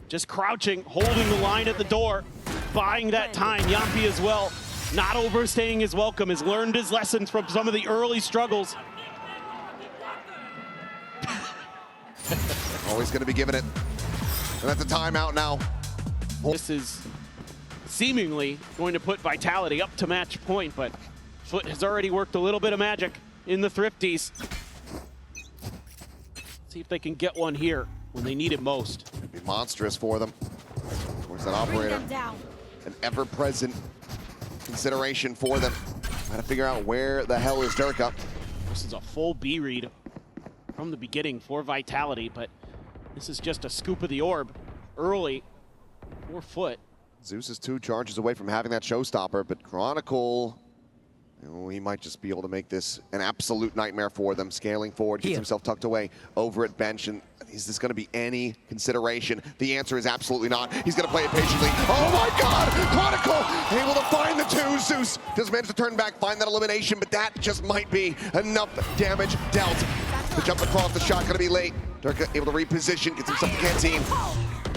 just crouching, holding the line at the door, buying that time. Yumpy as well, not overstaying his welcome, has learned his lessons from some of the early struggles. Always going to be giving it. And that's a timeout now. This is seemingly going to put Vitality up to match point, but FUT has already worked a little bit of magic in the Thrifties. See if they can get one here when they need it most. It'd be monstrous for them. Where's that operator? An ever-present consideration for them. Trying to figure out where the hell is Durka. This is a full B read from the beginning for Vitality, but this is just a scoop of the orb early for FUT. Zeus is 2 charges away from having that showstopper, but Chronicle, he might just be able to make this an absolute nightmare for them. Scaling forward, gets himself tucked away over at bench, and is this going to be any consideration? The answer is absolutely not. He's going to play it patiently. Oh my God! Chronicle able to find the 2. Zeus does manage to turn back, find that elimination, but that just might be enough damage dealt. The jump across the shot going to be late. Durka able to reposition, gets himself the canteen.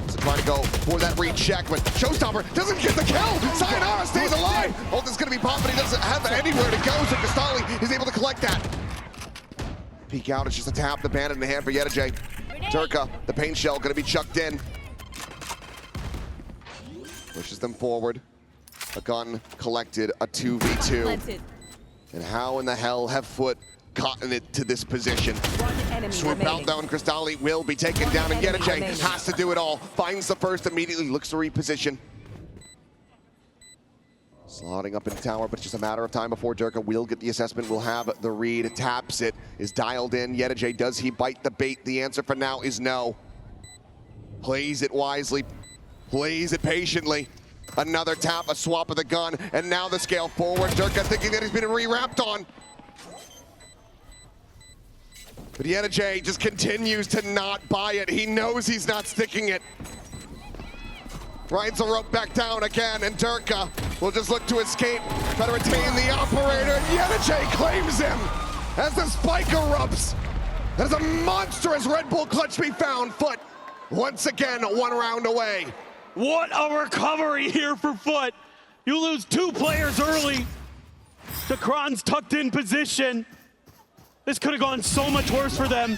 So trying to go for that recheck, but Showstopper doesn't get the kill. Sayonara stays alive. Ult is going to be popped, but he doesn't have anywhere to go, so Castali is able to collect that. Peek out, it's just a tap, the bandit in the hand for Yedijay. Durka, the paint shell gonna be chucked in. Pushes them forward. A gun collected, a 2v2. Planted. And how in the hell have FUT gotten it to this position? One enemy Swoop remaining. meltdown, Cristali will be taken down, and enemy Yedijay remaining. has to do it all. Finds the first, immediately looks to reposition. Slotting up in the tower, but it's just a matter of time before Durka will get the assessment, will have the read, taps it, is dialed in. Yedijay, does he bite the bait? The answer for now is no. Plays it wisely, plays it patiently. Another tap, a swap of the gun, and now the scale forward. Durka thinking that he's been re-wrapped on. But Yedijay just continues to not buy it. He knows he's not sticking it. Rides the rope back down again, and Durka will just look to escape, try to retain the operator, and Yedijay claims him as the spike erupts. That is a monstrous Red Bull clutch be found. FUT, once again, one round away. What a recovery here for FUT. You lose 2 players early. The Kron's tucked in position. This could have gone so much worse for them.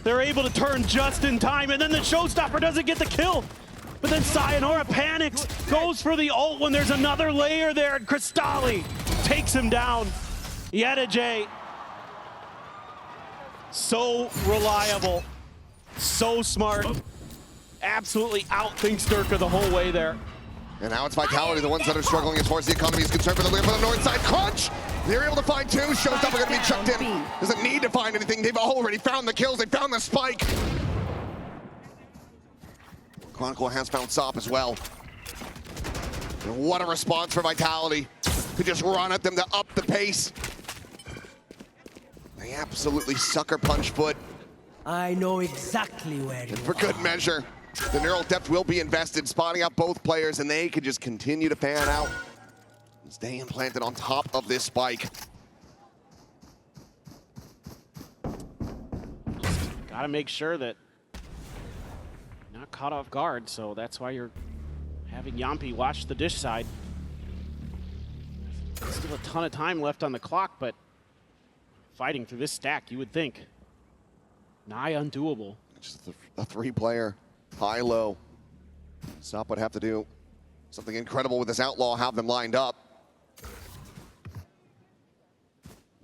They're able to turn just in time, and then the showstopper doesn't get the kill. But then Sayonara panics, goes for the ult when there's another layer there, and Cristali takes him down. Yedijay, so reliable, so smart. Absolutely outthinks Durka the whole way there. And now it's Vitality, the ones that are struggling as far as the economy is concerned for the north side. Crunch! They're able to find 2. Showstopper going to be chucked in. Doesn't need to find anything. They've already found the kills. They found the spike. Chronicle has found Sop as well. And what a response for Vitality to just run at them to up the pace. They absolutely sucker punch FUT. I know exactly where you And for are. good measure, the neural depth will be invested, spotting out both players, and they can just continue to fan out and stay implanted on top of this spike. Gotta make sure that not caught off guard, so that's why you're having Yampi watch the dish side. Still a ton of time left on the clock, but fighting through this stack, you would think nigh undoable. Just a 3-player, high-low. Sop would have to do something incredible with this outlaw, have them lined up.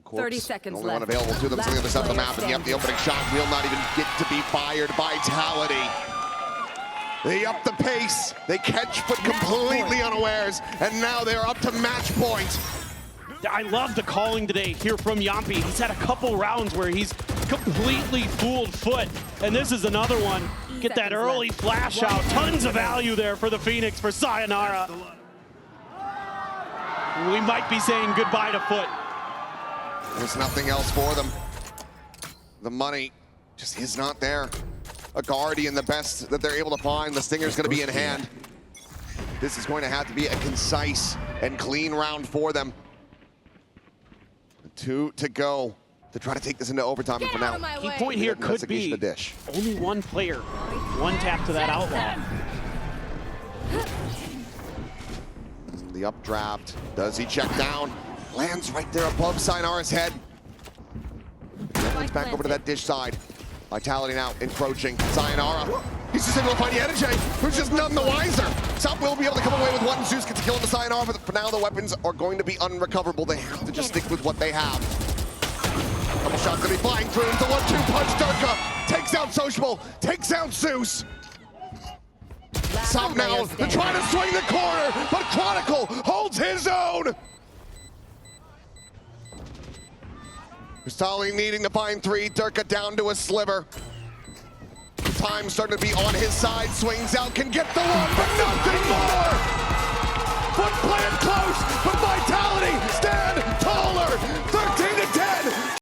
Corpse, 30 seconds only one left. available to them, Last to the other side of the player map, and yep, the standing. opening shot will not even get to be fired. Vitality. They up the pace. They catch FUT completely unawares, and now they're up to match point. I love the calling today here from Yampi. He's had a couple rounds where he's completely fooled FUT, and this is another one. Get that early flash out. Tons of value there for the Phoenix, for Sayonara. We might be saying goodbye to FUT. There's nothing else for them. The money just is not there. A Guardian, the best that they're able to find. The Stinger's going to be in hand. This is going to have to be a concise and clean round for them. 2 to go to try to take this into overtime. And for now, Key point here could investigation be of dish. only one player. One tap to that outlaw. The updraft. Does he check down? Lands right there above Sayonara's head. Lands back over to that dish side. Vitality now encroaching. Sayonara. He's just able to find Yedijay, who's just none the wiser. Sop will be able to come away with 1. Zeus gets a kill on the Sayonara, but for now the weapons are going to be unrecoverable. They have to just stick with what they have. Couple shots gonna be flying through. It's a 1-2 punch. Durka takes out Sociable, takes out Zeus. Sop now, they're trying to swing the corner, but Chronicle holds his own. Cristali needing to find 3, Durka down to a sliver. Time starting to be on his side, swings out, can get the one, but nothing more! FUT playing close, but Vitality stand taller! 13 to 10,